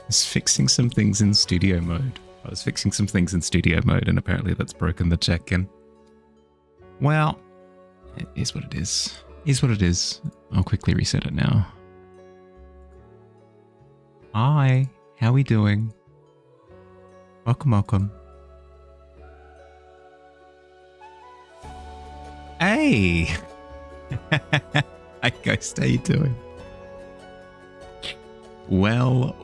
was fixing some things in studio mode. And apparently that's broken the check-in. Well, it is what it is. I'll quickly reset it now. Hi, how we doing? Welcome. Hey! Hi, Ghost, how you doing? Well.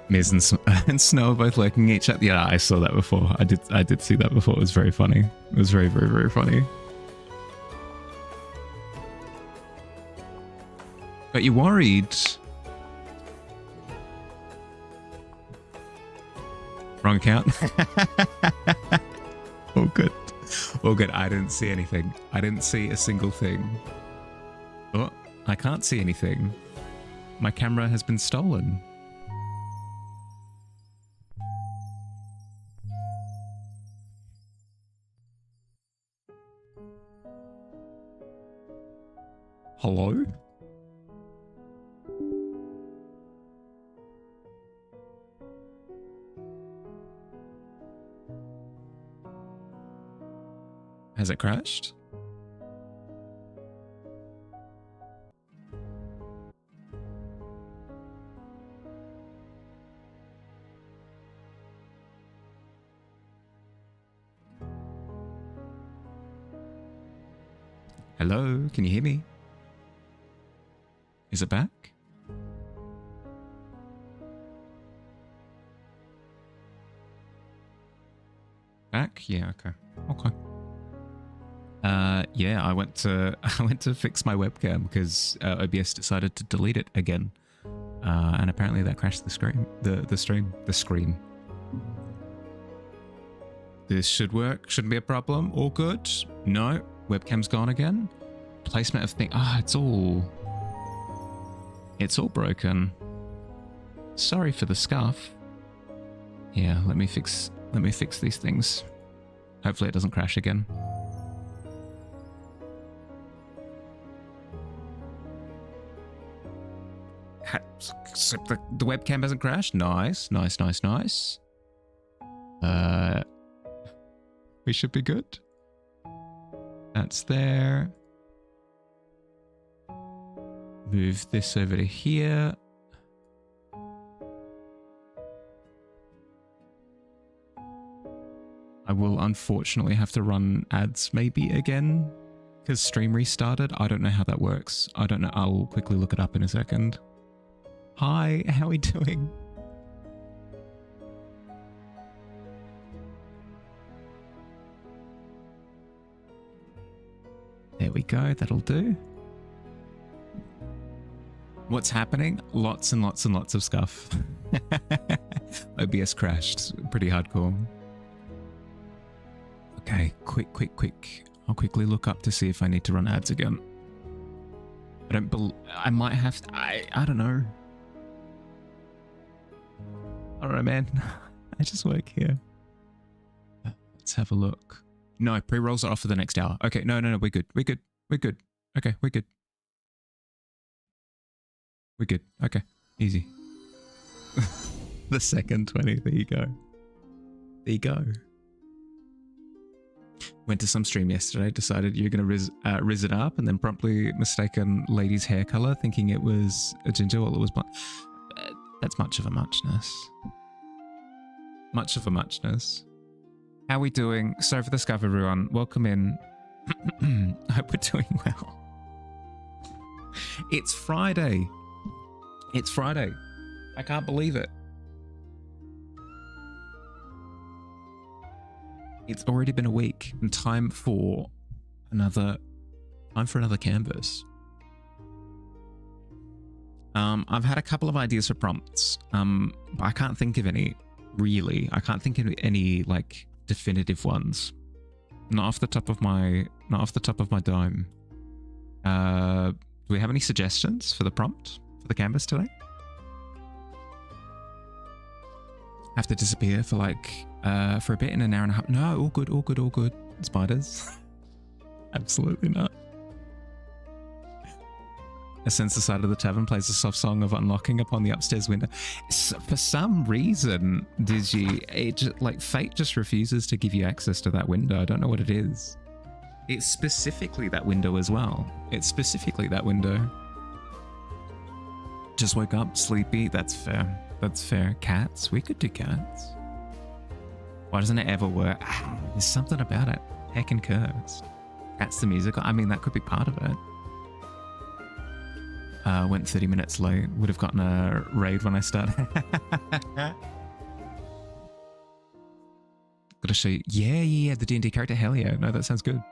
Miz and Snow are both lurking each other. Yeah, I saw that before. I did see that before. It was very funny. It was very, very, very funny. Got you worried. Wrong account. All good. I didn't see anything. I didn't see a single thing. Oh, I can't see anything. My camera has been stolen. Hello? Has it crashed? Hello, can you hear me? Is it back? Back? Yeah, okay. Yeah, I went to fix my webcam because OBS decided to delete it again, and apparently that crashed the screen. The screen. This should work. Shouldn't be a problem. All good. No, webcam's gone again. Placement of thing. It's all broken. Sorry for the scuff. Yeah, let me fix these things. Hopefully it doesn't crash again. The webcam hasn't crashed. Nice. We should be good. That's there. Move this over to here. I will unfortunately have to run ads maybe again because stream restarted. I don't know how that works. I don't know. I'll quickly look it up in a second. Hi, how are we doing? There we go. That'll do. What's happening? Lots and lots and lots of scuff. OBS crashed. Pretty hardcore. Okay, quick. I'll quickly look up to see if I need to run ads again. I might have to, I don't know. I don't know, man. I just work here. Let's have a look. No, pre-rolls are off for the next hour. Okay, no, we're good. Okay, we're good. Okay, easy. The second 20, there you go. Went to some stream yesterday, decided you're going to riz it up, and then promptly mistaken lady's hair color, thinking it was a ginger while it was blonde. That's much of a muchness. How are we doing? Sorry for the scuff, everyone. Welcome in. Hope we're doing well. It's Friday. I can't believe it. It's already been a week and time for another canvas. I've had a couple of ideas for prompts, but I can't think of any really. I can't think of any like definitive ones. Not off the top of my dome. Do we have any suggestions for the prompt for the canvas today? Have to disappear for for a bit in an hour and a half. No, all good. Spiders. Absolutely not. ascends the side of the tavern, plays a soft song of unlocking upon the upstairs window. For some reason, fate just refuses to give you access to that window. I don't know what it is. It's specifically that window as well. It's specifically that window. Just woke up, sleepy. That's fair. That's fair. Cats. We could do cats. Why doesn't it ever work? There's something about it. Heckin' cursed. Cats the musical. I mean, that could be part of it. Went 30 minutes late. Would have gotten a raid when I started. Gotta show you. Yeah, the D&D character. Hell yeah. No, that sounds good.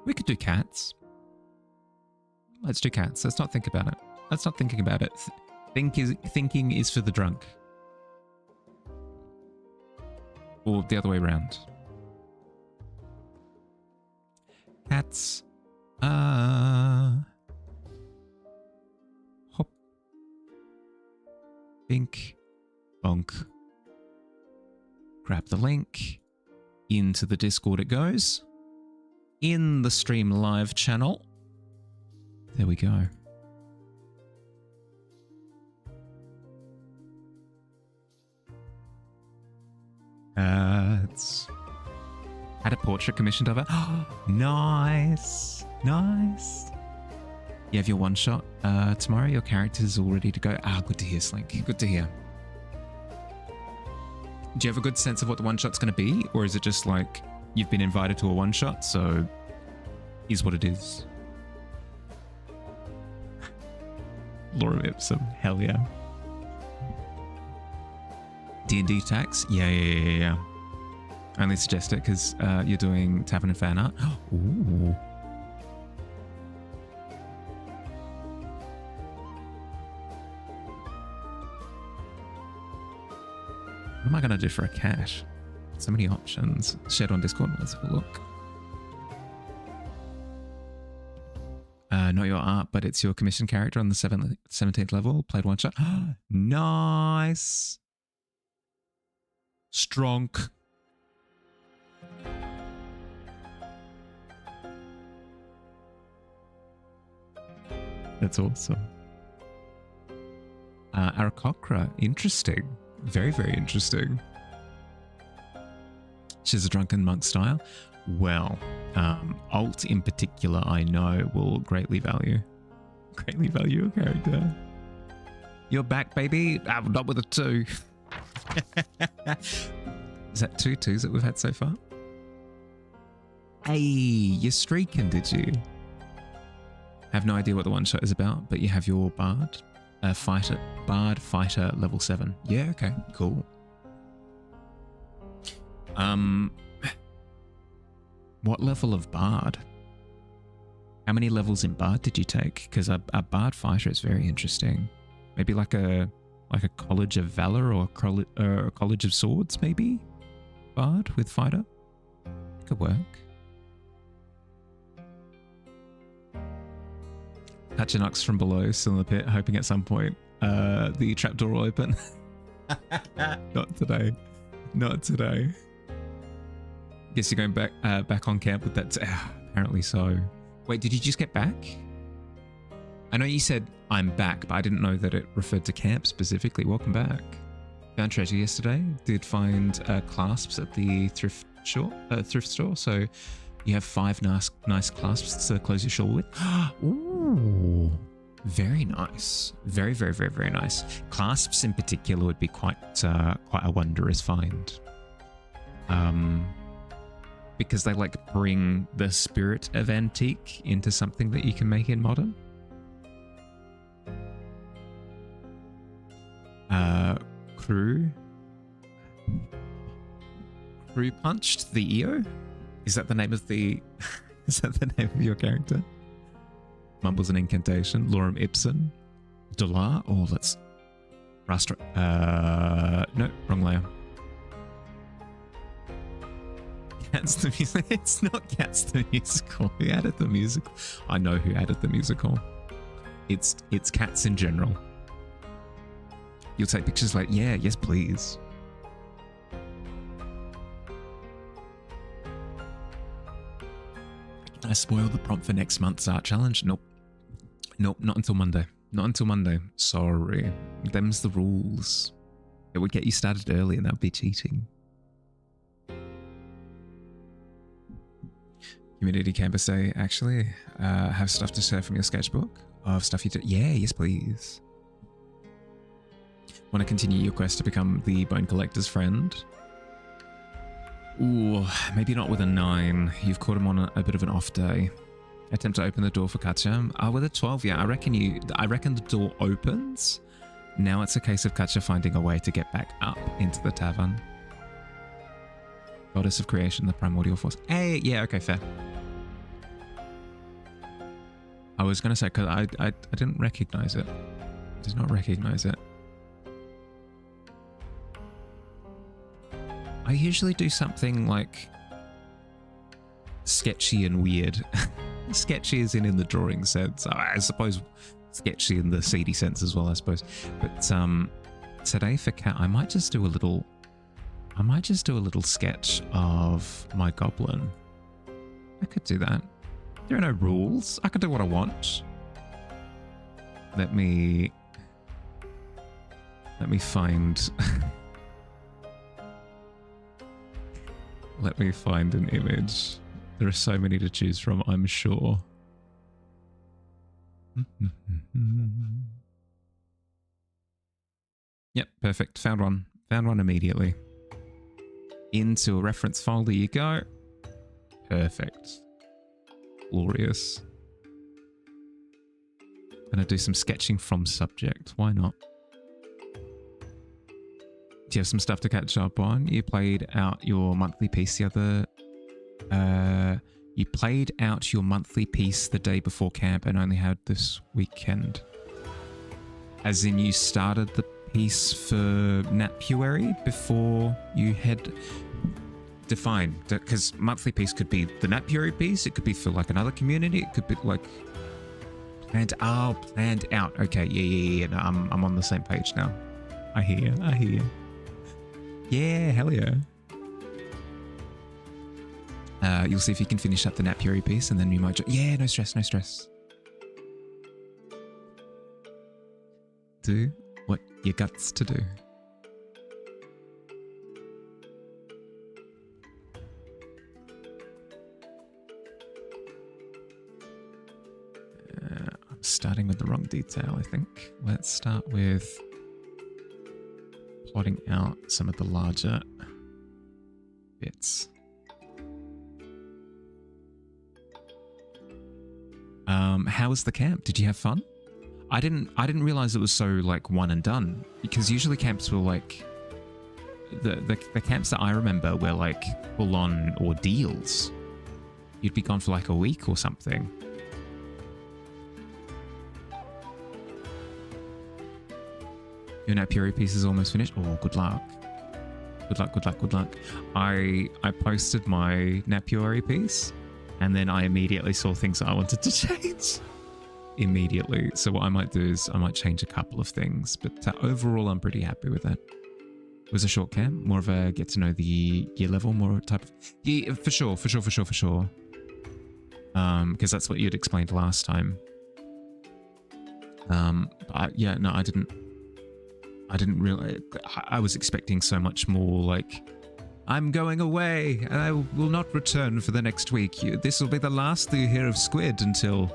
We could do cats. Let's do cats. Let's not think about it. Let's not thinking about it. Thinking is for the drunk. Or the other way around. Cats. Hop. Bink. Bonk. Grab the link. Into the Discord it goes. In the Stream Live channel. There we go. Cats. Had a portrait commissioned of it. Nice. Nice. You have your one shot tomorrow. Your character's all ready to go. Good to hear, Slink. Good to hear. Do you have a good sense of what the one shot's going to be? Or is it just like you've been invited to a one shot, so here's what it is? Laura Ipsum. Hell yeah. D&D tax? Yeah. I only suggest it because you're doing Tavern and fan art. Ooh. What am I going to do for a cash? So many options. Shared on Discord. Let's have a look. Not your art, but it's your commission character on the 17th level. Played one shot. Nice. Strong. That's awesome. Arakokra. Interesting. Very, very interesting. She's a drunken monk style. Well, alt in particular, I know will greatly value your character. You're back, baby. Not with a 2. Is that 2 2s that we've had so far? Hey, you're streaking, did you? Have no idea what the one shot is about, but you have your bard fighter level 7. Yeah, okay, cool. What level of bard? How many levels in bard did you take? Because a bard fighter is very interesting. Maybe like a college of valor or a college of swords, maybe. Bard with fighter could work. Hachinux from below, still in the pit, hoping at some point the trapdoor will open. Not today. Not today. Guess you're going back on camp with that. Apparently so. Wait, did you just get back? I know you said I'm back, but I didn't know that it referred to camp specifically. Welcome back. Found treasure yesterday. Did find clasps at the thrift store. So you have 5 nice clasps to close your shawl with. Ooh, very nice. Very, very, very, very nice. Clasps in particular would be quite a wondrous find. Because they like bring the spirit of antique into something that you can make in modern. Crew punched the EO? Is that the name of the is that the name of your character? Mumbles an incantation. Lorem Ipsum. Dollar. Oh, let's Rastra. No, wrong layer. Cats the music. It's not Cats the musical. Who added the musical? I know who added the musical. It's cats in general. You'll take pictures like, yeah, yes, please. Did I spoil the prompt for next month's art challenge? Nope. Nope, not until Monday. Not until Monday. Sorry. Them's the rules. It would get you started early and that would be cheating. Community Campus Day, actually. Have stuff to share from your sketchbook? Of stuff you did? Yeah, yes please. Want to continue your quest to become the Bone Collector's friend? Ooh, maybe not with a 9. You've caught him on a bit of an off day. Attempt to open the door for Katja. With a 12, yeah, I reckon the door opens. Now it's a case of Katja finding a way to get back up into the tavern. Goddess of creation, the primordial force. Hey, yeah, okay, fair. I was gonna say, because I didn't recognize it. I did not recognize it. I usually do something like sketchy and weird. Sketchy as in the drawing sense. I suppose sketchy in the seedy sense as well, I suppose. But today for Cat, I might just do a little sketch of my goblin. I could do that. There are no rules. I could do what I want. Let me find let me find an image. There are so many to choose from, I'm sure. Yep, perfect. Found one. Found one immediately. Into a reference folder you go. Perfect. Glorious. Gonna do some sketching from subject. Why not? Do you have some stuff to catch up on? You played out your monthly piece the other... you played out your monthly piece the day before camp and only had this weekend. As in you started the piece for Napuary before you had... Define. Because monthly piece could be the Napuary piece, it could be for like another community, it could be like... Planned out. Okay, yeah. No, I'm on the same page now. I hear you. Yeah, hell yeah. You'll see if you can finish up the Napuary piece and then you might... Yeah, no stress. Do what you guts to do. I'm starting with the wrong detail, I think. Let's start with plotting out some of the larger bits. How was the camp? Did you have fun? I didn't realize it was so like one and done, because usually camps were like the camps that I remember were like full on ordeals. You'd be gone for like a week or something. Your Napuary piece is almost finished. Oh, good luck. Good luck. I posted my Napuary piece and then I immediately saw things that I wanted to change. Immediately. So what I might do is I might change a couple of things, but overall I'm pretty happy with it. It was a short camp, more of a get to know the year level, more type of... Yeah, for sure. Because that's what you'd explained last time. Yeah, no, I didn't really... I was expecting so much more like... I'm going away and I will not return for the next week. This will be the last that you hear of Squid until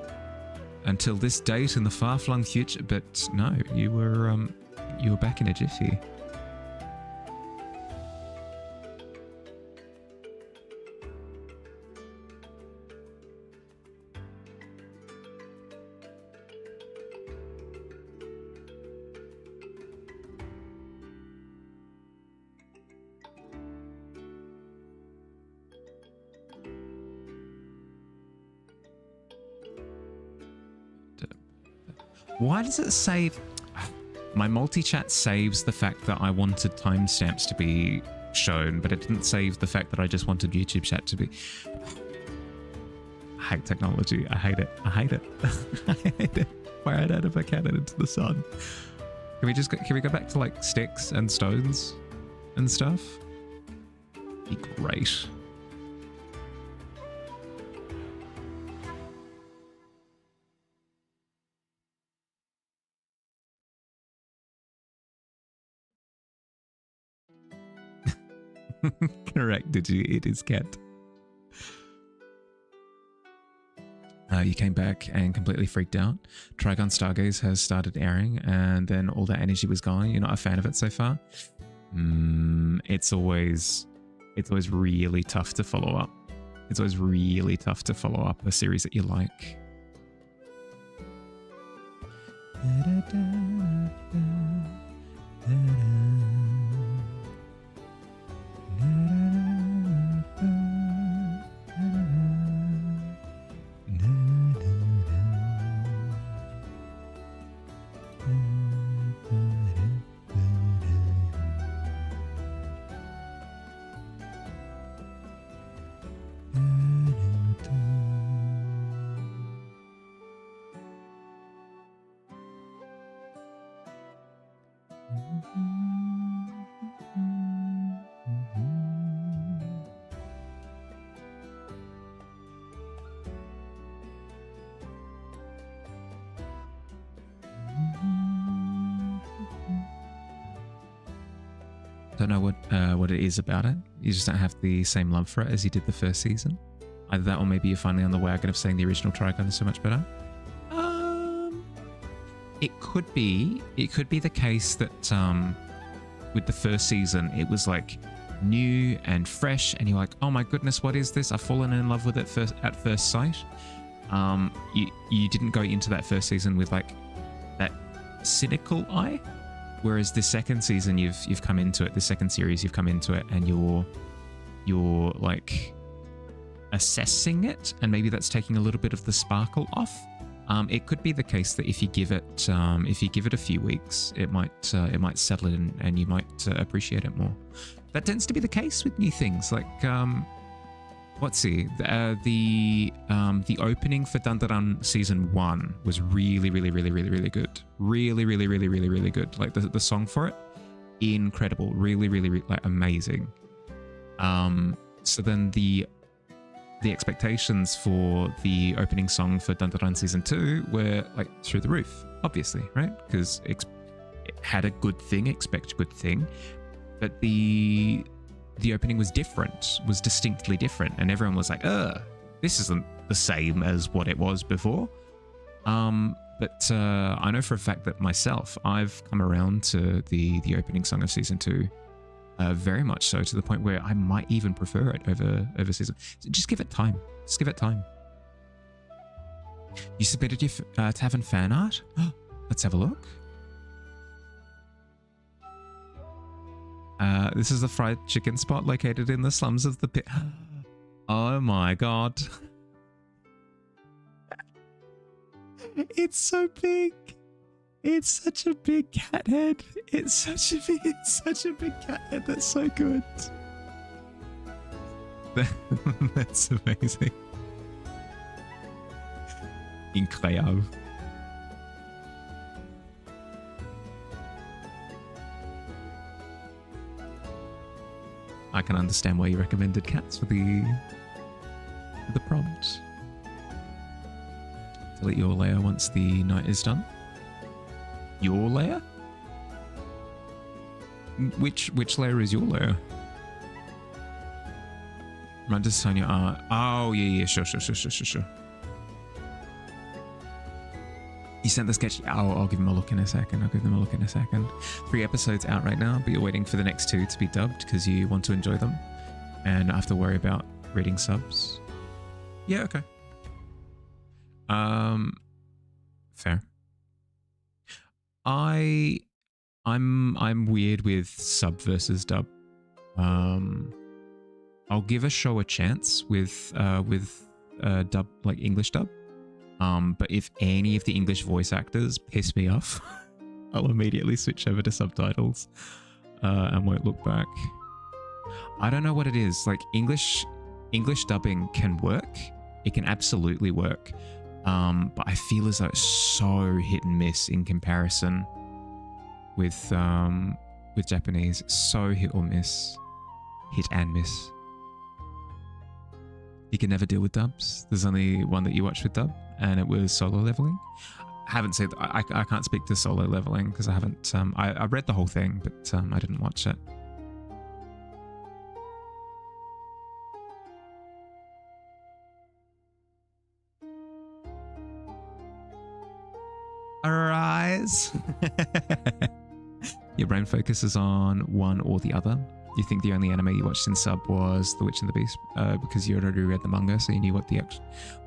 this date in the far-flung future. But no, you were back in a jiffy. Why does it save... My multi-chat saves the fact that I wanted timestamps to be shown, but it didn't save the fact that I just wanted YouTube chat to be... I hate technology. I hate it. I hate it. Fire it out of a cannon into the sun. Can we go back to like sticks and stones and stuff? Be great. Correct, did you? It is cat. You came back and completely freaked out. Trigun Stargaze has started airing, and then all that energy was gone. You're not a fan of it so far? It's always really tough to follow up. It's always really tough to follow up a series that you like. Don't know what it is about it. You just don't have the same love for it as you did the first season. Either that, or maybe you're finally on the wagon of saying the original Trigun is so much better. It could be the case that with the first season it was like new and fresh, and you're like, oh my goodness, what is this? I've fallen in love with it at first sight. You didn't go into that first season with like that cynical eye. Whereas the second season, you've come into it, the second series, you've come into it, and you're like assessing it, and maybe that's taking a little bit of the sparkle off. It could be the case that if you give it a few weeks, it might settle in, and you might appreciate it more. That tends to be the case with new things. Like the opening for Dandaran season 1 was really good. Really good. Like the song for it, incredible. Really like amazing. So then the expectations for the opening song for Dandaran season 2 were like through the roof, obviously, right? Because it had a good thing, expect good thing, but the opening was different, was distinctly different, and everyone was like, this isn't the same as what it was before. But I know for a fact that myself, I've come around to the opening song of season 2, very much so, to the point where I might even prefer it over season. So just give it time. Just give it time. You submitted your Tavern fan art? Let's have a look. This is a fried chicken spot located in the slums of the pit. Oh my god. It's so big. It's such a big cat head. It's such a big cat head. That's so good. That's amazing. Incroyable. I can understand why you recommended cats for the prompt. Delete your layer once the night is done. Your layer? Which layer is your layer? Run to sign your art. Oh yeah, sure. You sent the sketch. I'll give him a look in a second. 3 episodes out right now, but you're waiting for the next 2 to be dubbed because you want to enjoy them and not have to worry about reading subs. Yeah, okay. Fair. I'm weird with sub versus dub. I'll give a show a chance with dub, like English dub. But if any of the English voice actors piss me off, I'll immediately switch over to subtitles and won't look back. I don't know what it is. Like English dubbing can work. It can absolutely work. But I feel as though it's so hit and miss in comparison with Japanese. So hit or miss. Hit and miss. You can never deal with dubs. There's only one that you watched with dub, and it was Solo Leveling. I haven't said I can't speak to Solo Leveling because I haven't. I read the whole thing, but I didn't watch it. Arise. Your brain focuses on one or the other. You think the only anime you watched in sub was The Witch and the Beast because you had already read the manga, so you knew what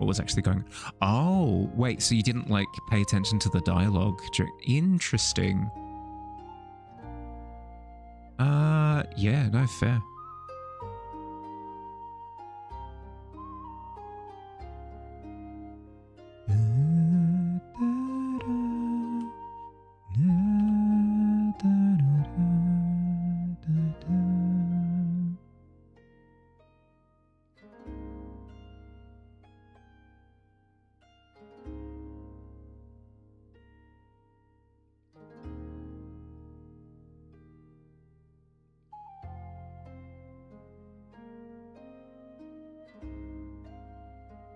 was actually going on. Oh, wait, so you didn't like pay attention to the dialogue. Interesting. Yeah, no, fair.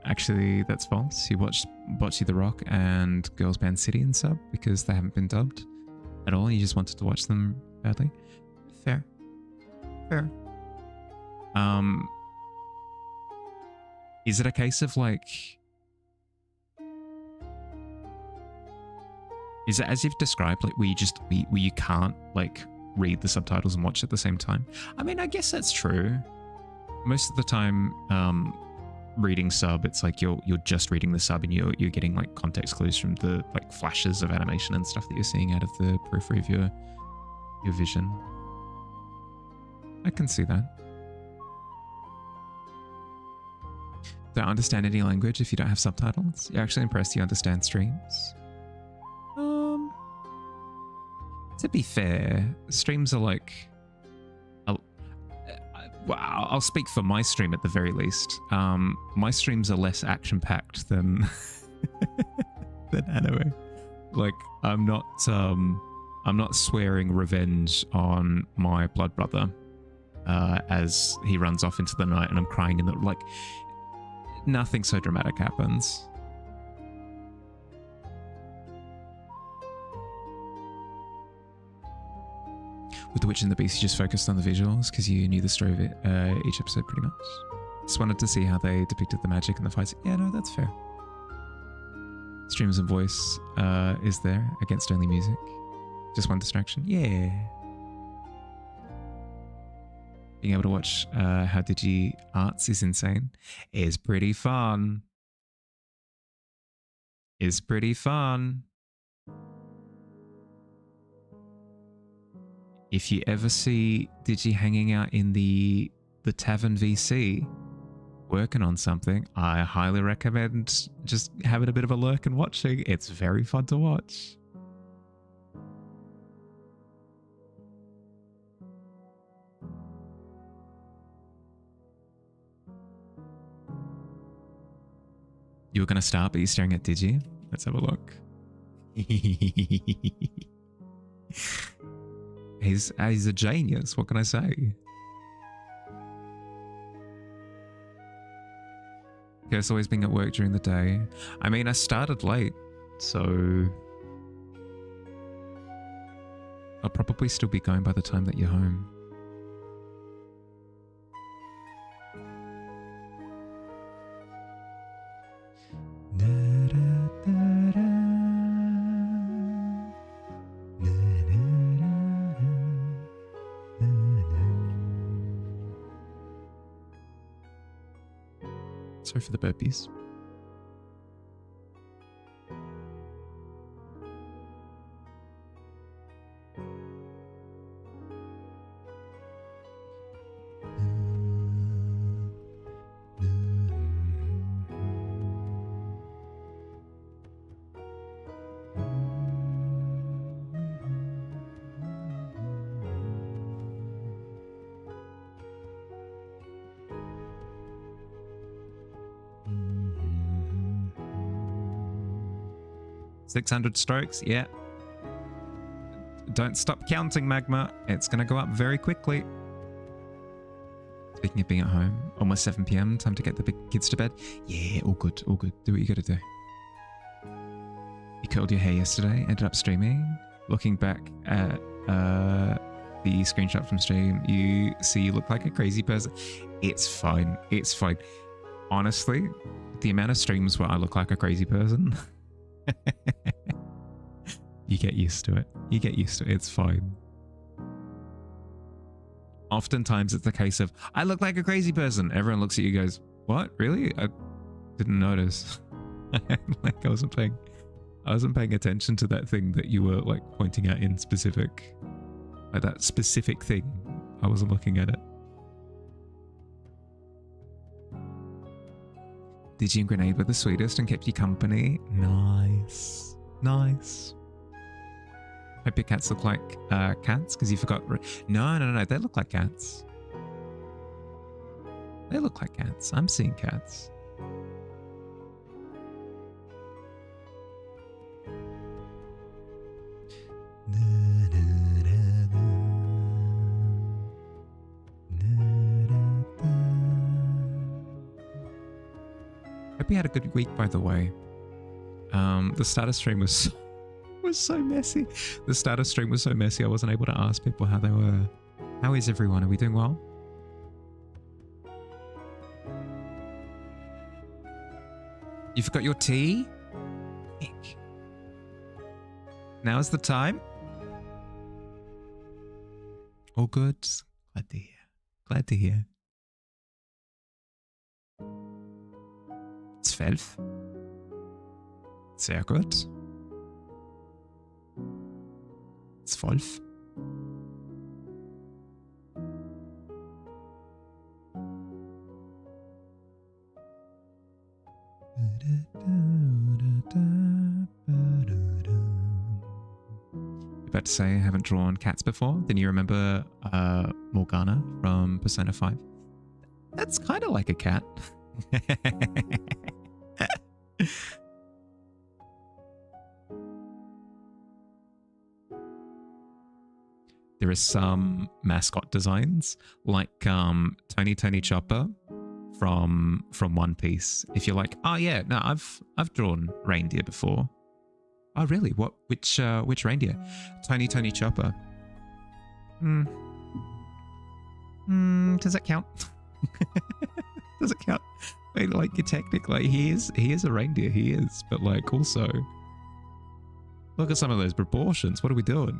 Actually, that's false. You watched Bocce the Rock and Girls Band City in sub because they haven't been dubbed at all. You just wanted to watch them badly. Fair. Fair. Is it a case of like... Is it as you've described, like, where you can't like read the subtitles and watch at the same time? I mean, I guess that's true. Most of the time, reading sub, it's like you're just reading the sub and you're getting like context clues from the like flashes of animation and stuff that you're seeing out of the periphery of your vision. I can see that. Don't understand any language if you don't have subtitles. You're actually impressed you understand streams. To be fair, streams are like... Wow, I'll speak for my stream at the very least. My streams are less action-packed than than anime. Like, I'm not swearing revenge on my blood brother as he runs off into the night and I'm crying in the... Like, nothing so dramatic happens. With The Witch and the Beast, you just focused on the visuals because you knew the story of it, each episode pretty much. Just wanted to see how they depicted the magic and the fights. Yeah, no, that's fair. Streams and voice is there against only music. Just one distraction. Yeah. Being able to watch how Digi Arts is insane. Is pretty fun. Is pretty fun. If you ever see Digi hanging out in the Tavern VC working on something, I highly recommend just having a bit of a lurk and watching. It's very fun to watch. You were going to start, but you're staring at Digi? Let's have a look. He's a genius, what can I say? Guess always being at work during the day. I mean, I started late, so... I'll probably still be going by the time that you're home. Sorry for the burpees. $600 strokes, yeah. Don't stop counting, Magma. It's gonna go up very quickly. Speaking of being at home, almost 7 PM, time to get the big kids to bed. Yeah, all good, all good. Do what you gotta do. You curled your hair yesterday, ended up streaming. Looking back at the screenshot from stream, you see you look like a crazy person. It's fine, it's fine. Honestly, the amount of streams where I look like a crazy person... You get used to it. You get used to it. It's fine. Oftentimes it's a case of, I look like a crazy person. Everyone looks at you and goes, what? Really? I didn't notice. Like I wasn't paying attention to that thing that you were like pointing out in specific. Like that specific thing. I wasn't looking at it. Digi and Grenade were the sweetest and kept you company. Nice. Nice. Hope your cats look like cats because you forgot. No. They look like cats. They look like cats. I'm seeing cats. Hope you had a good week, by the way. The starter stream was so messy. The starter stream was so messy. I wasn't able to ask people how they were. How is everyone? Are we doing well? You forgot your tea? Ick. Now is the time. All good. Glad to hear. Glad to hear. 12. Sehr gut. 12. You're about to say I haven't drawn cats before? Then you remember Morgana from Persona 5? That's kind of like a cat. There are some mascot designs like Tony Chopper from One Piece. If you're like, oh yeah, no, I've drawn reindeer before. Oh really? What? Which reindeer? Tony Chopper. Does that count? Does it count? Wait, like you're technically he is a reindeer. He is, but like also look at some of those proportions. What are we doing?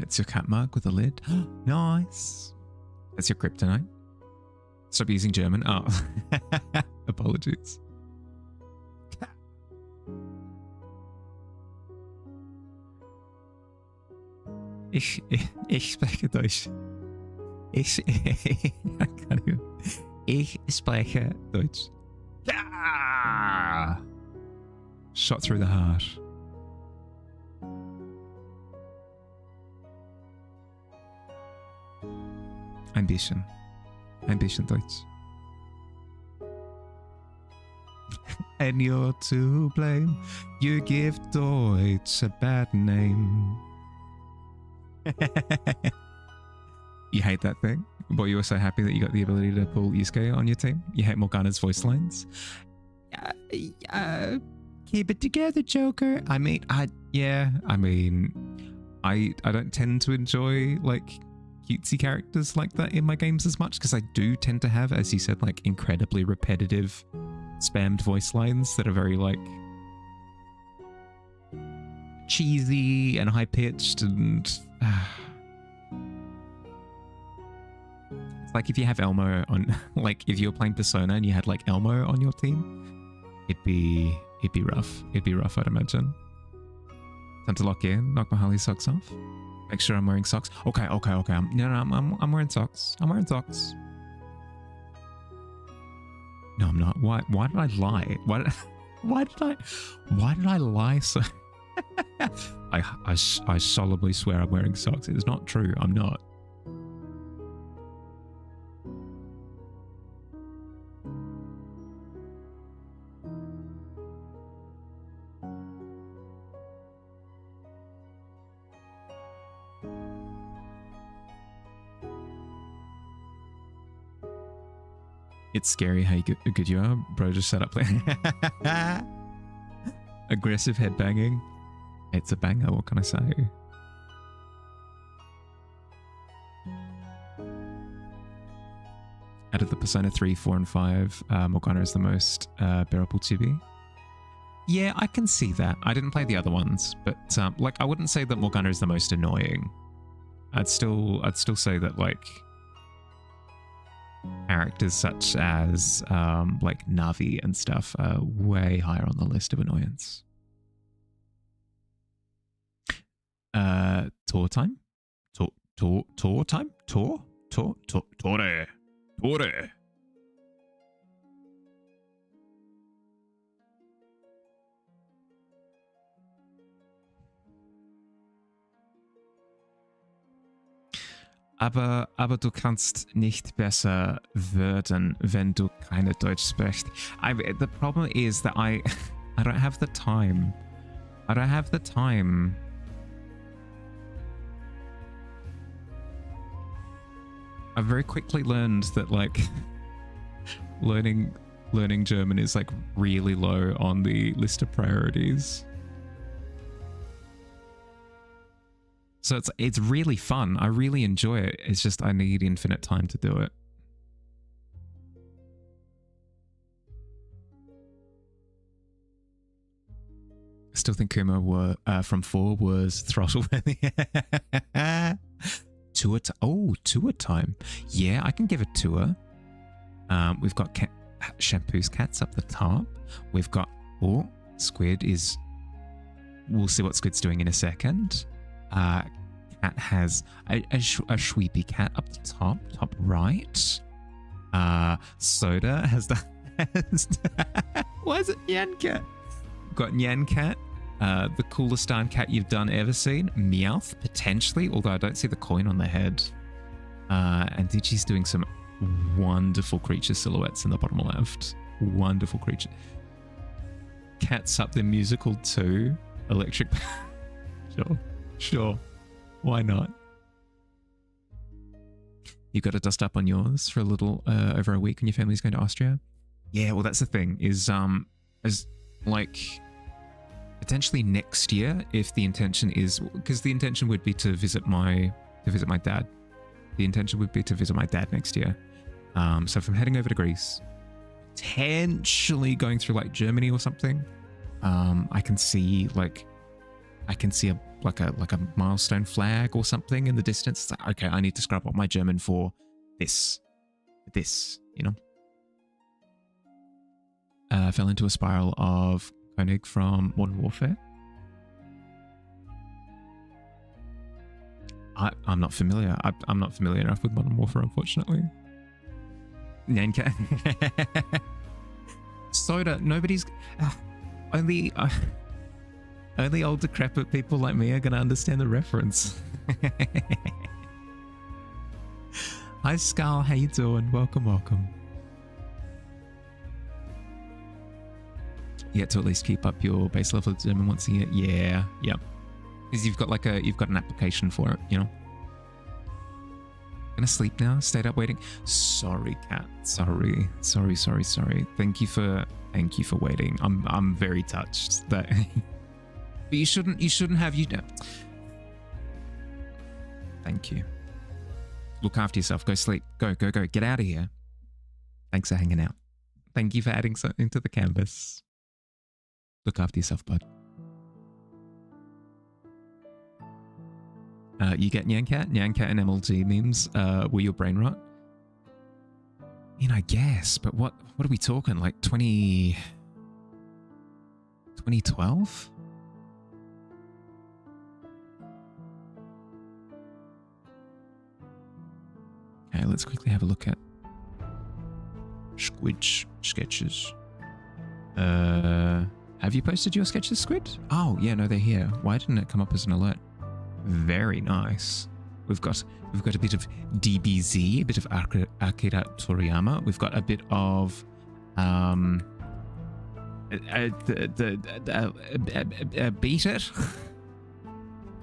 It's your cat mug with a lid. Nice. That's your kryptonite. Stop using German. Oh, apologies. Ich spreche Deutsch. Ich spreche Deutsch. Yeah! Shot through the heart. Ambition Deutsch. And you're to blame. You give Deutsch a bad name. You hate that thing, but you were so happy that you got the ability to pull Yusuke on your team. You hate Morgana's voice lines. Keep it together, Joker. I don't tend to enjoy like cutesy characters like that in my games as much because I do tend to have, as you said, like incredibly repetitive spammed voice lines that are very like cheesy and high pitched and it's like if you have Elmo on, like if you were playing Persona and you had like Elmo on your team, it'd be rough. It'd be rough, I'd imagine. Time to lock in, knock my Harley socks off. Make sure I'm wearing socks. Okay. I'm wearing socks. I'm wearing socks. No, I'm not. Why did I lie? Why did I lie so? I solemnly swear I'm wearing socks. It is not true. I'm not. It's scary how good you are. Bro just set up playing. Aggressive headbanging. It's a banger, what can I say? out of the Persona 3, 4, and 5, Morgana is the most bearable to be. Yeah, I can see that. I didn't play the other ones, but like I wouldn't say that Morgana is the most annoying. I'd still say that like characters such as like Navi and stuff are way higher on the list of annoyance. Tour time? Tour time? Tore? Aber du kannst nicht besser werden, wenn du keine Deutsch sprichst. The problem is that I don't have the time. I don't have the time. I very quickly learned that like learning German is like really low on the list of priorities. So it's really fun. I really enjoy it. It's just I need infinite time to do it. I still think Kuma from 4 was throttle. Tour time. Yeah, I can give a tour. We've got Shampoo's Cats up the top. We've got Squid is. We'll see what Squid's doing in a second. Cat has a Shweepy Cat up the top right. Soda has the. Why is it Nyan Cat? We've got Nyan Cat. The coolest darn cat you've done ever seen. Meowth, potentially, although I don't see the coin on the head. And Digi's doing some wonderful creature silhouettes in the bottom left. Wonderful creature. Cats up the musical too. Electric. Sure. Why not? You've got to dust up on yours for a little over a week when your family's going to Austria. Yeah, well, that's the thing. Is like potentially next year, if the intention is, because the intention would be to visit my dad. The intention would be to visit my dad next year. So if I'm heading over to Greece, potentially going through like Germany or something, I can see a milestone flag or something in the distance. It's like, okay, I need to scrub up my German for this, you know. Fell into a spiral of Koenig from Modern Warfare. I'm not familiar. I'm not familiar enough with Modern Warfare, unfortunately. Nyanka. Soda. Nobody's. Only old decrepit people like me are going to understand the reference. Hi, Skull. How you doing? Welcome. You get to at least keep up your base level of German once a year. Yeah. Yep. Because you've got an application for it, you know. Gonna sleep now. Stayed up waiting. Sorry, cat. Sorry. Thank you for waiting. I'm very touched that. But you shouldn't have you. Thank you. Look after yourself. Go sleep. Go. Get out of here. Thanks for hanging out. Thank you for adding something to the canvas. Look after yourself, bud. You get Nyan Cat and MLG memes were your brain rot? I guess, but what are we talking? Like 2012? Okay, let's quickly have a look at Squid sketches. Have you posted your sketches, Squid? Oh, yeah, no, they're here. Why didn't it come up as an alert? Very nice. We've got a bit of DBZ, a bit of Akira Toriyama. We've got a bit of Beat It.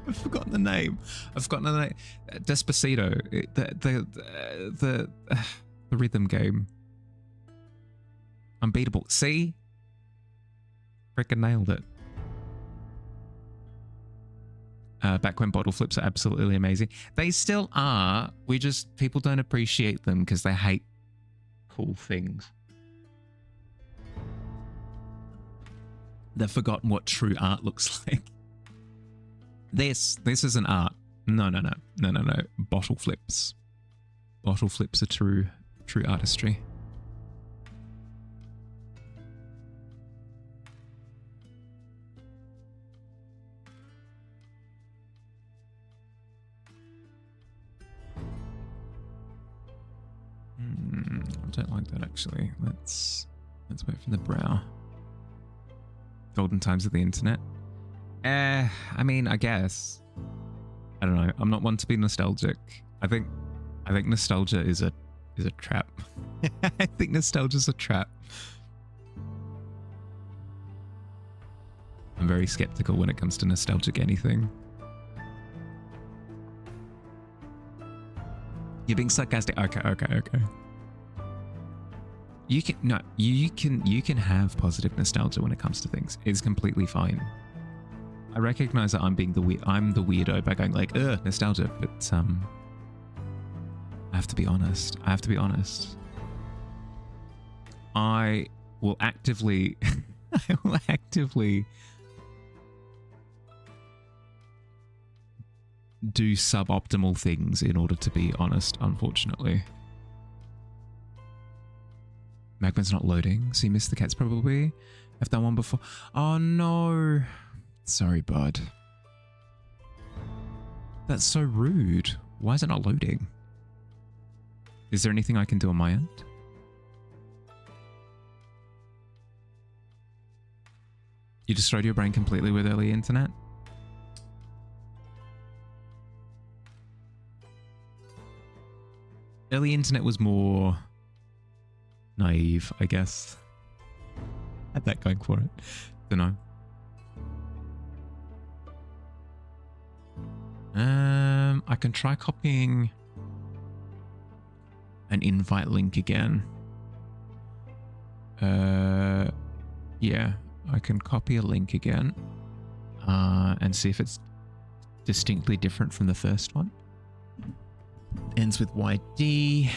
I've forgotten the name. Despacito. The rhythm game. Unbeatable. See? Frickin' nailed it. Back when bottle flips are absolutely amazing. They still are. People don't appreciate them because they hate cool things. They've forgotten what true art looks like. This isn't art. No. Bottle flips. Bottle flips are true artistry. I don't like that actually. Let's wait for the brow. Golden times of the internet. I mean, I guess. I don't know. I'm not one to be nostalgic. I think nostalgia is a trap. I think nostalgia's a trap. I'm very skeptical when it comes to nostalgic anything. You're being sarcastic. Okay. You can have positive nostalgia when it comes to things. It's completely fine. I recognize that I'm the weirdo by going like, nostalgia, but I have to be honest. I will actively do suboptimal things in order to be honest, unfortunately. Magma's not loading, so you missed the cats probably. I've done one before. Oh no. Sorry, bud. That's so rude. Why is it not loading? Is there anything I can do on my end? You destroyed your brain completely with early internet? Early internet was more naive, I guess. Had that going for it. Don't know. I can try copying an invite link again. Yeah, I can copy a link again and see if it's distinctly different from the first one. Ends with YD.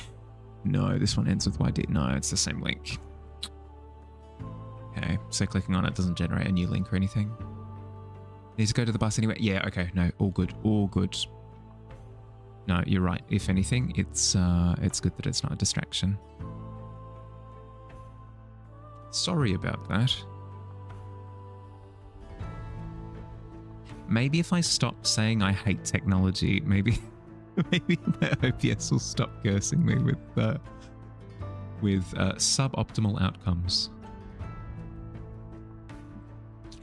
No, this one ends with YD. No, it's the same link. Okay, so clicking on it doesn't generate a new link or anything. Need to go to the bus anyway? Yeah, okay, no, all good, all good. No, you're right. If anything, it's good that it's not a distraction. Sorry about that. Maybe if I stop saying I hate technology, maybe my OBS will stop cursing me with suboptimal outcomes.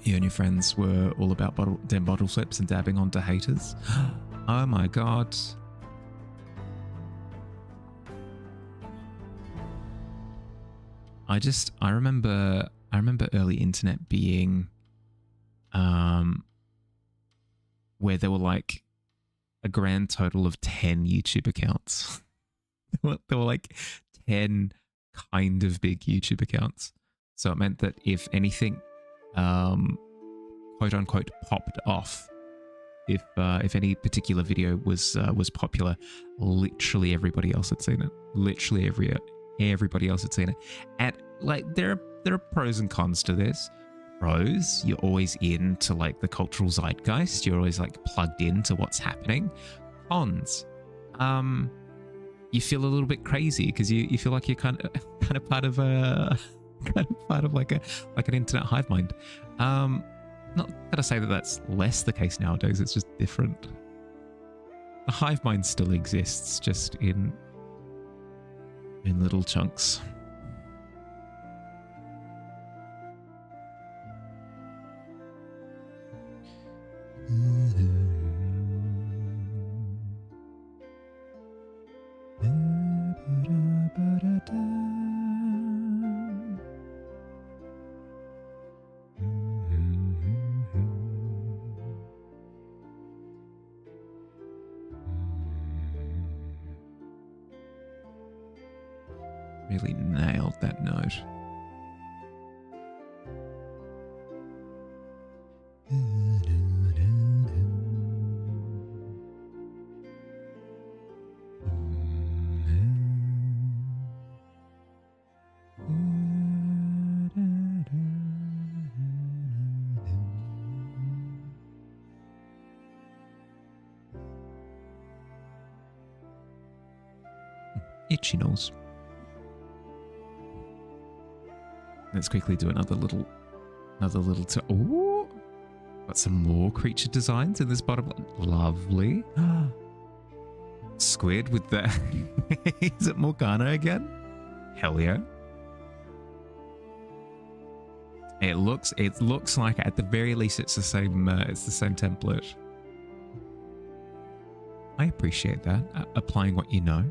You and your friends were all about bottle flips and dabbing onto haters. Oh my god. I remember early internet being where there were like a grand total of 10 YouTube accounts. There were like 10 kind of big YouTube accounts. So it meant that if anything quote unquote popped off, if any particular video was popular, literally everybody else had seen it. Literally everybody else had seen it. And like there are pros and cons to this. Pros, you're always into like the cultural zeitgeist. You're always like plugged into what's happening. Cons, you feel a little bit crazy because you feel like you're kind of part of like an internet hive mind. Not gonna say that that's less the case nowadays. It's just different. The hive mind still exists, just in little chunks. Really nailed that note. Itchy nose. Let's quickly do another little ooh! Got some more creature designs in this bottom. Lovely. Squid with the... Is it Morgana again? Hell yeah. It looks like at the very least it's the same template. I appreciate that. Applying what you know.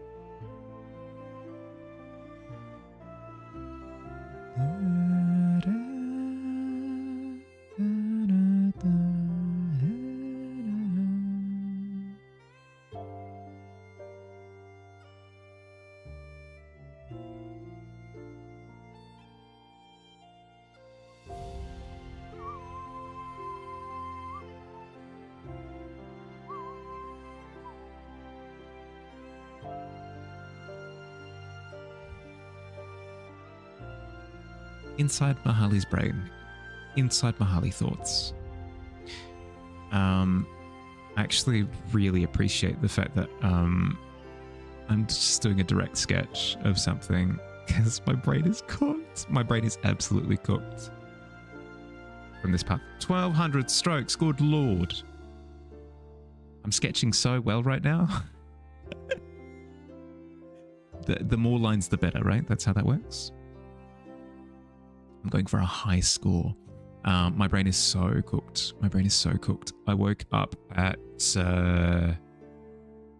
Inside Mahali's brain, inside Mahali thoughts. I actually really appreciate the fact that I'm just doing a direct sketch of something because my brain is cooked. My brain is absolutely cooked from this part. 1,200 strokes, good lord. I'm sketching so well right now. The more lines, the better, right? That's how that works. I'm going for a high score. My brain is so cooked. My brain is so cooked. I woke up at I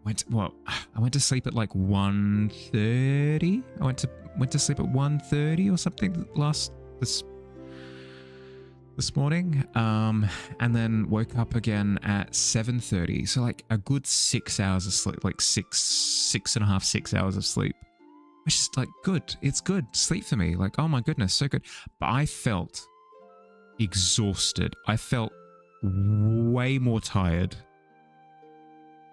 went to sleep at like 1:30. I went to sleep at 1:30 or something this morning. And then woke up again at 7:30. So like a good 6 hours of sleep, like six and a half, 6 hours of sleep. Which is like good. It's good sleep for me. Like, oh my goodness, so good. But I felt exhausted. I felt way more tired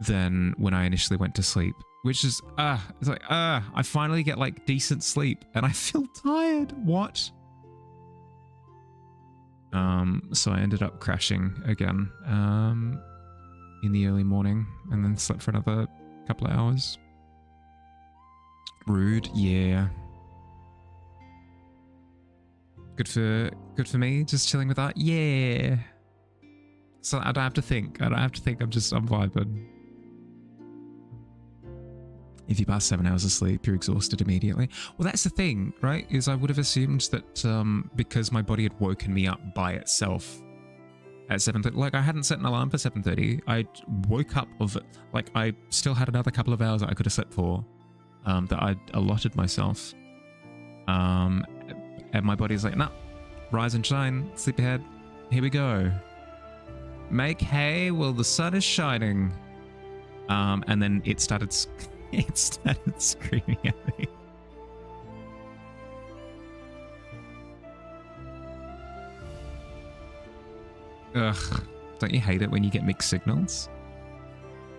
than when I initially went to sleep. Which is, it's like, I finally get like decent sleep and I feel tired. What? So I ended up crashing again in the early morning and then slept for another couple of hours. Rude, yeah. Good for me, just chilling with that, yeah. So I don't have to think. I'm vibing. If you pass 7 hours of sleep, you're exhausted immediately. Well, that's the thing, right? Is I would have assumed that because my body had woken me up by itself at 7:30, like I hadn't set an alarm for 7:30. I woke up of it, like I still had another couple of hours that I could have slept for. That I'd allotted myself. And my body's like, nah, rise and shine, sleep ahead, here we go. Make hay while the sun is shining. And then it started screaming at me. Ugh, don't you hate it when you get mixed signals?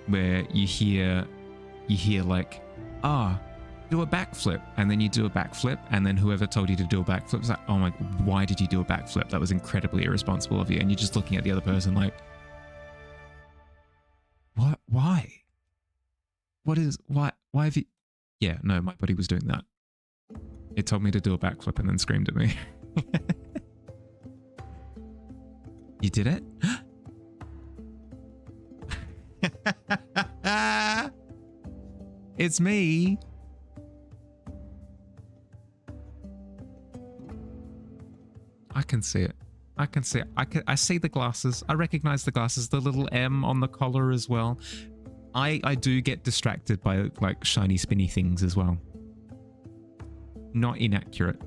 Where you hear like, do a backflip, and then you do a backflip, and then whoever told you to do a backflip is like, oh my, why did you do a backflip? That was incredibly irresponsible of you. And you're just looking at the other person like, what? Why? Why have you? Yeah, no, my body was doing that. It told me to do a backflip and then screamed at me. You did it? It's me. I can see it. I can see it. I see the glasses. I recognize the glasses, the little M on the collar as well. I do get distracted by like shiny spinny things as well. Not inaccurate.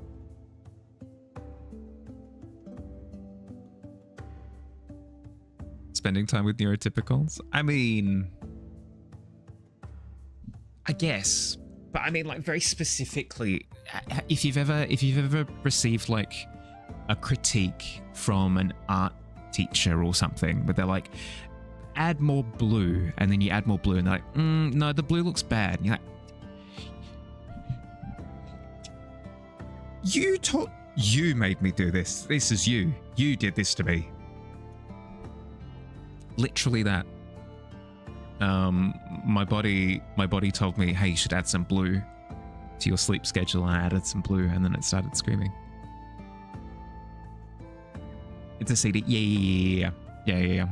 Spending time with neurotypicals? I mean, I guess, but I mean, like very specifically, if you've ever received like a critique from an art teacher or something, but they're like, add more blue, and then you add more blue, and they're like, no, the blue looks bad. And you're like, you made me do this. This is you. You did this to me. Literally that. My body told me, hey, you should add some blue. to your sleep schedule. I added some blue, and then it started screaming. It's a CD. Yeah.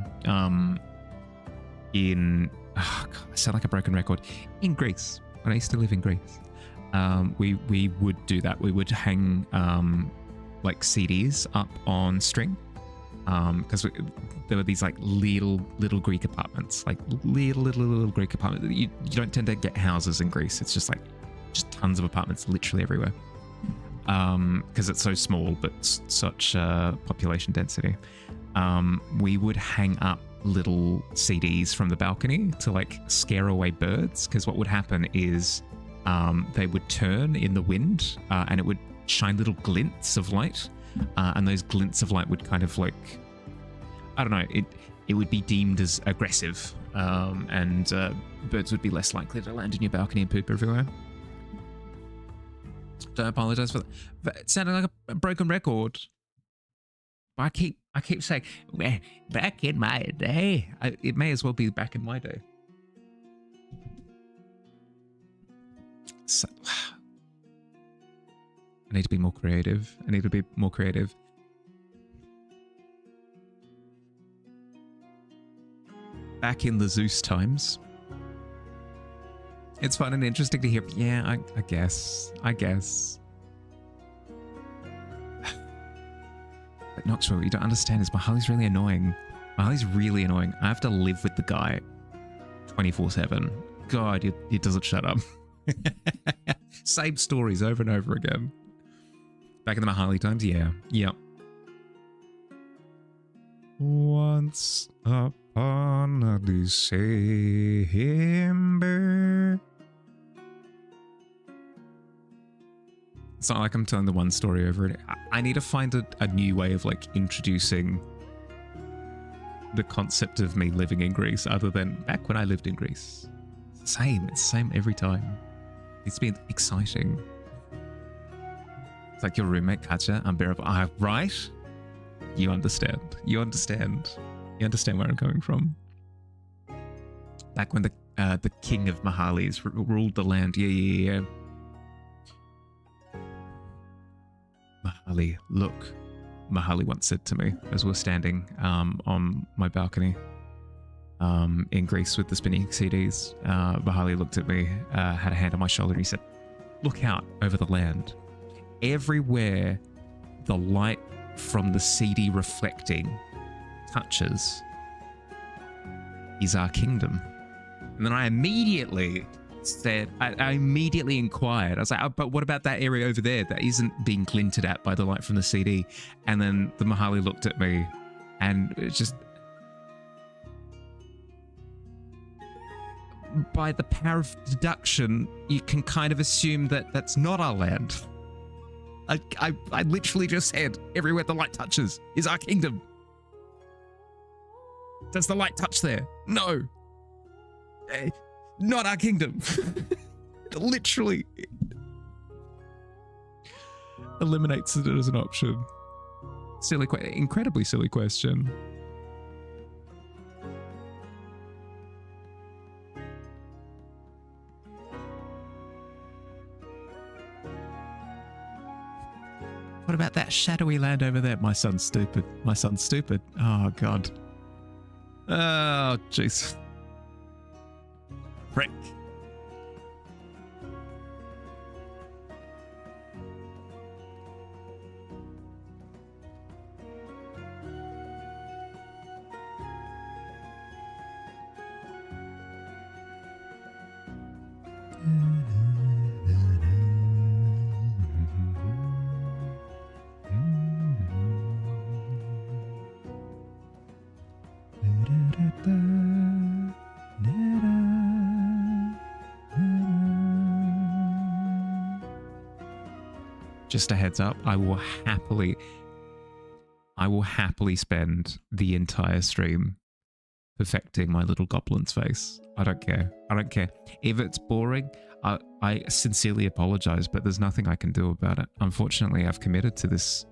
In God, I sound like a broken record. In Greece, when I used to live in Greece, we would do that. We would hang like CDs up on string, because there were these like little Greek apartments, like little Greek apartments. You don't tend to get houses in Greece. It's just tons of apartments literally everywhere, because it's so small but such population density. We would hang up little CDs from the balcony to like scare away birds, because what would happen is they would turn in the wind, and it would shine little glints of light, and those glints of light would kind of like, I don't know, it would be deemed as aggressive, and birds would be less likely to land in your balcony and poop everywhere. Don't apologize for that. It sounded like a broken record. I keep saying, well, back in my day. It may as well be back in my day. So, I need to be more creative. Back in the Zeus times. It's fun and interesting to hear. Yeah, I guess. But Knoxville, what you don't understand is Mahali's really annoying. Mahali's really annoying. I have to live with the guy 24/7. God, he doesn't shut up. Same stories over and over again. Back in the Mahali times, yeah. Yep. Once upon a December. It's not like I'm telling the one story over it. I need to find a new way of like introducing the concept of me living in Greece other than back when I lived in Greece. It's the same every time. It's been exciting. It's like your roommate, Katja, unbearable. Right? You understand where I'm coming from. Back when the king of Mahalis ruled the land. Yeah. Mahali, look. Mahali once said to me as we were standing on my balcony in Greece with the spinning CDs. Mahali looked at me, had a hand on my shoulder, and he said, look out over the land. Everywhere the light from the CD reflecting touches is our kingdom. And then I immediately said, I immediately inquired. I was like, oh, but what about that area over there that isn't being glinted at by the light from the CD? And then the Mahali looked at me, and it's just, by the power of deduction, you can kind of assume that that's not our land. I literally just said, everywhere the light touches is our kingdom. Does the light touch there? No. Not our kingdom. Literally eliminates it as an option. Incredibly silly question. What about that shadowy land over there? My son's stupid. Oh, God. Oh, jeez. Frick. Just a heads up, I will happily spend the entire stream perfecting my little goblin's face. I don't care. If it's boring, I sincerely apologize, but there's nothing I can do about it. Unfortunately, I've committed to this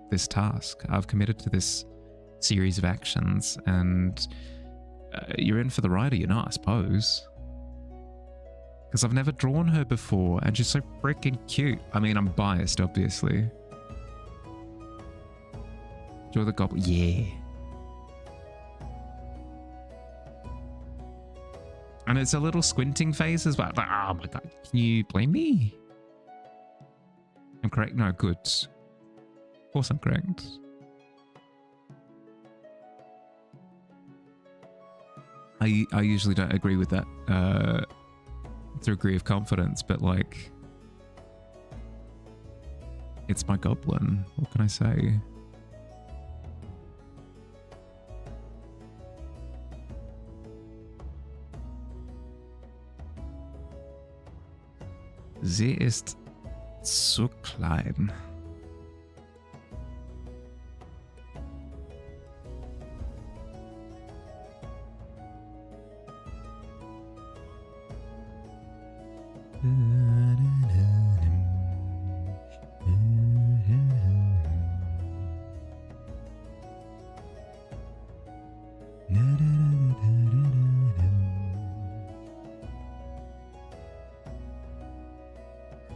this task. I've committed to this series of actions, and you're in for the ride or you're not, I suppose. because I've never drawn her before and she's so freaking cute. I mean, I'm biased, obviously. Draw the goblin. Yeah. And it's a little squinting face as well. Like, oh my god, can you blame me? I'm correct? No, good. Of course I'm correct. I usually don't agree with that degree of confidence, but like, it's my goblin. What can I say? Sie ist zu klein.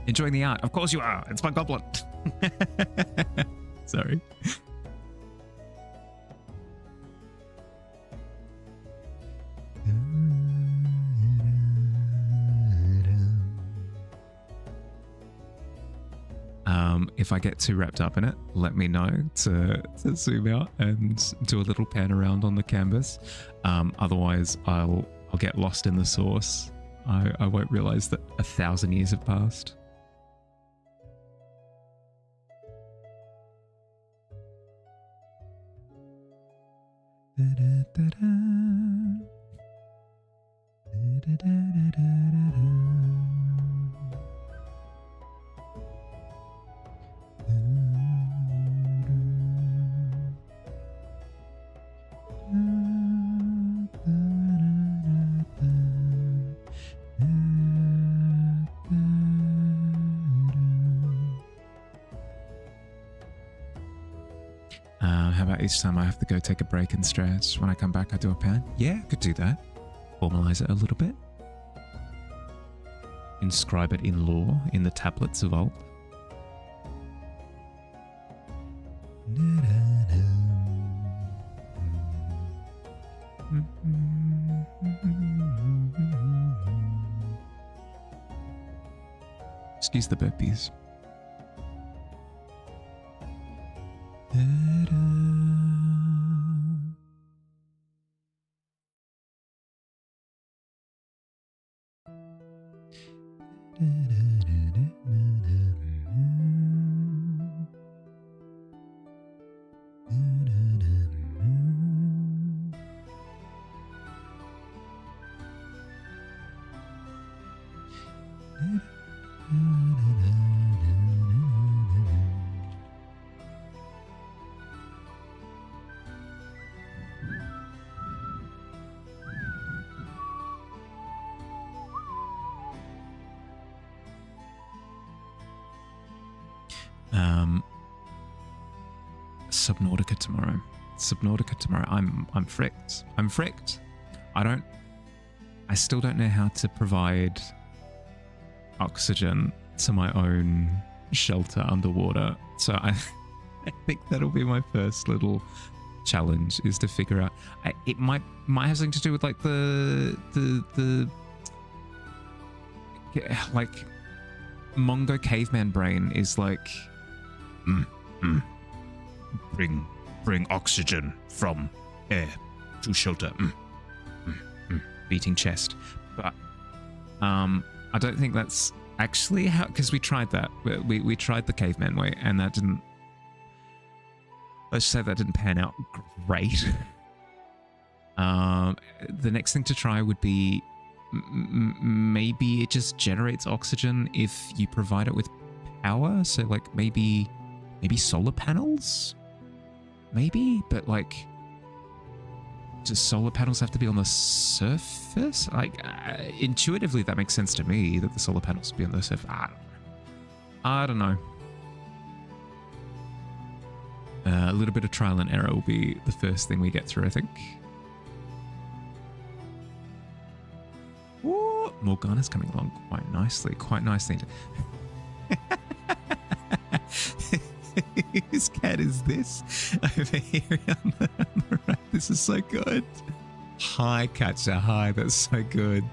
Enjoying the art? Of course you are. It's my goblin. Sorry. If I get too wrapped up in it, let me know to zoom out and do a little pan around on the canvas. Otherwise, I'll get lost in the source. I won't realize that 1,000 years have passed. How about each time I have to go take a break and stretch, when I come back I do a pan? Yeah, I could do that. Formalize it a little bit. Inscribe it in lore in the tablets of old. Excuse the burpees. Subnautica tomorrow. Subnautica tomorrow. I'm fricked. I'm fricked. I still don't know how to provide oxygen to my own shelter underwater. So I think that'll be my first little challenge, is to figure out. It might have something to do with like the like Mongo caveman brain is like bring oxygen from air to shelter. Beating chest. But I don't think that's actually how, because we tried that. We tried the caveman way and that didn't, let's say that didn't pan out great. The next thing to try would be maybe it just generates oxygen if you provide it with power. So like maybe solar panels? Maybe, but like, does solar panels have to be on the surface? Like, intuitively that makes sense to me that the solar panels would be on the surface. I don't know. A little bit of trial and error will be the first thing we get through, I think. Ooh, Morgana's coming along quite nicely, quite nicely. Whose cat is this? Over here on the right. This is so good. Hi, Katja. Hi, that's so good.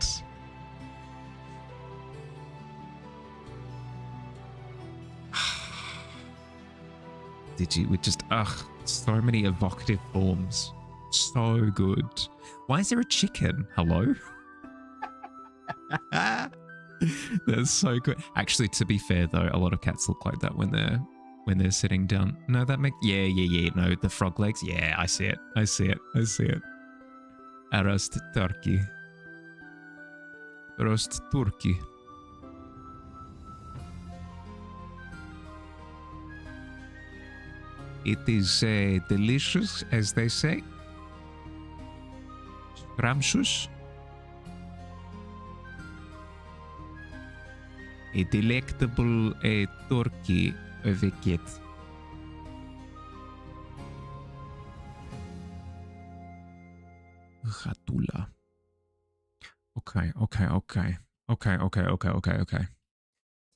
Did you? We just, so many evocative forms. So good. Why is there a chicken? Hello? That's so good. Actually, to be fair though, a lot of cats look like that when they're sitting down. No, that makes, yeah. No, the frog legs. Yeah, I see it. I see it. A roast turkey. Roast turkey. It is delicious, as they say. Scrumptious. A delectable turkey of a cat. Ratula. Okay.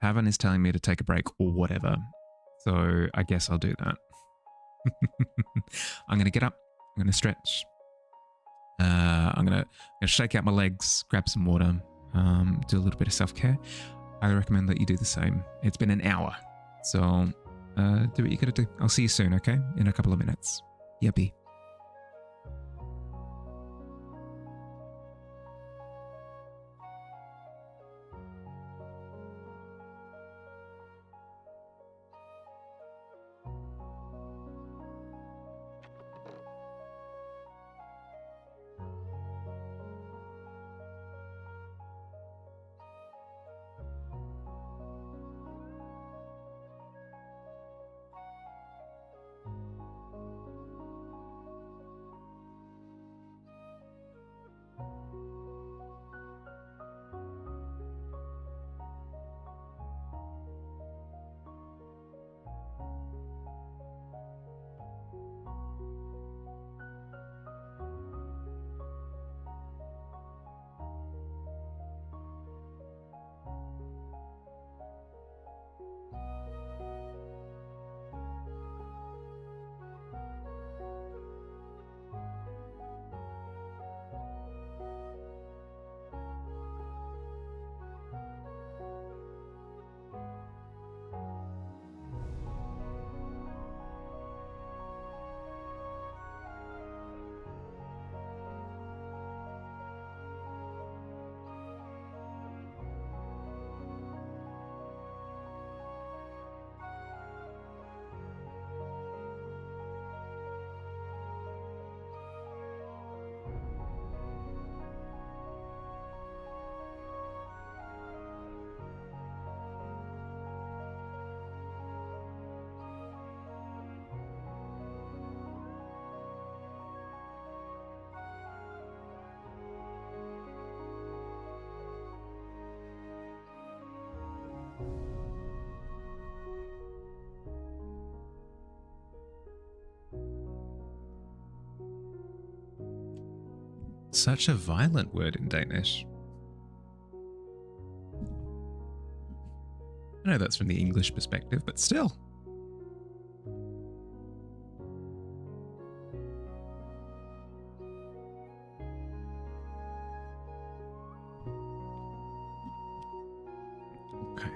Tavern is telling me to take a break or whatever. So I guess I'll do that. I'm going to get up. I'm going to stretch. I'm going to shake out my legs, grab some water, do a little bit of self-care. I recommend that you do the same. It's been an hour. So do what you got to do. I'll see you soon, okay? In a couple of minutes. Yippee. Such a violent word in Danish. I know that's from the English perspective, but still. Okay.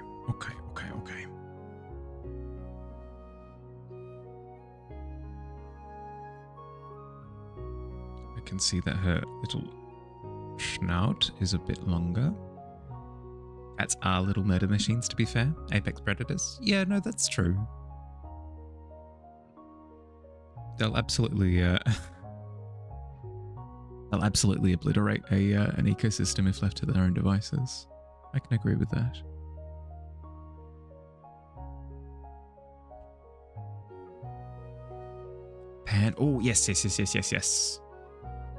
I can see that her little snout is a bit longer. Cats are little murder machines, to be fair. Apex predators. Yeah, no, that's true. They'll absolutely obliterate an ecosystem if left to their own devices. I can agree with that. Oh, yes.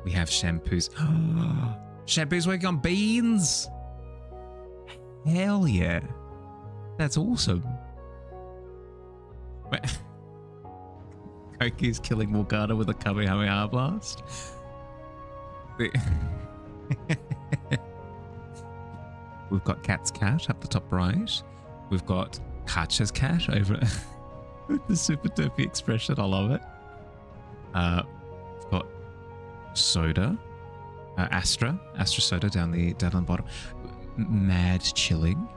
We have shampoos. Shampoos working on beans. Hell yeah. That's awesome. Wait. Koki's killing Morgana with a Kamehameha blast. We've got Cat's cat at the top right. We've got Kacha's cat over with the super derpy expression. I love it. We've got Soda, Astra Soda down the bottom. Mad chilling.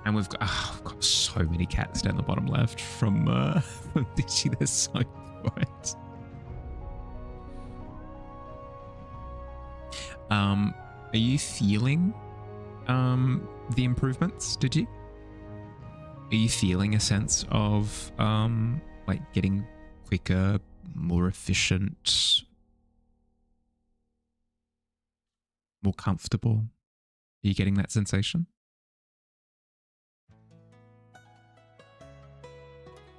And we've got so many cats down the bottom left from Digi. They're so good. Are you feeling the improvements, Digi? Are you feeling a sense of like getting quicker, more efficient, more comfortable? Are you getting that sensation?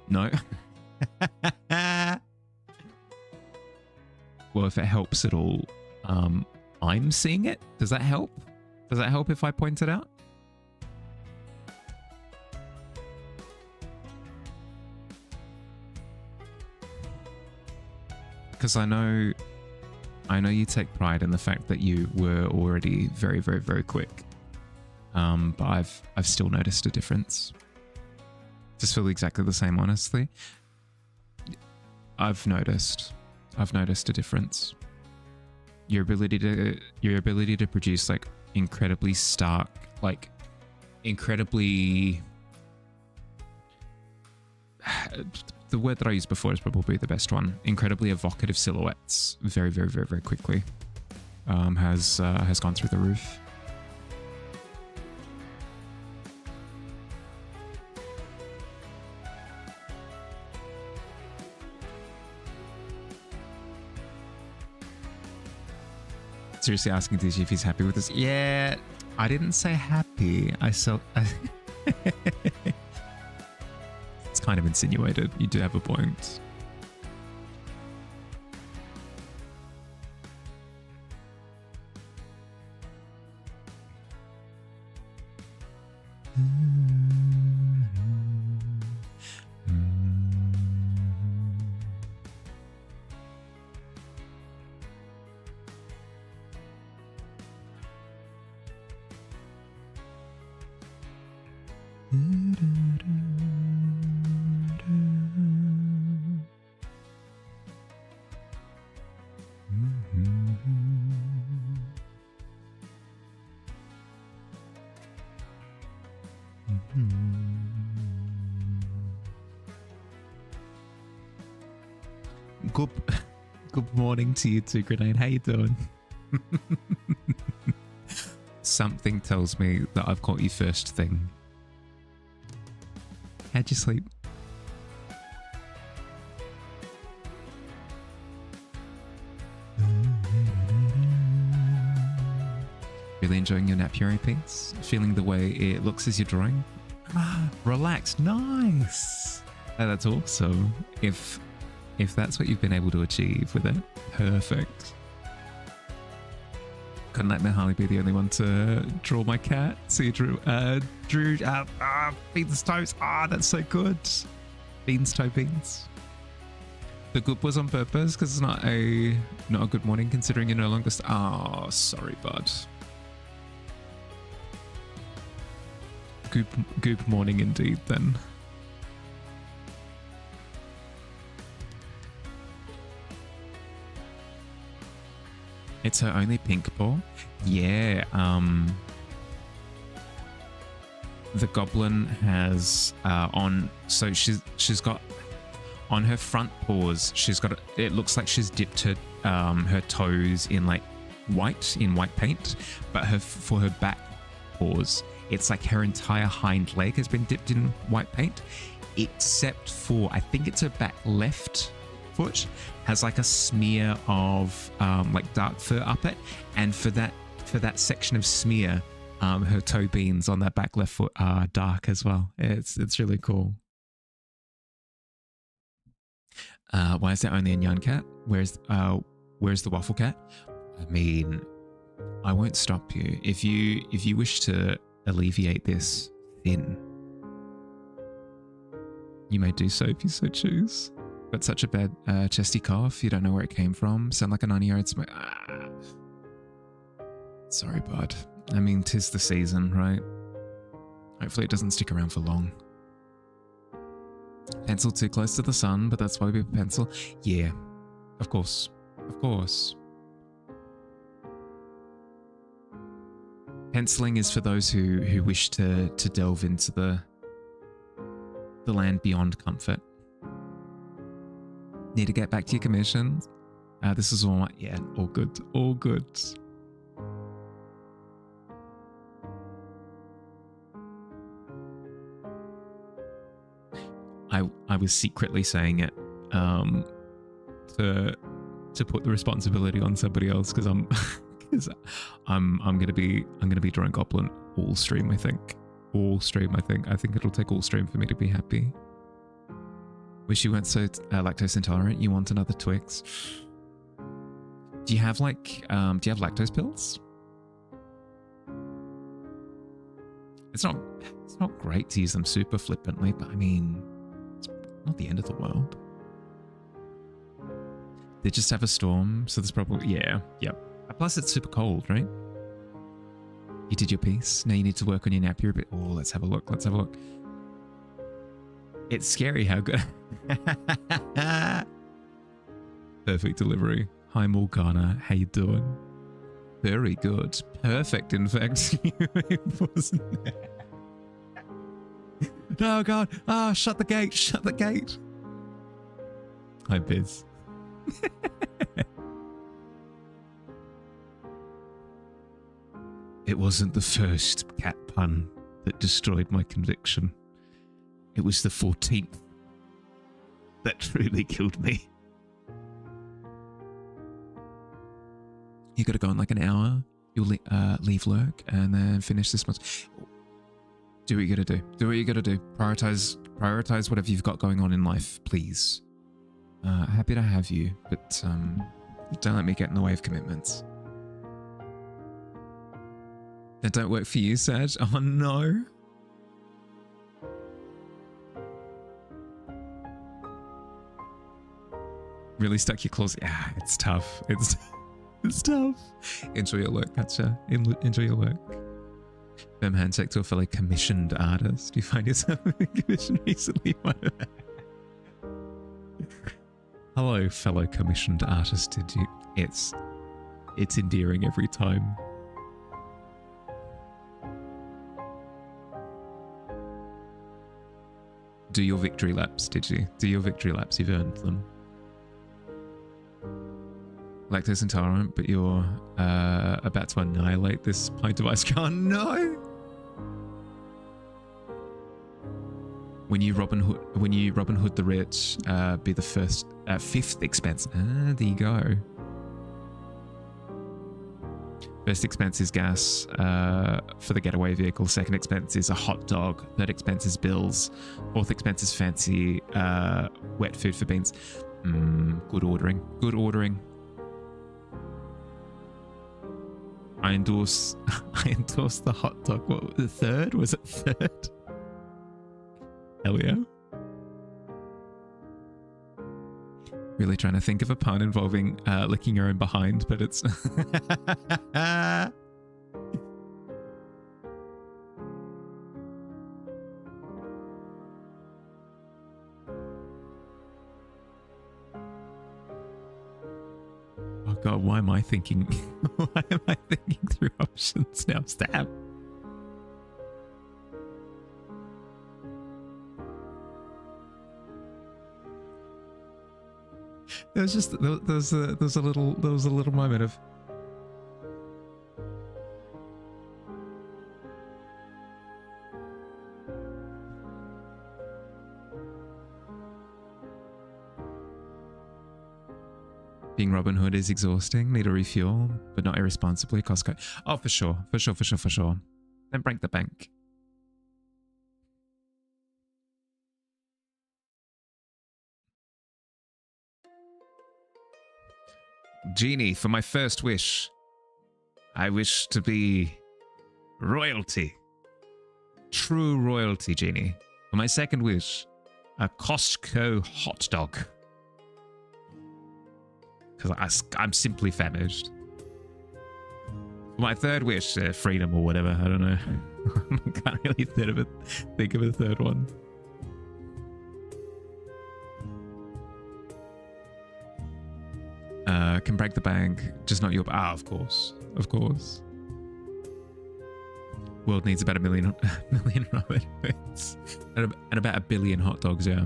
No? Well, if it helps at all, I'm seeing it. Does that help? Does that help if I point it out? Because I know you take pride in the fact that you were already very, very, very quick. But I've still noticed a difference. Just feel exactly the same, honestly. I've noticed a difference. Your ability to produce like incredibly stark, like incredibly. The word that I used before is probably the best one. Incredibly evocative silhouettes, very, very, very, very quickly, has gone through the roof. Seriously asking DJ if he's happy with this. Yeah, I didn't say happy. It's kind of insinuated. You do have a point. Good morning to you too, Grenade. How you doing? Something tells me that I've caught you first thing. How'd you sleep? Really enjoying your nap, Yuri Pinks? Feeling the way it looks as you're drawing? Relaxed. Nice. Oh, that's awesome. If that's what you've been able to achieve with it, perfect. Couldn't let Harley be the only one to draw my cat. So you drew Beans Toes. That's so good. Beans Toe Beans. The goop was on purpose because it's not a good morning considering you're no longer. Sorry, bud. Goop morning indeed then. It's her only pink ball. Yeah. The goblin has so she's got on her front paws. She's got it looks like she's dipped her toes in like white paint, but for her back paws, it's like her entire hind leg has been dipped in white paint, except for I think it's her back left foot has like a smear of like dark fur up it, and for that section of smear, her toe beans on that back left foot are dark as well. It's really cool. Why is there only a Nyan cat? Where's the waffle cat? I mean, I won't stop you if you wish to alleviate this thin. You may do so if you so choose. Got such a bad chesty cough. You don't know where it came from. Sound like a 90-year-old smoke. Sorry, bud. I mean, 'tis the season, right? Hopefully it doesn't stick around for long. Pencil too close to the sun, but that's why we pencil. Yeah, of course. Of course. Penciling is for those who wish to delve into the land beyond comfort. Need to get back to your commissions. This is all yeah, all good. All good. I was secretly saying it to put the responsibility on somebody else because I'm gonna be drawing goblin all stream. I think I think it'll take all stream for me to be happy. Wish you weren't so lactose intolerant. You want another Twix? Do you have like do you have lactose pills? It's not great to use them super flippantly, but I mean, it's not the end of the world. They just have a storm, so there's probably yep. Plus, it's super cold, right? You did your piece. Now you need to work on your napier a bit. Oh, let's have a look. Let's have a look. It's scary how good. Perfect delivery. Hi, Morgana. How you doing? Very good. Perfect, in fact. It wasn't there. Oh, God. Ah, shut the gate. Shut the gate. Hi, Biz. It wasn't the first cat pun that destroyed my conviction. It was the 14th that truly killed me. You gotta go in like an hour. You'll leave lurk and then finish this month. Do what you gotta do. Do what you gotta do. Prioritize whatever you've got going on in life, please. Happy to have you, but don't let me get in the way of commitments. That don't work for you, Saj? Oh no. Really stuck your claws. Yeah, it's tough. It's tough. Enjoy your work, Katja. Enjoy your work. Firm handshake to a fellow commissioned artist. Do you find yourself commissioned recently? Hello, fellow commissioned artist. Did you? It's endearing every time. Do your victory laps, did you? Do your victory laps, you've earned them. Lactose intolerant, but you're about to annihilate this pint of ice cream. Oh, no! When you Robin Hood the rich, be the fifth expense. Ah, there you go. First expense is gas for the getaway vehicle. Second expense is a hot dog. Third expense is bills. Fourth expense is fancy wet food for beans. Good ordering. Good ordering. I endorse the hot dog. What, the third? Was it third? Hell yeah. Really trying to think of a pun involving licking your own behind, but it's... Oh god, why am I thinking... why am I thinking through options now? Stab. There was just there was a little moment of being Robin Hood is exhausting. Need a refuel, but not irresponsibly. Costco. Oh, for sure. Don't break the bank. Genie, for my first wish, I wish to be royalty. True royalty, Genie. For my second wish, a Costco hot dog. Because I'm simply famished. My third wish, freedom or whatever. I don't know. I can't really think of a third one. Can break the bank, just not your... Ah, of course. Of course. World needs about a million ramen noodles. And about 1 billion hot dogs, yeah.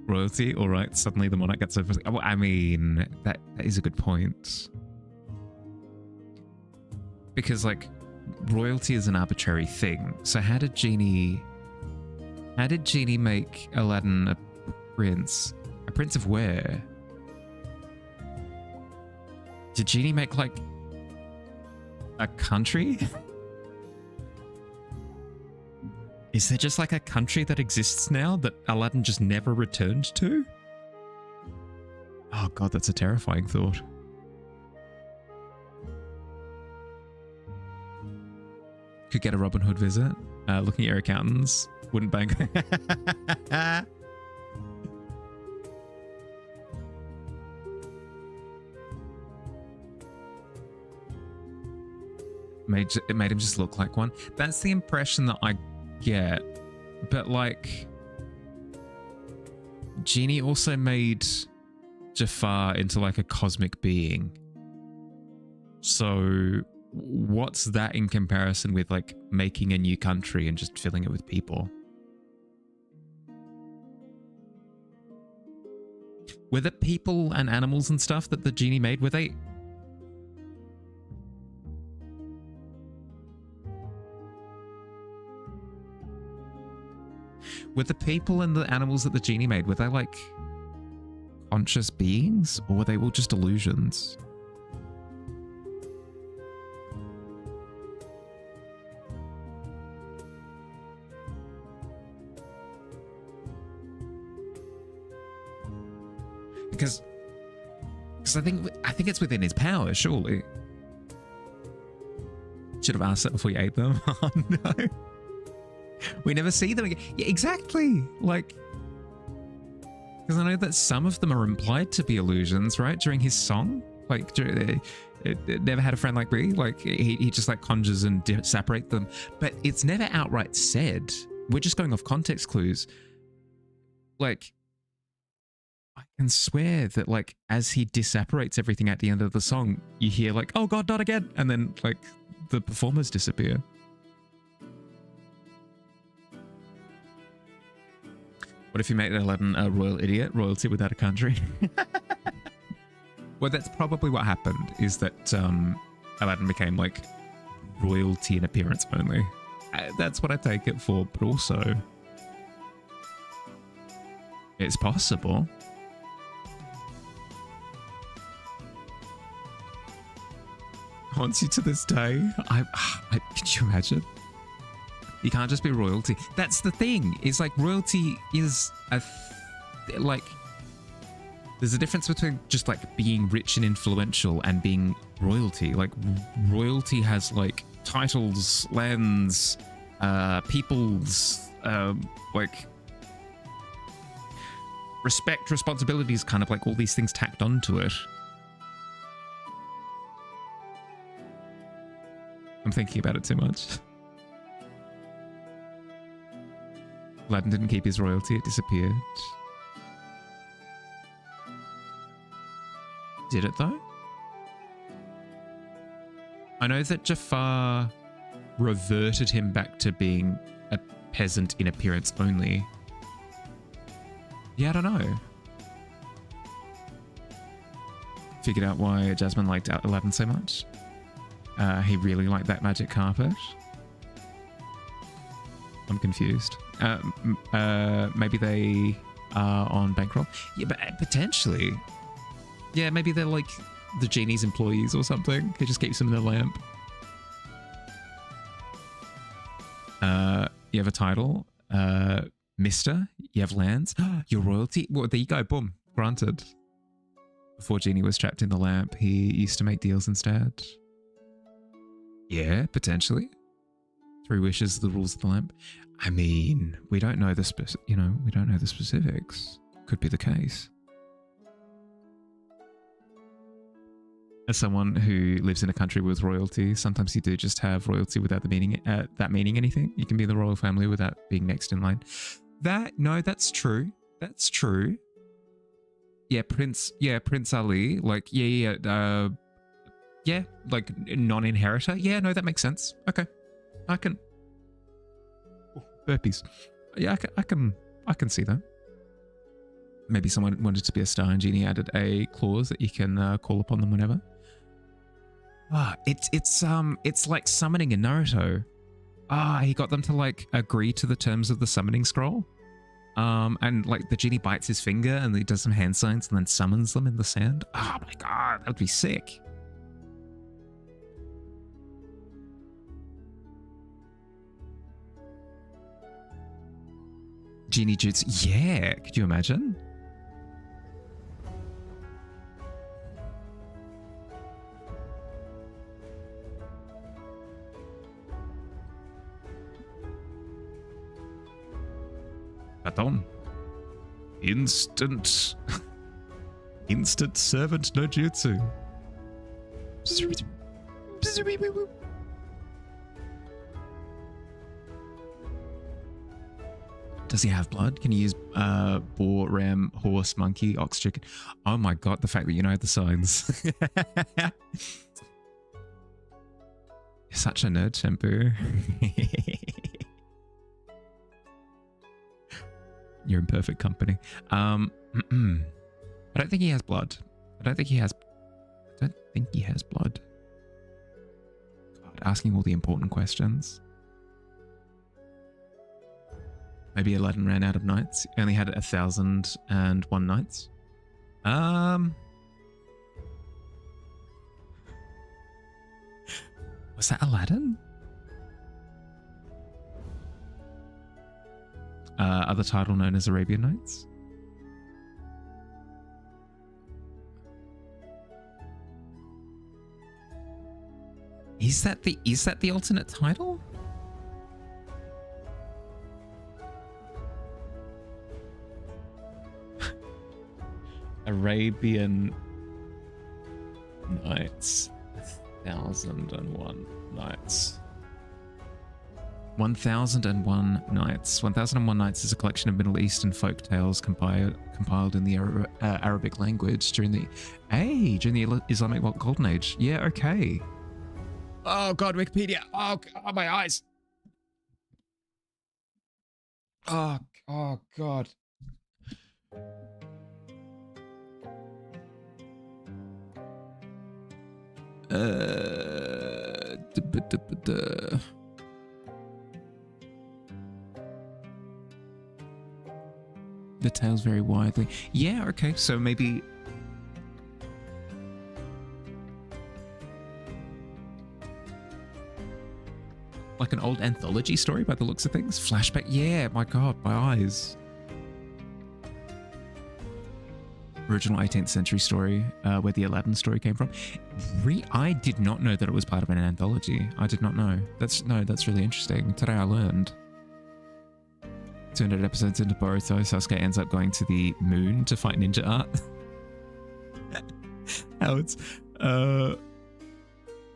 Royalty, all right. Suddenly the monarch gets over. Well, I mean, that is a good point. Because, like, royalty is an arbitrary thing. So how did Genie make Aladdin a prince? A prince of where? Did Genie make, like, a country? Is there just like a country that exists now that Aladdin just never returned to? Oh god, that's a terrifying thought. Could get a Robin Hood visit. Looking at your accountants. Wouldn't bank. It made him just look like one. That's the impression that I get. But like, Genie also made Jafar into like a cosmic being. So what's that in comparison with like making a new country and just filling it with people? Were the people and animals and stuff that the Genie made, were they... Were the people and the animals that the Genie made, were they like conscious beings, or were they all just illusions? Because I think it's within his power, surely. Should have asked that before you ate them. Oh no. We never see them again. Yeah, exactly. Like, because I know that some of them are implied to be illusions, right? During his song, like, never had a friend like me. Like, he just like conjures and separates them, but it's never outright said. We're just going off context clues. Like, I can swear that like as he disapparates everything at the end of the song, you hear like, "Oh God, not again," and then like the performers disappear. What if you made Aladdin a royal idiot? Royalty without a country? Well, that's probably what happened, is that Aladdin became like royalty in appearance only. That's what I take it for, but also it's possible. Haunts you to this day. Could you imagine? You can't just be royalty. That's the thing. It's like royalty is like there's a difference between just like being rich and influential and being royalty. Like royalty has like titles, lands, peoples, like respect, responsibilities, kind of like all these things tacked onto it. I'm thinking about it too much. Aladdin didn't keep his royalty, it disappeared. Did it though? I know that Jafar reverted him back to being a peasant in appearance only. Yeah, I don't know. Figured out why Jasmine liked Aladdin so much. He really liked that magic carpet. I'm confused. Maybe they are on bankroll. Yeah, but potentially. Yeah, maybe they're like the Genie's employees or something. He just keeps them in the lamp. You have a title. Mister. You have lands. Your royalty. Well, there you go. Boom. Granted. Before Genie was trapped in the lamp, he used to make deals instead. Yeah, potentially. 3 wishes, the rules of the lamp. I mean, we don't know the we don't know the specifics. Could be the case. As someone who lives in a country with royalty, sometimes you do just have royalty without the meaning that meaning anything. You can be in the royal family without being next in line. That's true. That's true. Yeah, Prince Ali, like yeah, like non-inheritor. Yeah, no, that makes sense. Okay. I can burpees. Yeah, I can see that. Maybe someone wanted to be a star and Genie added a clause that you can call upon them whenever. It's like summoning in Naruto. He got them to like agree to the terms of the summoning scroll. And like the Genie bites his finger and he does some hand signs and then summons them in the sand. Oh my god, that would be sick. Genie Jutsu, yeah, could you imagine? Pardon. Instant servant no jutsu. Does he have blood? Can he use boar, ram, horse, monkey, ox, chicken? Oh my god, the fact that you know the signs. You're such a nerd, Shampoo. You're in perfect company. I don't think he has blood. I don't think he has blood. God, asking all the important questions. Maybe Aladdin ran out of nights. He only had 1,001 nights. Was that Aladdin? Other title known as Arabian Nights. Is that the alternate title? Arabian Nights. 1,001 Nights. 1,001 Nights. 1,001 Nights is a collection of Middle Eastern folk tales compiled in the Arabic language during the Islamic Golden Age. Yeah, okay. Oh god, Wikipedia. Oh my eyes. Oh god. The tales vary widely. Yeah, okay, so maybe... like an old anthology story by the looks of things? Flashback? Yeah, my god, my eyes. Original 18th century story, where the Aladdin story came from. I did not know that it was part of an anthology. I did not know. That's really interesting. Today I learned. 200 episodes into Boruto, Sasuke ends up going to the moon to fight ninja art. How it's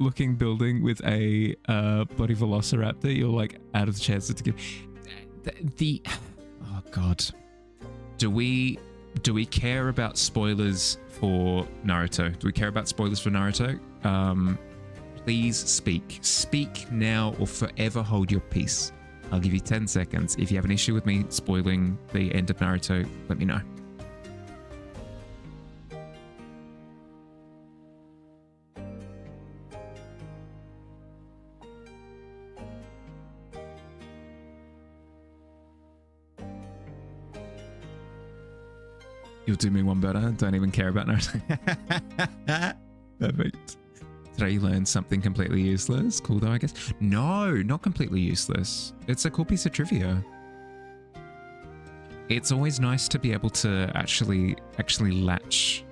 looking building with a body velociraptor. You're like out of the chance to give oh god. Do we care about spoilers for Naruto? Do we care about spoilers for Naruto? Please speak. Speak now or forever hold your peace. I'll give you 10 seconds. If you have an issue with me spoiling the end of Naruto, let me know. You'll do me one better. Don't even care about Naruto. Perfect. Today you learned something completely useless. Cool though, I guess. No, not completely useless. It's a cool piece of trivia. It's always nice to be able to actually latch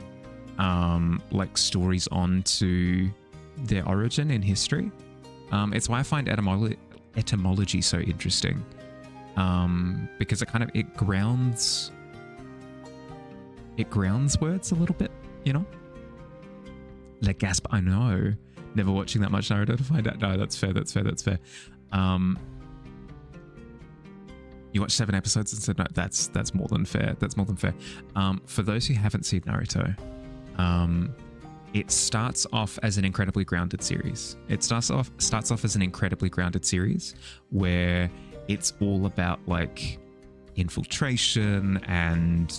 like stories on to their origin in history. It's why I find etymology so interesting, because it grounds words a little bit, you know. Like gasp, I know. Never watching that much Naruto to find out. No, that's fair. You watched 7 episodes and said, no, that's more than fair. That's more than fair. For those who haven't seen Naruto, it starts off as an incredibly grounded series. It starts off as an incredibly grounded series where it's all about like infiltration and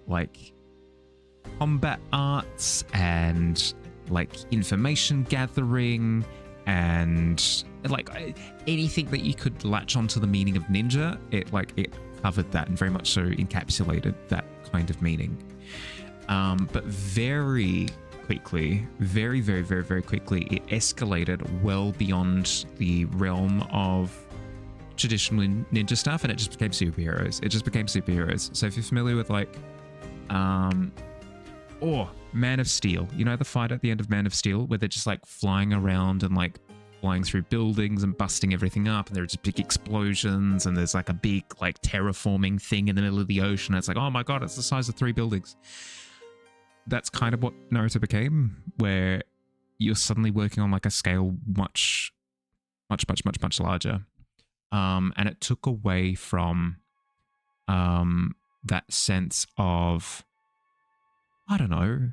like combat arts and like information gathering and like anything that you could latch onto the meaning of ninja. It covered that and very much so encapsulated that kind of meaning. But very quickly, very quickly, it escalated well beyond the realm of traditional ninja stuff, and it just became superheroes. So if you're familiar with like, Man of Steel, you know the fight at the end of Man of Steel where they're just like flying around and like flying through buildings and busting everything up, and there are just big explosions, and there's like a big like terraforming thing in the middle of the ocean. It's like, oh my god, it's the size of 3 buildings. That's kind of what Naruto became, where you're suddenly working on like a scale much larger. And it took away from that sense of, I don't know,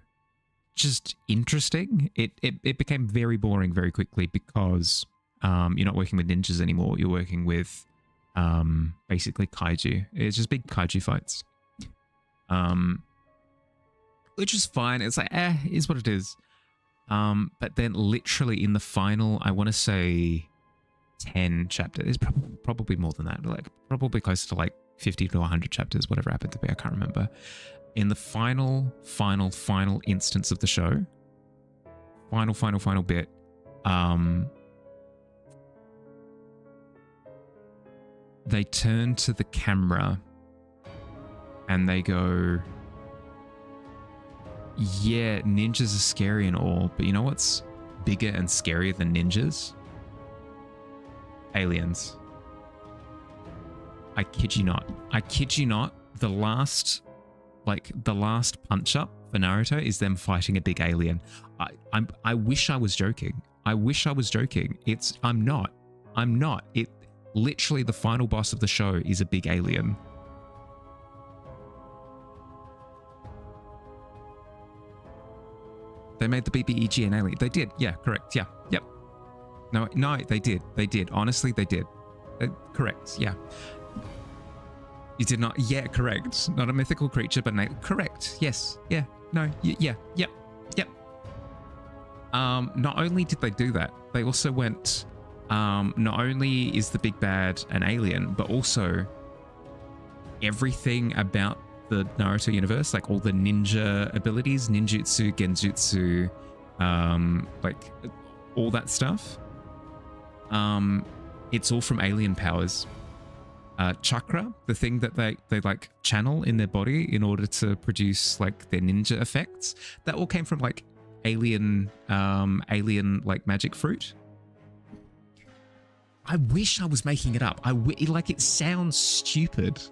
just interesting. It became very boring very quickly because you're not working with ninjas anymore. You're working with basically kaiju. It's just big kaiju fights. Which is fine. It's like, is what it is. But then literally in the final, I want to say 10 chapters, it's probably more than that, like probably close to like 50 to 100 chapters, whatever it happened to be, I can't remember. In the final instance of the show, final bit, they turn to the camera and they go, yeah, ninjas are scary and all, but you know what's bigger and scarier than ninjas? Aliens. I kid you not. The last punch up for Naruto is them fighting a big alien. I wish I was joking. I'm not. It literally, the final boss of the show is a big alien. They made the BBEG an alien. They did. Yeah, correct. Yeah. Yep. No, they did. Honestly, they did. Correct. Yeah. You did not. Yeah, correct. Not a mythical creature, but correct. Yes. Yeah. No. Yeah. Yep. Not only did they do that, they also went, not only is the big bad an alien, but also everything about the Naruto universe, like all the ninja abilities, ninjutsu, genjutsu, like all that stuff, it's all from alien powers. Chakra, the thing that they like channel in their body in order to produce like their ninja effects, that all came from like alien like magic fruit. I wish I was making it up. Like, it sounds stupid.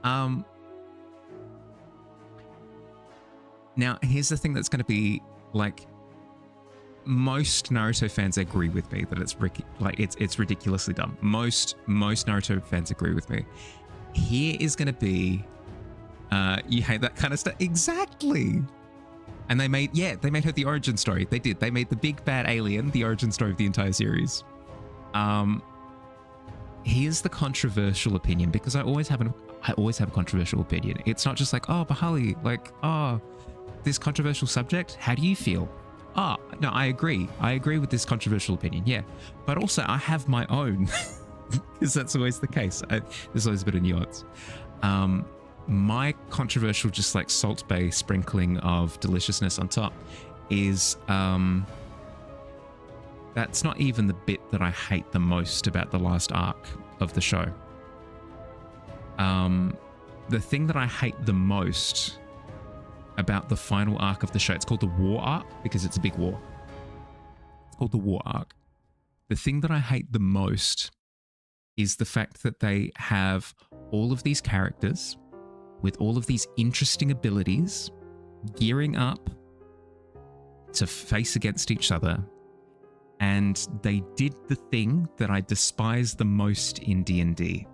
Now, here's the thing that's going to be like, most Naruto fans agree with me that it's ridiculously dumb. Most Naruto fans agree with me. Here is going to be, you hate that kind of stuff. Exactly. And they made her the origin story. They did. They made the big bad alien the origin story of the entire series. Here's the controversial opinion, because I always have a controversial opinion. It's not just like, oh, Bahali, like, oh, this controversial subject, how do you feel? Oh, no, I agree. I agree with this controversial opinion, yeah. But also, I have my own, because that's always the case. There's always a bit of nuance. My controversial, just like Salt Bae sprinkling of deliciousness on top is, that's not even the bit that I hate the most about the last arc of the show. the thing that I hate the most about the final arc of the show, it's called the War Arc because it's a big war. It's called the War Arc. The thing that I hate the most is the fact that they have all of these characters with all of these interesting abilities gearing up to face against each other. And they did the thing that I despise the most in D&D.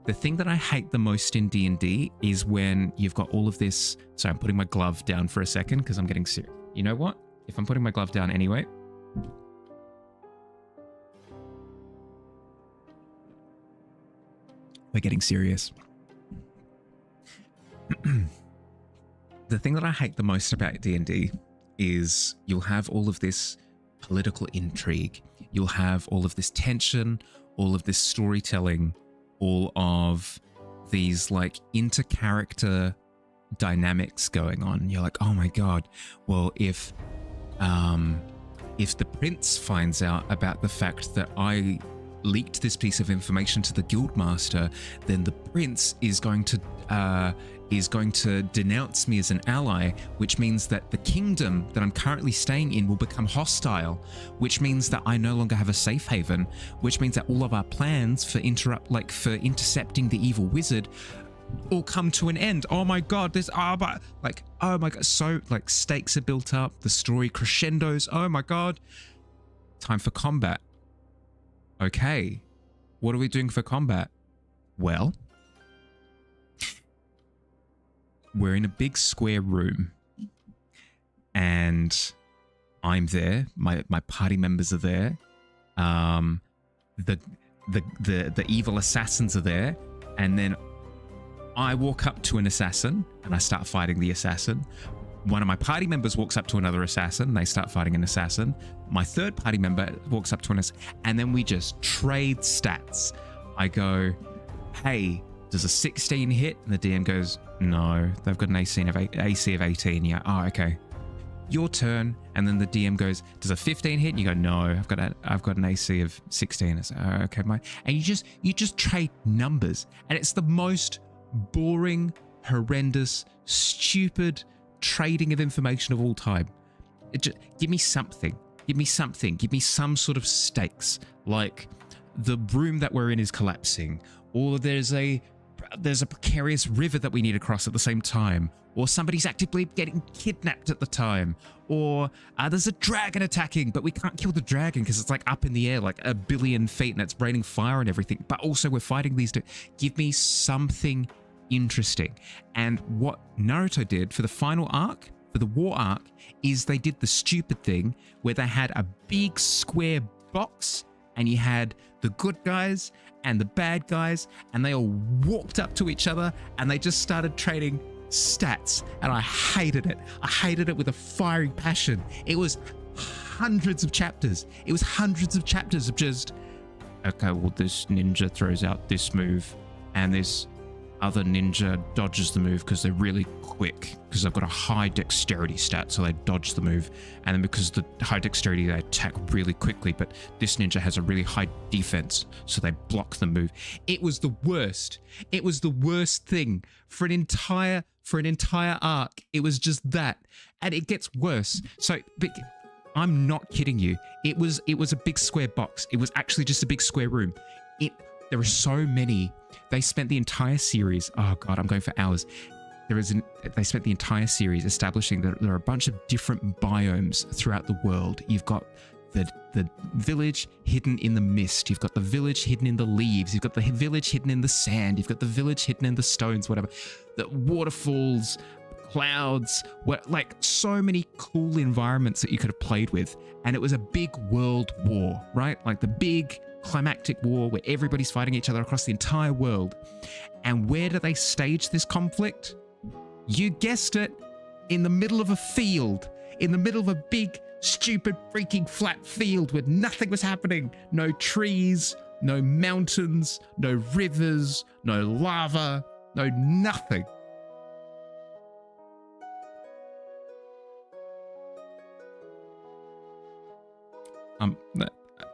The thing that I hate the most in D&D is when you've got all of this. Sorry, I'm putting my glove down for a second because I'm getting serious. You know what? If I'm putting my glove down anyway. We're getting serious. The thing that I hate the most about D&D is you'll have all of this political intrigue. You'll have all of this tension, all of this storytelling, all of these like inter-character dynamics going on. You're like, oh my God, well, if the prince finds out about the fact that I leaked this piece of information to the guildmaster, then the prince is going to denounce me as an ally, which means that the kingdom that I'm currently staying in will become hostile, which means that I no longer have a safe haven, which means that all of our plans for intercepting the evil wizard all come to an end. Oh my God, oh my God, so like stakes are built up, the story crescendos. Oh my God, time for combat. Okay, what are we doing for combat? Well, we're in a big square room and I'm there. My party members are there. The evil assassins are there. And then I walk up to an assassin and I start fighting the assassin. One of my party members walks up to another assassin. They start fighting an assassin. My third party member walks up to an assassin. And then we just trade stats. I go, hey, does a 16 hit? And the DM goes, no, they've got an AC of 18. Yeah, oh, okay. Your turn. And then the DM goes, does a 15 hit? And you go, no, I've got an AC of 16. I say, oh, okay, and you just trade numbers. And it's the most boring, horrendous, stupid trading of information of all time. Give me something. Give me some sort of stakes. Like the room that we're in is collapsing, or there's a precarious river that we need to cross at the same time, or somebody's actively getting kidnapped at the time, or there's a dragon attacking, but we can't kill the dragon because it's like up in the air like a billion feet and it's raining fire and everything, but also we're fighting these two. Give me something interesting. And what Naruto did for the final arc, for the war arc, is they did the stupid thing where they had a big square box and you had the good guys and the bad guys, and they all walked up to each other and they just started trading stats, and I hated it. I hated it with a fiery passion. It was hundreds of chapters. It was hundreds of chapters of just, okay, well, this ninja throws out this move and this other ninja dodges the move because they're really quick, because they've got a high dexterity stat, so they dodge the move. And then because the high dexterity, they attack really quickly, but this ninja has a really high defense, so they block the move. It was the worst. It was the worst thing for an entire arc. It was just that. And it gets worse. So I'm not kidding you. It was a big square box. It was actually just a big square room. There are so many. They spent the entire series, oh God, I'm going for hours. They spent the entire series establishing that there are a bunch of different biomes throughout the world. You've got the village hidden in the mist. You've got the village hidden in the leaves. You've got the village hidden in the sand. You've got the village hidden in the stones, whatever. The waterfalls, clouds, like so many cool environments that you could have played with. And it was a big world war, right? Like the big climactic war where everybody's fighting each other across the entire world. And where do they stage this conflict? You guessed it, in the middle of a field, in the middle of a big, stupid, freaking flat field where nothing was happening. No trees, no mountains, no rivers, no lava, no nothing.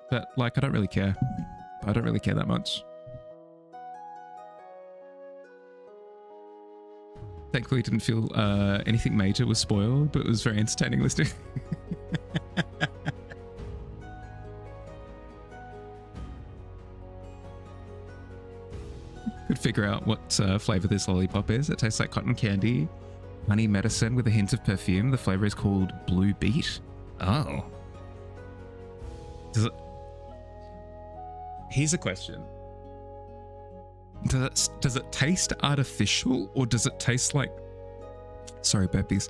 But like, I don't really care. I don't really care that much. Thankfully, didn't feel anything major was spoiled, but it was very entertaining listening. Could figure out what flavor this lollipop is. It tastes like cotton candy, honey medicine with a hint of perfume. The flavor is called Blue Beet. Oh. Does it... Here's a question. Does it taste artificial, or does it taste like... Sorry, burpees.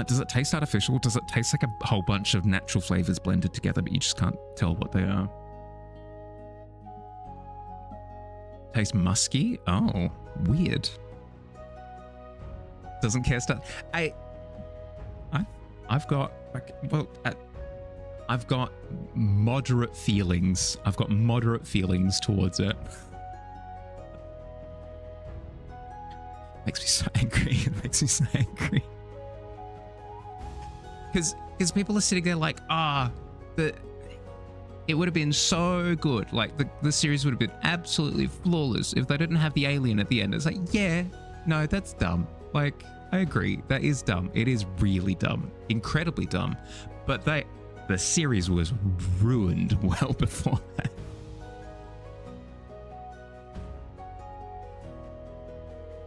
Does it taste artificial? Does it taste like a whole bunch of natural flavors blended together, but you just can't tell what they are? Tastes musky? Oh, weird. Doesn't care stuff. I've got like, well, I've got moderate feelings. I've got moderate feelings towards it. Makes me so angry. It makes me so angry. Because people are sitting there like, it would have been so good. Like the series would have been absolutely flawless if they didn't have the alien at the end. It's like, yeah, no, that's dumb. Like, I agree. That is dumb. It is really dumb. Incredibly dumb. But the series was ruined well before that.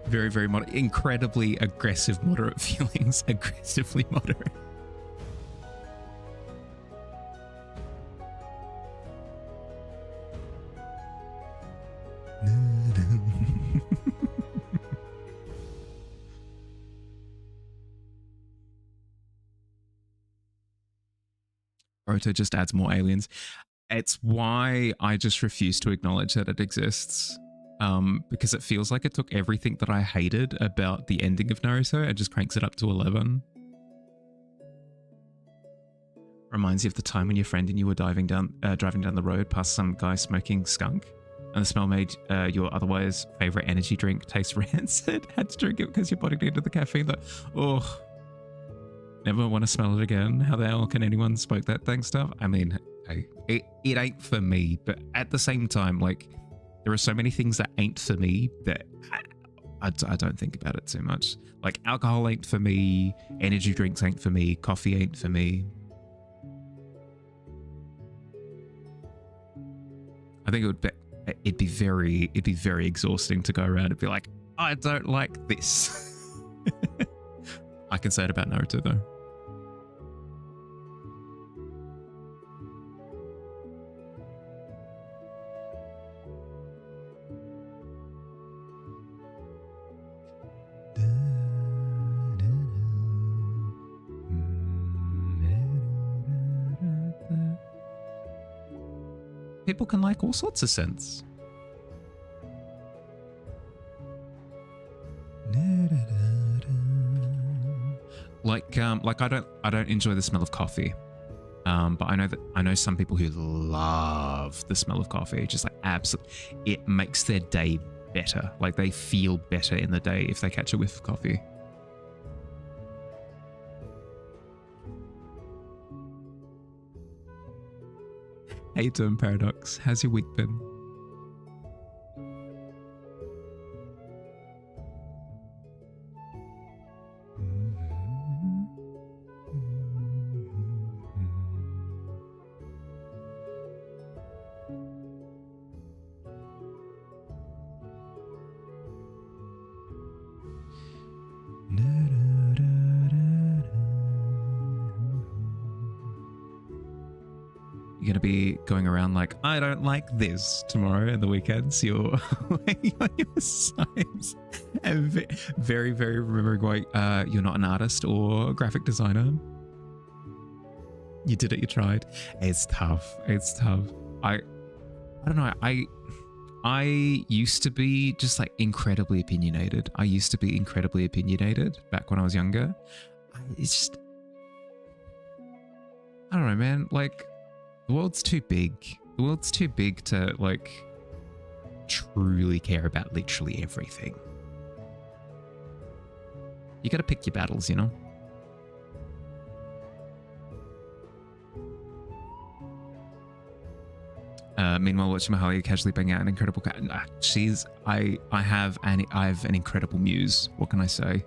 Very, very moderate. Incredibly aggressive, moderate feelings. Aggressively moderate. Roto just adds more aliens. It's why I just refuse to acknowledge that it exists. Because it feels like it took everything that I hated about the ending of Naruto and just cranks it up to 11. Reminds you of the time when your friend and you were driving down the road past some guy smoking skunk, and the smell made your otherwise favorite energy drink taste rancid. Had to drink it because your body needed the caffeine. That, oh, never want to smell it again. How the hell can anyone smoke that thing stuff? I mean, hey, it ain't for me, but at the same time, like, there are so many things that ain't for me that I don't think about it too much. Like, alcohol ain't for me, energy drinks ain't for me, coffee ain't for me. I think it'd be very exhausting to go around and be like, I don't like this. I can say it about Naruto though. People can like all sorts of scents. Like I don't enjoy the smell of coffee. But I know some people who love the smell of coffee. Just like absolutely, it makes their day better. Like they feel better in the day if they catch a whiff of coffee. How you doing, Paradox? How's your week been? You're going to be going around like, I don't like this tomorrow and the weekends. You're on your signs. And very, very remembering why you're not an artist or a graphic designer. You did it, you tried. It's tough. It's tough. I don't know. I used to be just like incredibly opinionated. I used to be incredibly opinionated back when I was younger. It's just, I don't know, man. Like, the world's too big. The world's too big to, like, truly care about literally everything. You gotta pick your battles, you know? Meanwhile, watching Mahalia casually bang out an incredible cat. I have an incredible muse. What can I say?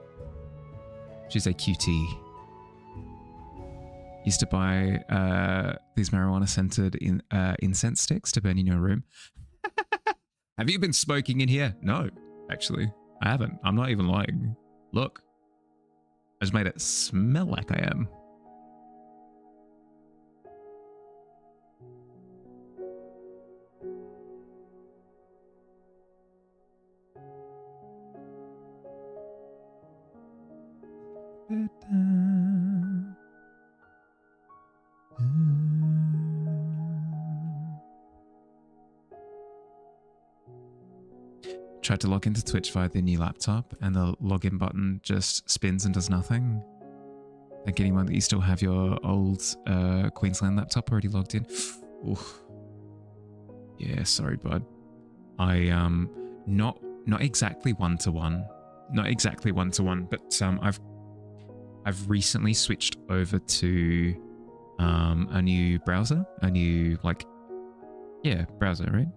She's a cutie. Used to buy these marijuana-scented incense sticks to burn in your room. Have you been smoking in here? No, actually, I haven't. I'm not even lying. Look, I just made it smell like I am. Tried to log into Twitch via the new laptop and the login button just spins and does nothing. Thank anyone that you still have your old Queensland laptop already logged in. Oof. Yeah, sorry, bud. I not exactly one-to-one. Not exactly one-to-one, but I've recently switched over to a new browser, a new browser, right?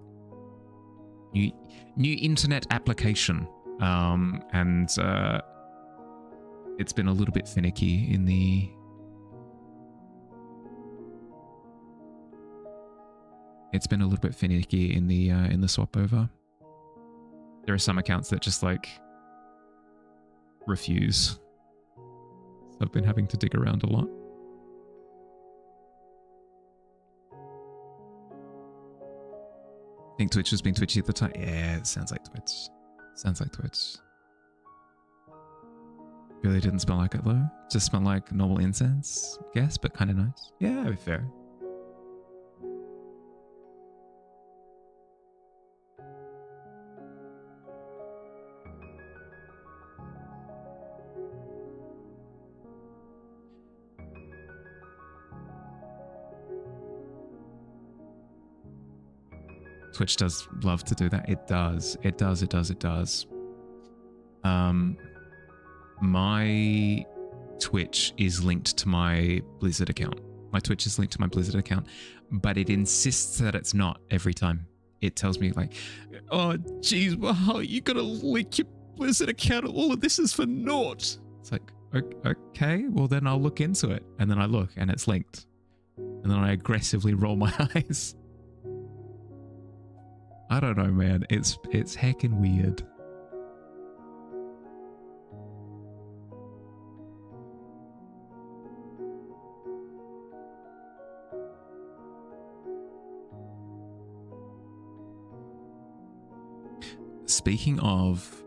New internet application, and it's been a little bit finicky in the swap over. There are some accounts that just like refuse. So I've been having to dig around a lot. I think Twitch was being twitchy at the time. Yeah, it sounds like Twitch. Sounds like Twitch. Really didn't smell like it though. Just smelled like normal incense, I guess, but kind of nice. Yeah, fair. Twitch does love to do that. It does. It does. It does. It does. My Twitch is linked to my Blizzard account. My Twitch is linked to my Blizzard account, but it insists that it's not every time. It tells me like, oh, geez, well, you gotta link your Blizzard account. All of this is for naught. It's like, okay, well then I'll look into it. And then I look and it's linked. And then I aggressively roll my eyes. I don't know, man. It's heckin' weird. Speaking of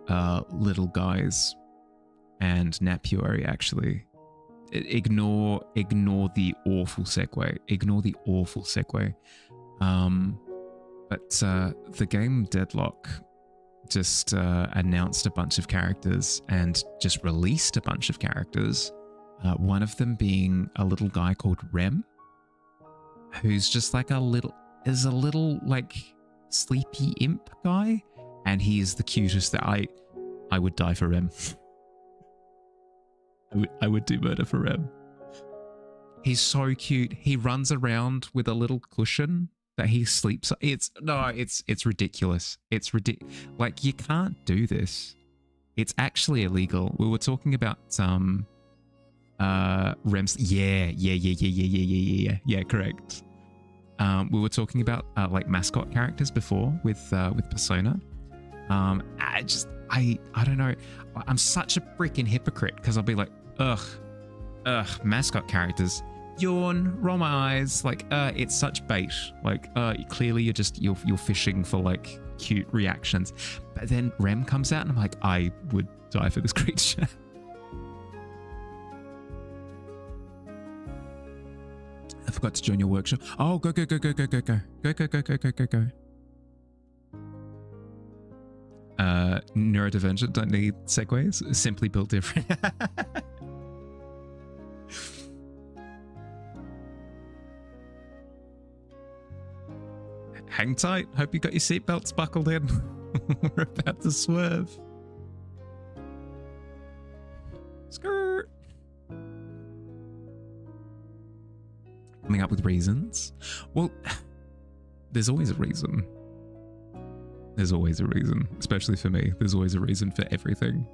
little guys and Napuary, actually, ignore the awful segue. Ignore the awful segue. But the game Deadlock just announced a bunch of characters and just released a bunch of characters. One of them being a little guy called Rem, who's just like a little like sleepy imp guy, and he is the cutest. That I would die for Rem. I would do murder for Rem. He's so cute. He runs around with a little cushion that he sleeps. It's ridiculous. It's ridiculous. Like, you can't do this. It's actually illegal. We were talking about Rem's. Yeah, correct. We were talking about like mascot characters before with Persona. I don't know. I'm such a freaking hypocrite because I'll be like, ugh, mascot characters. Yawn, roll my eyes, like it's such bait. Like clearly you're fishing for like cute reactions. But then Rem comes out and I'm like, I would die for this creature. I forgot to join your workshop. Oh, go. Neurodivergent don't need segues. Simply built different. Hang tight. Hope you got your seatbelts buckled in. We're about to swerve. Skirt. Coming up with reasons. Well, there's always a reason. There's always a reason, especially for me. There's always a reason for everything.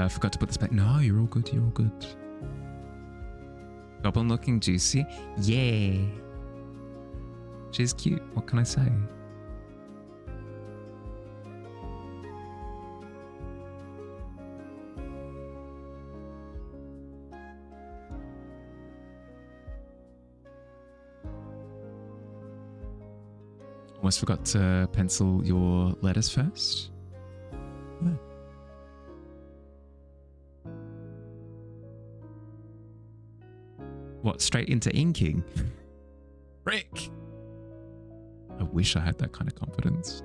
Forgot to put this back. No, you're all good. You're all good. Goblin looking juicy. Yeah. She's cute. What can I say? Almost forgot to pencil your letters first. Yeah. What, straight into inking? Frick! I wish I had that kind of confidence.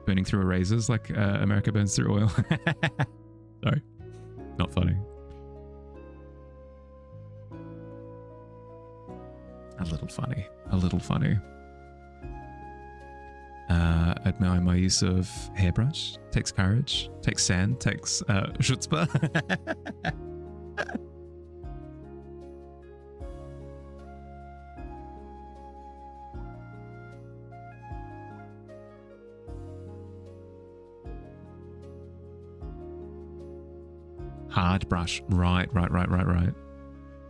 Burning through erasers like America burns through oil. Sorry. Not funny. A little funny. A little funny. Admire my use of hairbrush. Takes courage. Takes sand. Takes chutzpah. Hard brush. Right.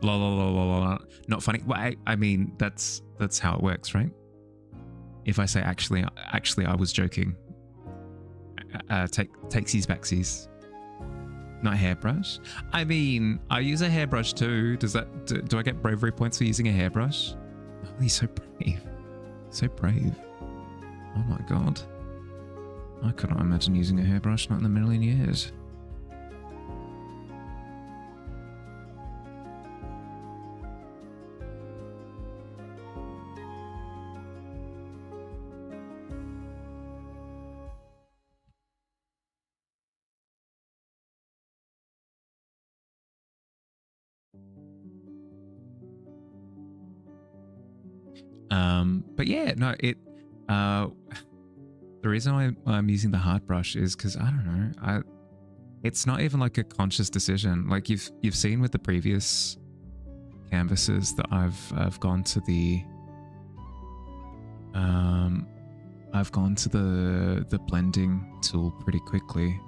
Lol. Not funny. Well, I mean, that's how it works, right? If I say actually, I was joking. Takesies backsies. Not hairbrush. I mean, I use a hairbrush too. Does that? Do I get bravery points for using a hairbrush? Oh, he's so brave. So brave. Oh my god. I couldn't imagine using a hairbrush. Not in a million years. But yeah, no, the reason I'm using the hard brush is because I don't know, it's not even like a conscious decision. Like you've seen with the previous canvases that I've gone to the the blending tool pretty quickly,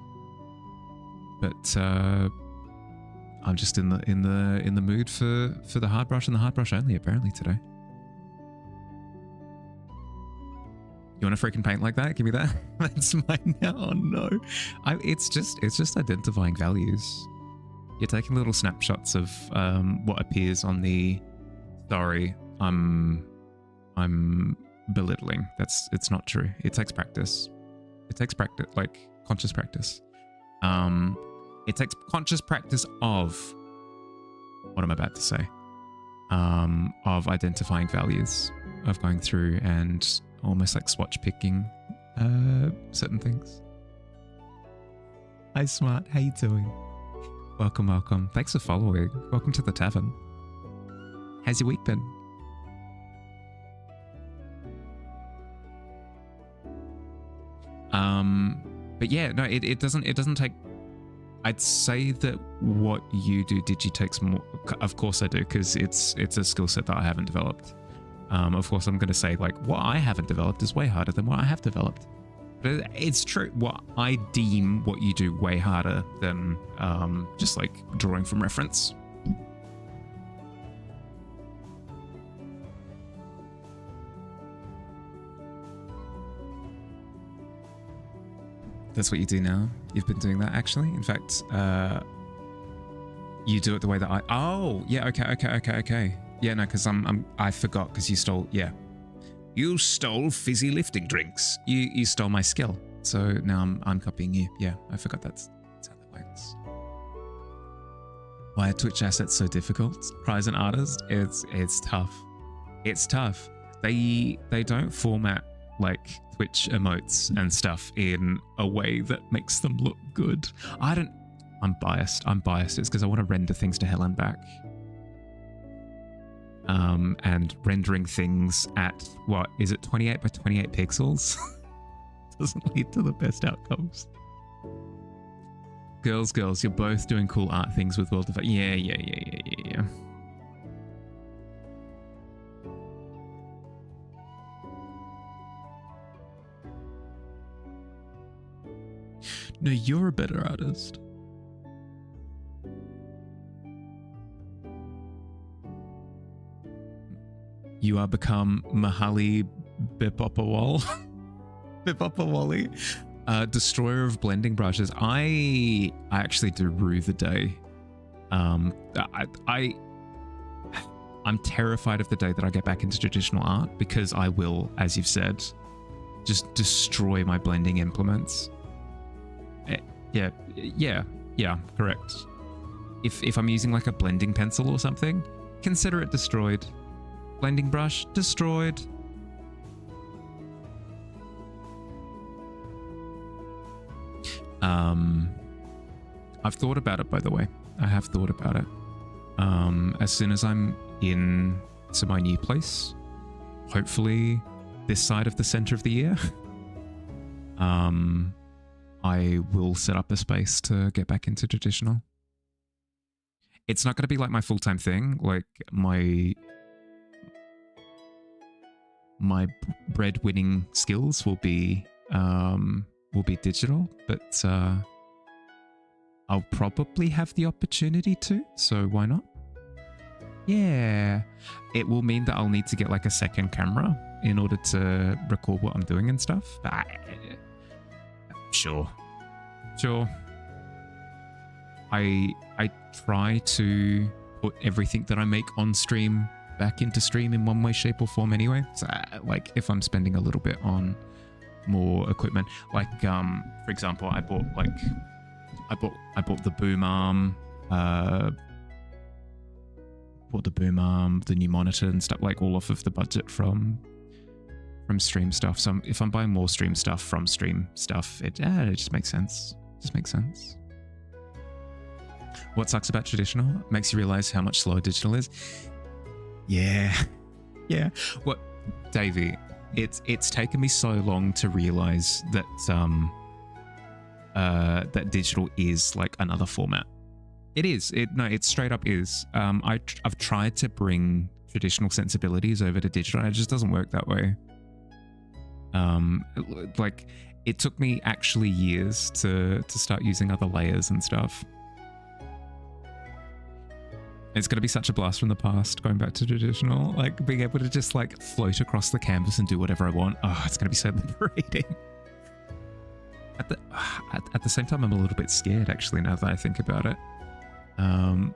but I'm just in the mood for the hard brush and the hard brush only apparently today. You want to freaking paint like that? Give me that. That's mine now. Oh no. It's just identifying values. You're taking little snapshots of what appears on the story. I'm belittling. It's not true. It takes practice. It takes practice, like conscious practice. It takes conscious practice of what I'm about to say. Of identifying values, of going through and almost like swatch picking certain things. Hi Smart, how you doing? Welcome. Thanks for following. Welcome to the Tavern. How's your week been? But yeah, no, it doesn't take. I'd say that what you do takes more. Of course I do, because it's a skill set that I haven't developed. Of course, I'm going to say like what I haven't developed is way harder than what I have developed. But it's true. What I deem what you do way harder than just like drawing from reference. That's what you do now. You've been doing that actually. In fact, you do it the way that I. Oh, yeah. Okay. Yeah, no, because I forgot because you stole. Yeah, you stole fizzy lifting drinks. You stole my skill. So now I'm copying you. Yeah, I forgot that's how that works. Why are Twitch assets so difficult? Prize an artist. It's tough. It's tough. They don't format like Twitch emotes and stuff in a way that makes them look good. I'm biased. It's because I want to render things to hell and back. And rendering things at, what, is it 28 by 28 pixels? Doesn't lead to the best outcomes. Girls, you're both doing cool art things with World of... Yeah. No, you're a better artist. You are become Mahali Bipopawal. Bipopawali. Destroyer of blending brushes. I actually do rue the day. I'm terrified of the day that I get back into traditional art, because I will, as you've said, just destroy my blending implements. Yeah, correct. If I'm using like a blending pencil or something, consider it destroyed. Blending brush, destroyed. I've thought about it, by the way. I have thought about it. As soon as I'm in to my new place, hopefully this side of the center of the year, I will set up a space to get back into traditional. It's not going to be like my full-time thing. Like my bread-winning skills will be digital, but I'll probably have the opportunity to, so why not? Yeah, it will mean that I'll need to get like a second camera in order to record what I'm doing and stuff. But sure. I try to put everything that I make on stream back into stream in one way, shape, or form anyway. So, like if I'm spending a little bit on more equipment, like for example, I bought the boom arm, the new monitor and stuff, like all off of the budget from stream stuff. So if I'm buying more stream stuff from stream stuff, it just makes sense. What sucks about traditional? It makes you realize how much slower digital is. Yeah. What, Davey? It's taken me so long to realize that that digital is like another format. It is. It straight up is. I've tried to bring traditional sensibilities over to digital, and it just doesn't work that way. Like it took me actually years to start using other layers and stuff. It's going to be such a blast from the past going back to traditional, like being able to just like float across the canvas and do whatever I want. Oh, it's going to be so liberating. At the same time, I'm a little bit scared actually now that I think about it. I'm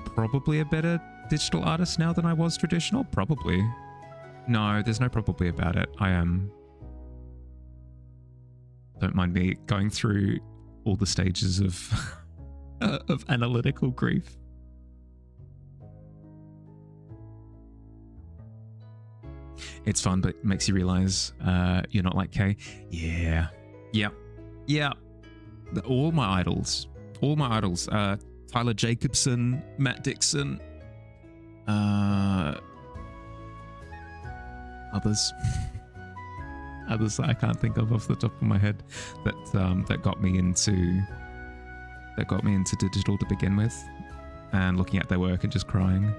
probably a better digital artist now than I was traditional. Probably. No, there's no probably about it. I am. Don't mind me going through all the stages of of analytical grief. It's fun, but it makes you realize you're not like Kay. Yeah. All my idols. Tyler Jacobson, Matt Dixon, others that I can't think of off the top of my head that got me into digital to begin with, and looking at their work and just crying.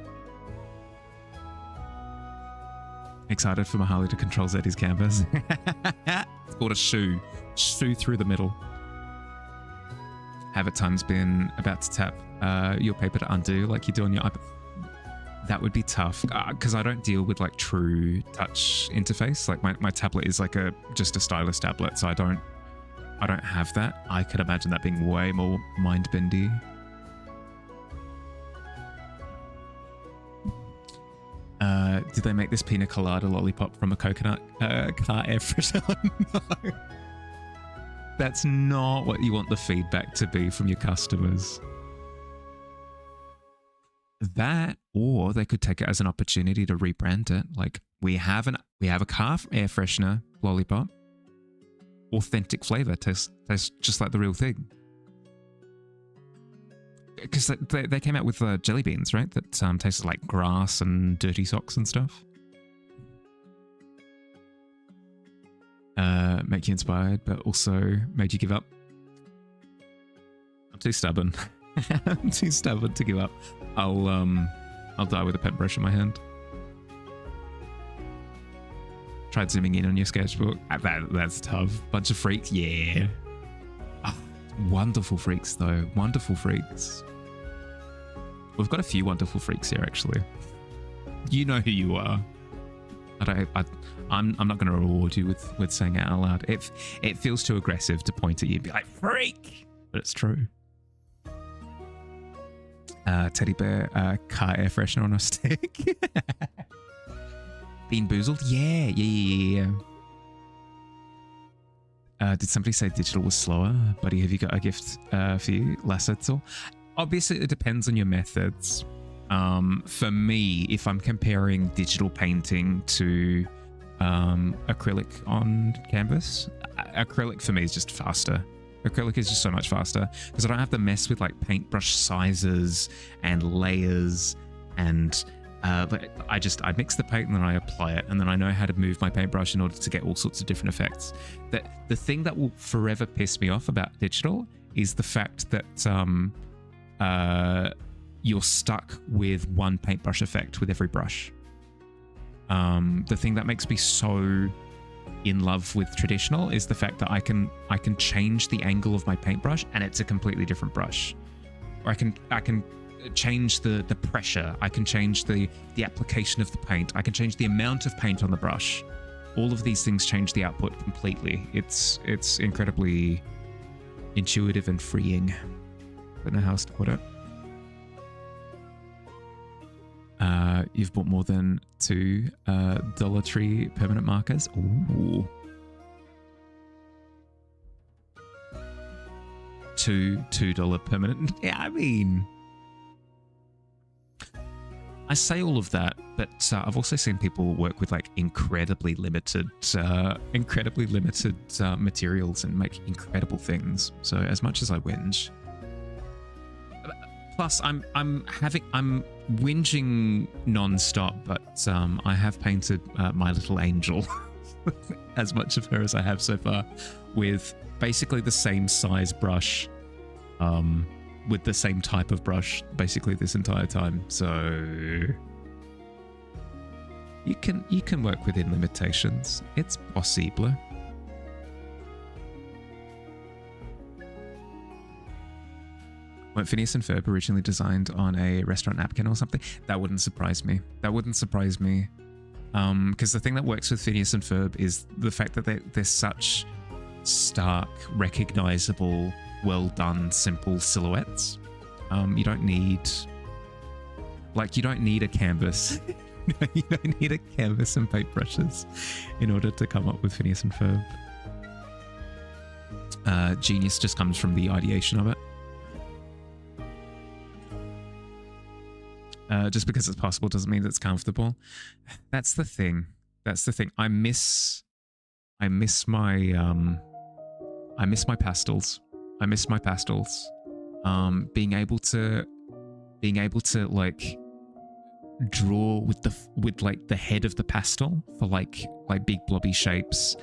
Excited for Mahali to control Zeddy's canvas. It's called a shoe through the middle. Have at times been about to tap your paper to undo like you do on your iPad. That would be tough because I don't deal with like true touch interface. Like my tablet is like just a stylus tablet, so I don't have that. I could imagine that being way more mind-bendy. Did they make this pina colada lollipop from a coconut car air freshener? No. That's not what you want the feedback to be from your customers. That, or they could take it as an opportunity to rebrand it. Like we have a car air freshener lollipop. Authentic flavor, tastes just like the real thing. Because they came out with jelly beans, right? That tasted like grass and dirty socks and stuff. Make you inspired, but also made you give up. I'm too stubborn. I'm too stubborn to give up. I'll die with a pen brush in my hand. Tried zooming in on your sketchbook. That's tough. Bunch of freaks. Yeah. Oh, wonderful freaks, though. Wonderful freaks. We've got a few wonderful freaks here, actually. You know who you are. I'm not going to reward you with saying it out loud. It feels too aggressive to point at you and be like, freak! But it's true. Teddy bear, car air freshener on a stick. Bean boozled? Yeah. Did somebody say digital was slower? Buddy, have you got a gift for you? Lassetzel? Obviously, it depends on your methods. For me, if I'm comparing digital painting to acrylic on canvas, acrylic for me is just faster. Acrylic is just so much faster because I don't have to mess with like paintbrush sizes and layers, and I mix the paint and then I apply it, and then I know how to move my paintbrush in order to get all sorts of different effects. The thing that will forever piss me off about digital is the fact that you're stuck with one paintbrush effect with every brush. The thing that makes me so in love with traditional is the fact that I can change the angle of my paintbrush and it's a completely different brush. Or I can change the pressure, I can change the application of the paint, I can change the amount of paint on the brush. All of these things change the output completely. It's incredibly intuitive and freeing. I don't know how else to put it. You've bought more than 2 Dollar Tree permanent markers. Ooh. $2 permanent. Yeah, I mean, I say all of that, but I've also seen people work with like incredibly limited materials and make incredible things. So as much as I whinge, plus I'm whinging non-stop, but I have painted my little angel, as much of her as I have so far, with basically the same size brush, with the same type of brush, basically this entire time. So you can work within limitations. It's possible. Weren't Phineas and Ferb originally designed on a restaurant napkin or something? That wouldn't surprise me. That wouldn't surprise me. Because the thing that works with Phineas and Ferb is the fact that they're such stark, recognizable, well-done, simple silhouettes. You don't need a canvas. You don't need a canvas and paintbrushes in order to come up with Phineas and Ferb. Genius just comes from the ideation of it. Just because it's possible doesn't mean that it's comfortable. That's the thing. I miss my pastels. Being able to like draw with like the head of the pastel for like big blobby shapes,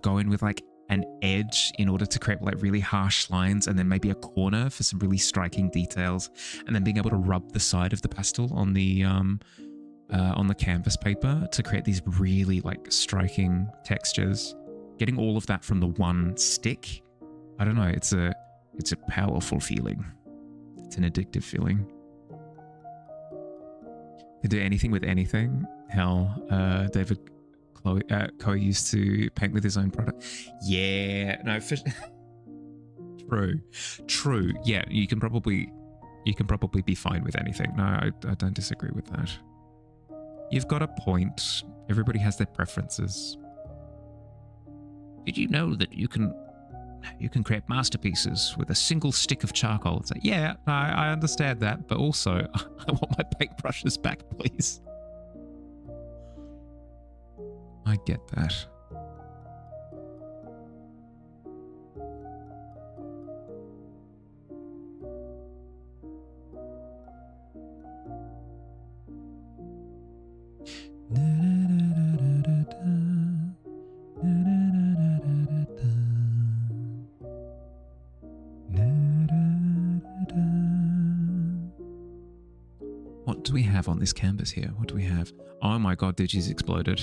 go in with like an edge in order to create like really harsh lines, and then maybe a corner for some really striking details, and then being able to rub the side of the pastel on the canvas paper to create these really like striking textures. Getting all of that from the one stick, I don't know, it's a powerful feeling. It's an addictive feeling. Can do anything with anything. Hell, David Coe used to paint with his own product. Yeah, no, for true. Yeah, you can probably be fine with anything. No, I don't disagree with that. You've got a point. Everybody has their preferences. Did you know that you can create masterpieces with a single stick of charcoal? It's like, yeah, I understand that, but also I want my paintbrushes back, please. I get that. What do we have on this canvas here? What do we have? Oh my god, Digi's exploded.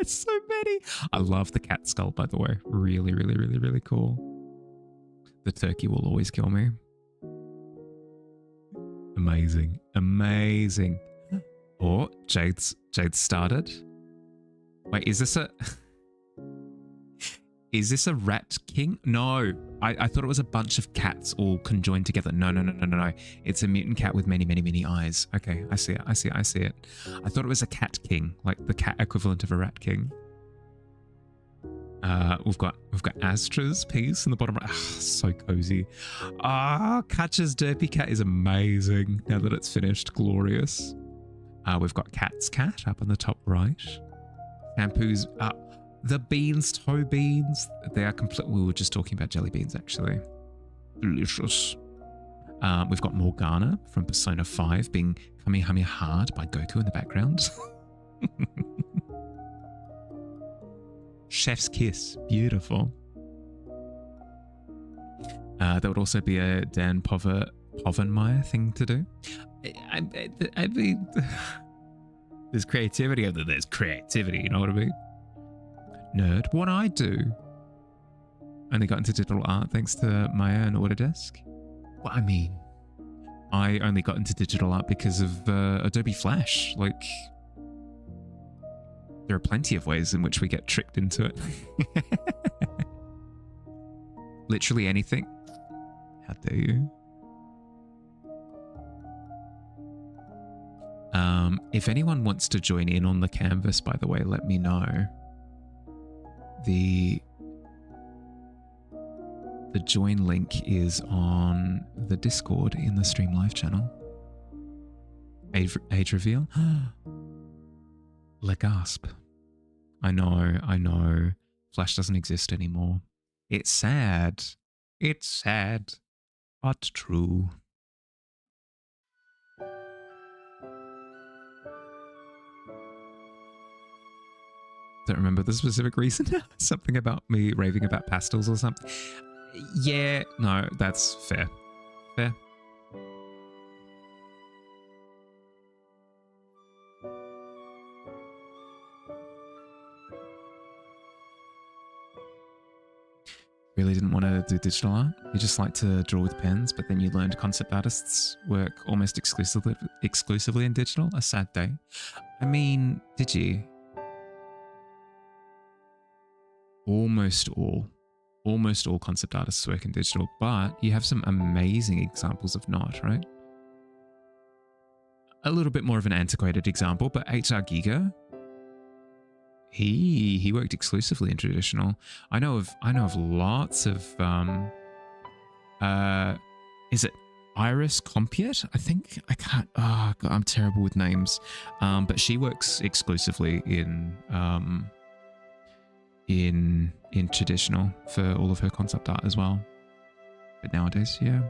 So many. I love the cat skull, by the way. Really, really, really, really cool. The turkey will always kill me. Amazing. Amazing. Oh, Jade's started. Wait, is this a... Is this a rat king? No, I thought it was a bunch of cats all conjoined together. No. It's a mutant cat with many, many, many eyes. Okay, I see it. I see it. I thought it was a cat king, like the cat equivalent of a rat king. We've got Astra's piece in the bottom right. So cozy. Katja's derpy cat is amazing now that it's finished. Glorious. We've got Cat's cat up on the top right. Shampoo's the beans, toe beans. They are complete. We were just talking about jelly beans, actually. Delicious. We've got Morgana from Persona 5 being Kamehameha hard by Goku in the background. Chef's kiss. Beautiful. That would also be a Dan Povenmire thing to do. I mean, there's creativity over there. There's creativity, you know what I mean? Nerd. What I do. Only got into digital art thanks to Maya and Autodesk. Well, I mean, I only got into digital art because of Adobe Flash. Like, there are plenty of ways in which we get tricked into it. Literally anything. How dare you? If anyone wants to join in on the canvas, by the way, let me know. The join link is on the Discord in the Stream Live channel. Age reveal? Le gasp. I know. Flash doesn't exist anymore. It's sad. It's sad, but true. Don't remember the specific reason. Something about me raving about pastels or something. Yeah, no, that's fair. Fair. Really didn't want to do digital art. You just like to draw with pens, but then you learned concept artists work almost exclusively in digital. A sad day. I mean, did you? Almost all concept artists work in digital, but you have some amazing examples of not, right? A little bit more of an antiquated example, but HR Giga, he worked exclusively in traditional. I know of lots of is it Iris Compiet? I think I can't. Oh God, I'm terrible with names. But she works exclusively in traditional for all of her concept art as well. But nowadays, yeah.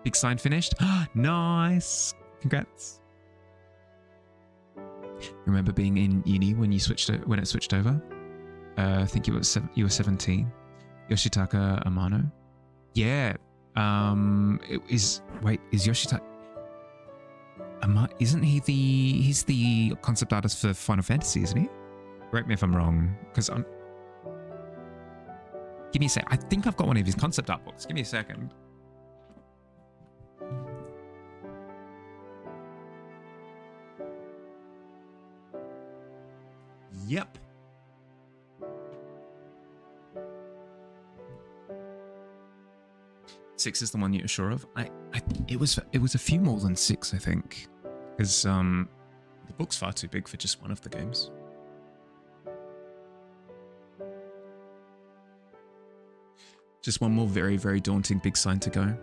Big sign finished. Nice. Congrats. Remember being in uni when it switched over? I think you were 17. Yoshitaka Amano. Yeah. Is Yoshitaka isn't he he's the concept artist for Final Fantasy, isn't he? Correct me if I'm wrong, because give me a sec. I think I've got one of his concept art books. Give me a second. Yep. Six is the one you're sure of? It was a few more than 6, I think, because the book's far too big for just one of the games. Just one more very, very daunting big sign to go.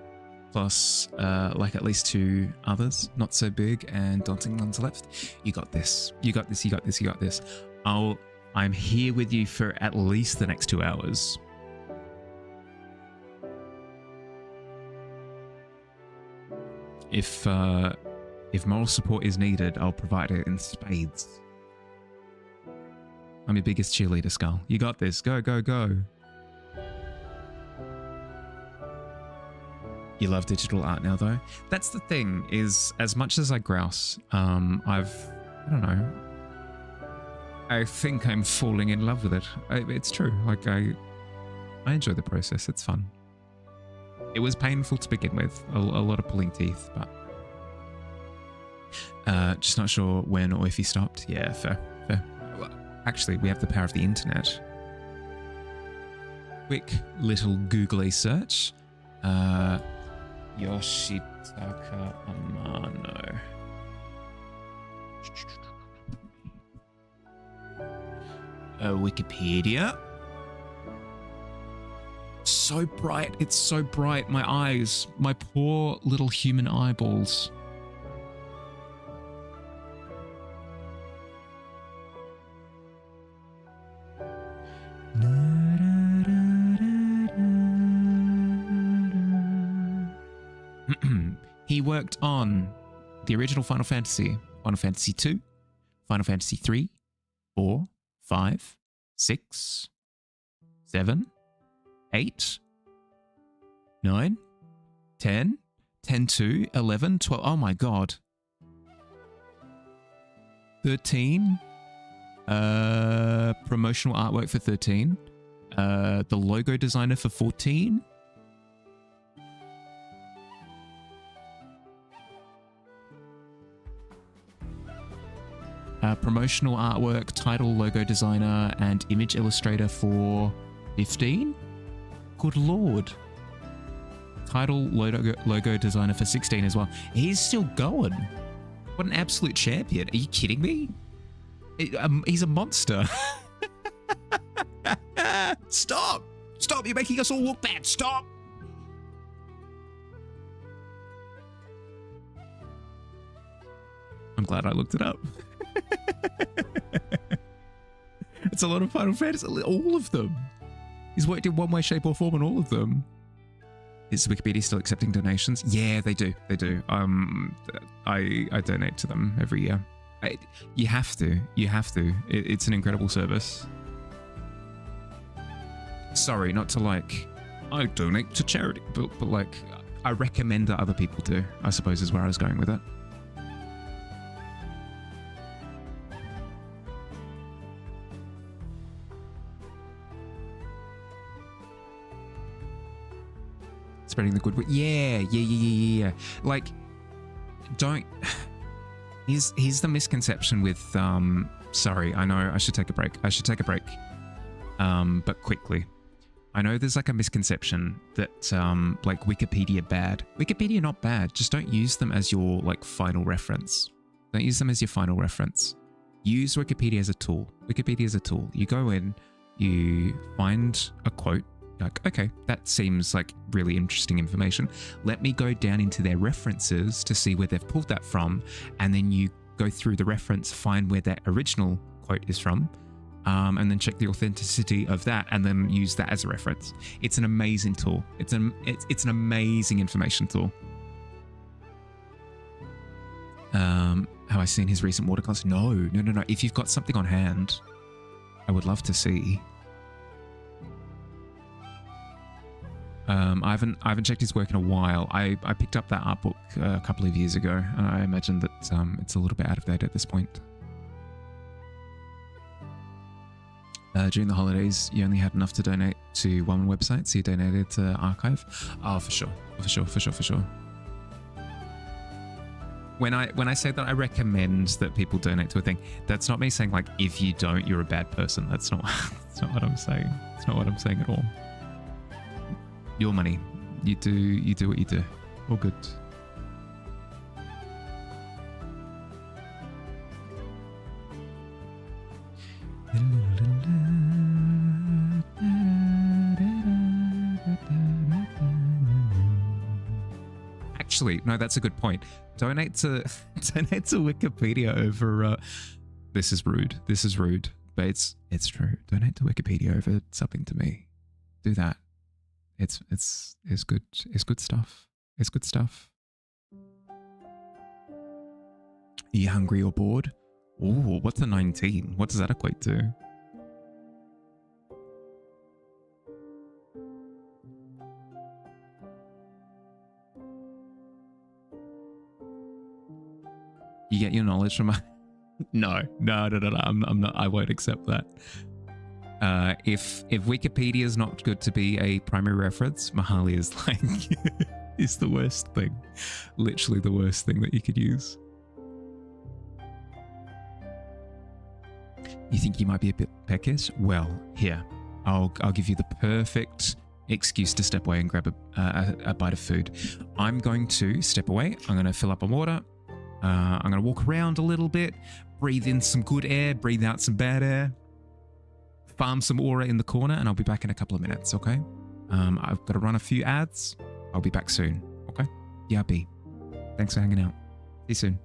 Plus, like at least 2 others, not so big and daunting ones left. You got this. You got this. You got this. You got this. I'm here with you for at least the next 2 hours. If moral support is needed, I'll provide it in spades. I'm your biggest cheerleader, Skull. You got this. Go, go, go. You love digital art now, though. That's the thing, is as much as I grouse, I don't know, I think I'm falling in love with it. It's true. Like I enjoy the process. It's fun. It was painful to begin with, a lot of pulling teeth, but just not sure when or if he stopped. Yeah, fair. Well, actually, we have the power of the internet. Quick little googly search. Yoshitaka Amano. Wikipedia. So bright. It's so bright. My eyes. My poor little human eyeballs. He worked on the original Final Fantasy, Final Fantasy 2, Final Fantasy 3, 4, 5, 6, 7, 8, 9, 10, 10-2, 11, 12. Oh my god. 13. Promotional artwork for 13. The logo designer for 14. Promotional artwork, title, logo designer, and image illustrator for 15? Good lord. Title, logo designer for 16 as well. He's still going. What an absolute champion. Are you kidding me? He's a monster. Stop! Stop! You're making us all look bad. Stop! I'm glad I looked it up. It's a lot of Final Fantasy, all of them. He's worked in one way, shape, or form on all of them. Is Wikipedia still accepting donations? Yeah, they do. They do. I donate to them every year. You have to. You have to. It's an incredible service. Sorry, not to like, I donate to charity, but like, I recommend that other people do, I suppose is where I was going with it. Spreading the goodwill. Yeah. Like, don't. Here's the misconception with. Sorry, I know I should take a break. But quickly. I know there's like a misconception that like Wikipedia bad. Wikipedia not bad. Just don't use them as your like final reference. Don't use them as your final reference. Use Wikipedia as a tool. Wikipedia is a tool. You go in, you find a quote. Like, okay, that seems like really interesting information. Let me go down into their references to see where they've pulled that from. And then you go through the reference, find where that original quote is from, and then check the authenticity of that and then use that as a reference. It's an amazing tool. It's an amazing information tool. Have I seen his recent watercolors? No. If you've got something on hand, I would love to see. I haven't checked his work in a while. I picked up that art book a couple of years ago, and I imagine that it's a little bit out of date at this point. During the holidays, you only had enough to donate to one website, so you donated to Archive. Oh, for sure. When I say that I recommend that people donate to a thing, that's not me saying like if you don't, you're a bad person. That's not what I'm saying. It's not what I'm saying at all. Your money. You do what you do. All good. Actually, no, that's a good point. Donate to Wikipedia over this is rude. But it's true. Donate to Wikipedia over something to me. Do that. It's good. It's good stuff. It's good stuff. Are you hungry or bored? Ooh, what's a 19? What does that equate to? You get your knowledge from No. I'm not. I won't accept that. If Wikipedia is not good to be a primary reference, Mahalia is like is the worst thing. Literally the worst thing that you could use. You think you might be a bit peckish? Well, here, I'll give you the perfect excuse to step away and grab a bite of food. I'm going to step away. I'm going to fill up on water. I'm going to walk around a little bit, breathe in some good air, breathe out some bad air, farm some aura in the corner, and I'll be back in a couple of minutes, okay? I've got to run a few ads. I'll be back soon, okay? Yeah, B. Thanks for hanging out. See you soon.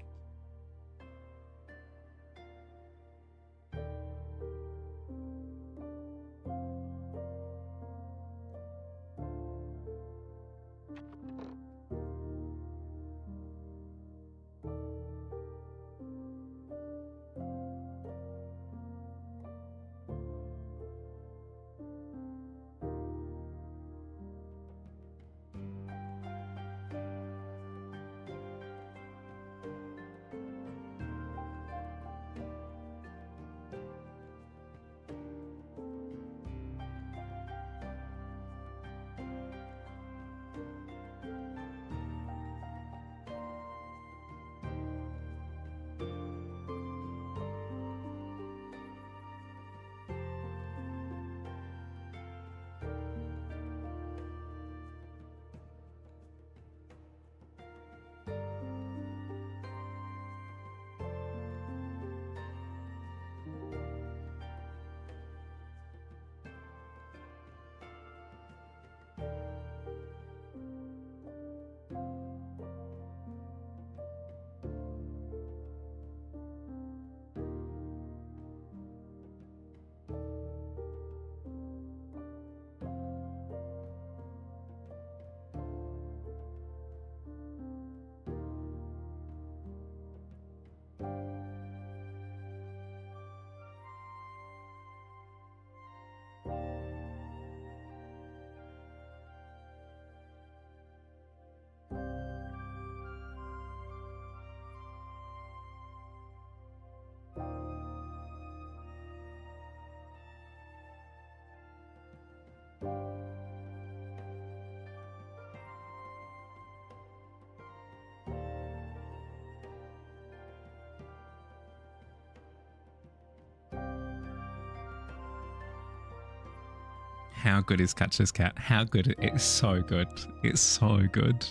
How good is Catcher's Cat? How good? It's so good. It's so good.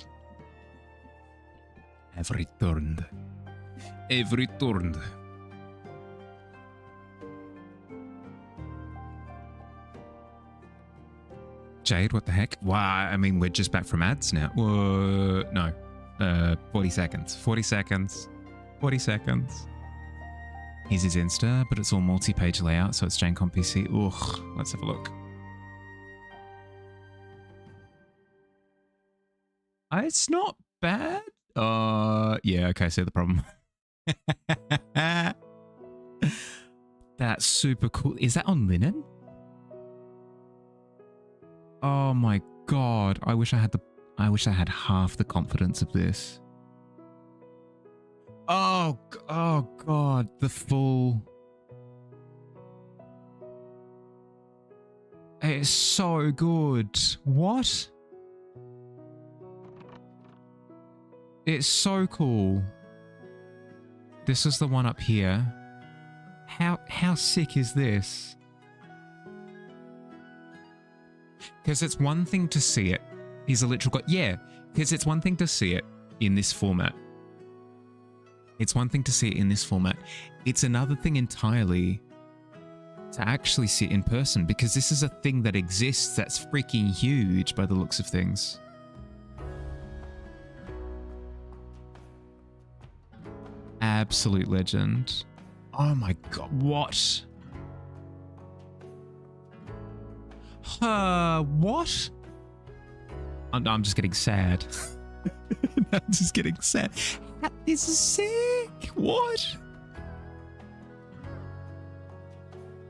I've returned. I've returned. Jade, what the heck? Wow, I mean, we're just back from ads now. No. 40 seconds. 40 seconds. 40 seconds. Here's his Insta, but it's all multi-page layout, so it's JaneCon PC. Ugh, let's have a look. It's not bad. Yeah, okay, I see the problem. That's super cool. Is that on linen? Oh my god. I wish I had half the confidence of this. Oh god, the full. It's so good. What? It's so cool. This is the one up here. How sick is this? Because it's one thing to see it. He's a literal god. Yeah, because it's one thing to see it in this format. It's one thing to see it in this format. It's another thing entirely to actually see it in person, because this is a thing that exists that's freaking huge by the looks of things. Absolute legend. Oh my god, what? What? I'm just getting sad. I'm just getting sad. This is sick. What?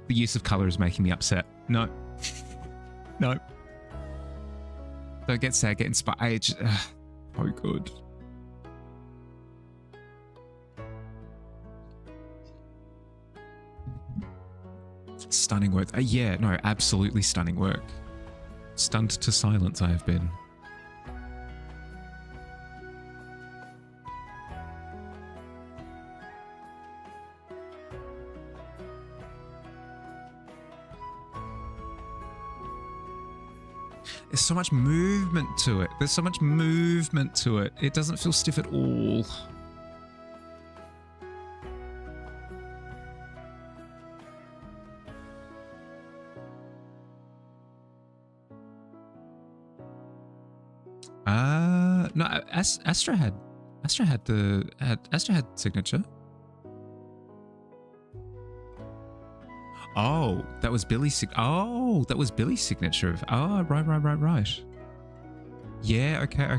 The use of color is making me upset. No. No. Don't get sad, get inspired. So good. Stunning work. Yeah, no, absolutely stunning work. Stunned to silence I have been. There's so much movement to it. There's so much movement to it. It doesn't feel stiff at all. No, Astra had signature. Oh, that was Billy's signature. Oh, right. Yeah, okay.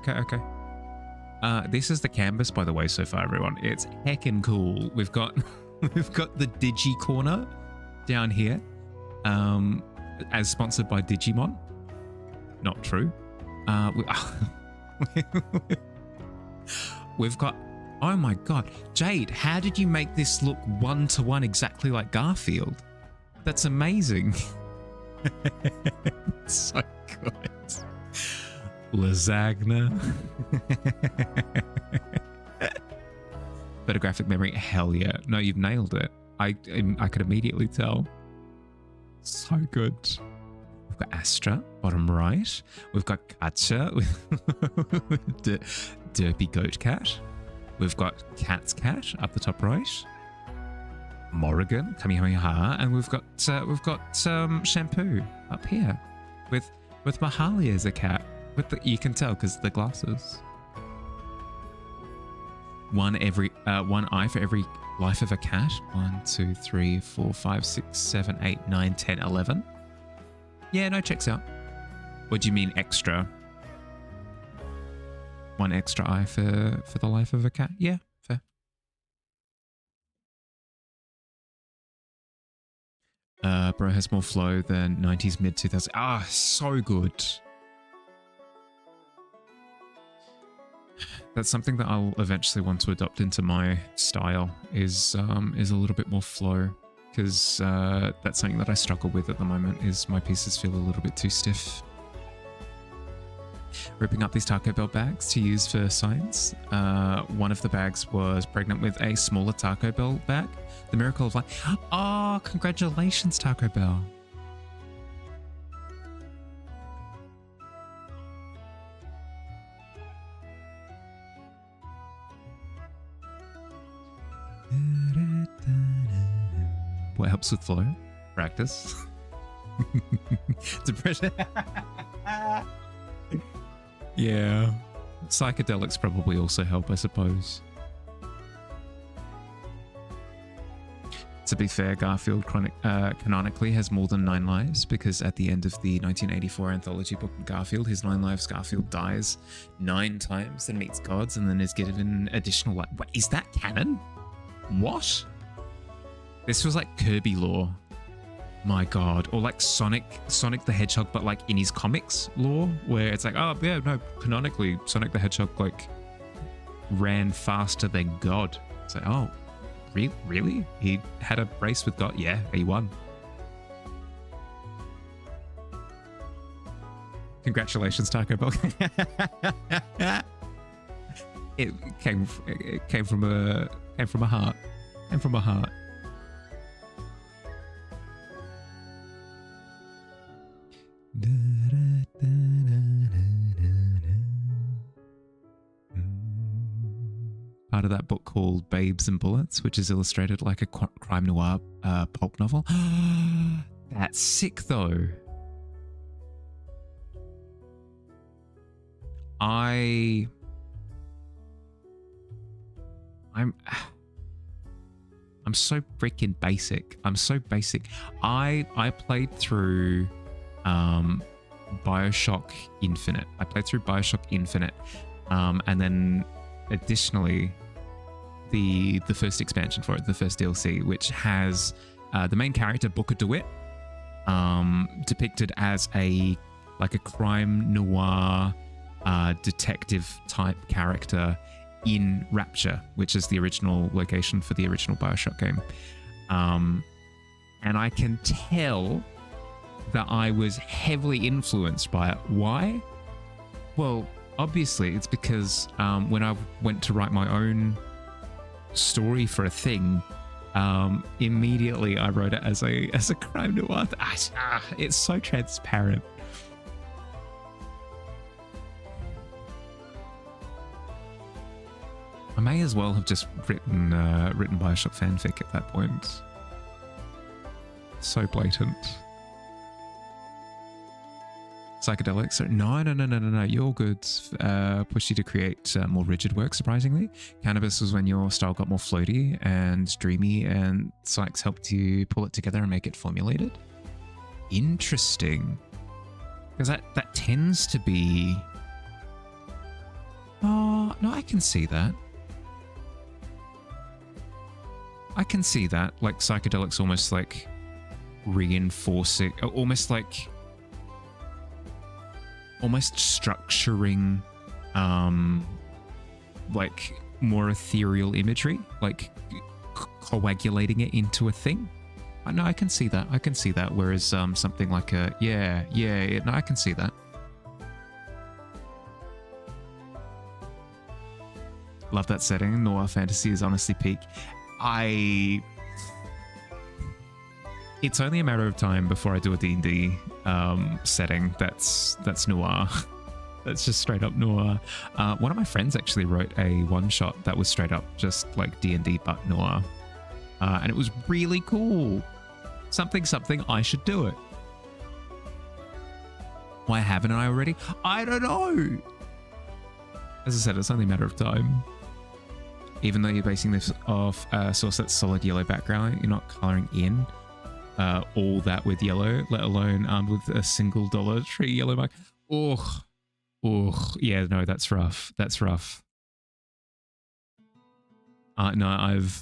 This is the canvas, by the way, so far, everyone. It's heckin' cool. We've got the Digi corner down here, as sponsored by Digimon. Not true. We've got, oh my god, Jade, how did you make this look 1-to-1 exactly like Garfield? That's amazing. So good. Lasagna. Photographic memory, hell yeah. No, you've nailed it. I could immediately tell. So good. We've got Astra, bottom right. We've got Katja with Derpy Goat Cat. We've got Cat's Cat up the top right. Morrigan, Kamehameha, and we've got Shampoo up here with Mahalia as a cat. You can tell because of the glasses. One eye for every life of a cat. 1, 2, 3, 4, 5, 6, 7, 8, 9, 10, 11. Yeah, no, checks out. What do you mean extra? One extra eye for the life of a cat? Yeah, fair. Bro has more flow than 90s mid 2000s. Ah, so good. That's something that I'll eventually want to adopt into my style is a little bit more flow, because that's something that I struggle with at the moment. Is my pieces feel a little bit too stiff. Ripping up these Taco Bell bags to use for science. One of the bags was pregnant with a smaller Taco Bell bag. The miracle of life. Oh, congratulations, Taco Bell. What helps with flow? Practice. Depression. Yeah. Psychedelics probably also help, I suppose. To be fair, Garfield canonically has more than 9 lives, because at the end of the 1984 anthology book Garfield, his 9 lives, Garfield dies 9 times and meets gods and then is given additional life. Wait, is that canon? What? This feels like Kirby lore. My god. Or like Sonic the Hedgehog, but like in his comics lore, where it's like, oh yeah, no, canonically Sonic the Hedgehog like ran faster than God. It's like, oh, really? He had a race with God? Yeah, he won. Congratulations, Taco Bell. It came from a heart. Came from a heart. Part of that book called Babes and Bullets, which is illustrated like a crime noir pulp novel. That's sick though. I'm so freaking basic. I'm so basic. I played through Bioshock Infinite. And then additionally the first expansion for it, the first DLC, which has the main character Booker DeWitt depicted as a crime noir detective type character in Rapture, which is the original location for the original Bioshock game. and I can tell that I was heavily influenced by it. Why? Well, obviously it's because when I went to write my own story for a thing, immediately I wrote it as a crime noir. It's so transparent. I may as well have just written Bioshock fanfic at that point. So blatant. Psychedelics. No. You're good. Pushed you to create more rigid work, surprisingly. Cannabis was when your style got more floaty and dreamy, and psychs helped you pull it together and make it formulated. Interesting. Because that tends to be... Oh, no, I can see that. I can see that. Like, psychedelics almost like reinforcing... Almost like... almost structuring like more ethereal imagery, like coagulating it into a thing. No, I can see that. I can see that. Whereas something like a no, I can see that. Love that setting. Noir fantasy is honestly peak. It's only a matter of time before I do a D&D setting that's noir. That's just straight up noir. One of my friends actually wrote a one-shot that was straight up just like D&D but noir. And it was really cool. Something, I should do it. Why haven't I already? I don't know. As I said, it's only a matter of time. Even though you're basing this off a source that's solid yellow background, you're not coloring in all that with yellow, let alone armed with a single Dollar Tree yellow mark. Oh, yeah, no, that's rough. That's rough. No,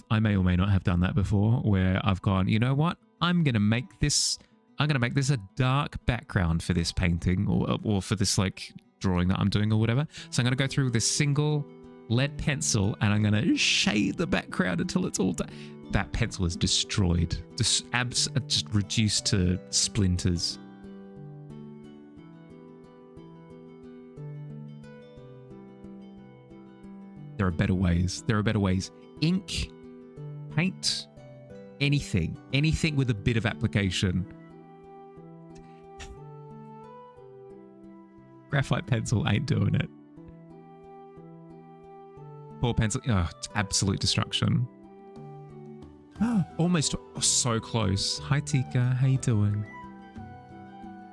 I may or may not have done that before, where I've gone, you know what? I'm gonna make this a dark background for this painting or for this like drawing that I'm doing or whatever. So I'm gonna go through with this single lead pencil and I'm gonna shade the background until it's all done. That pencil is destroyed, just reduced to splinters. There are better ways. There are better ways. Ink, paint, anything with a bit of application. Graphite pencil ain't doing it. Poor pencil, absolute destruction. Almost so close. Hi Tika, how you doing?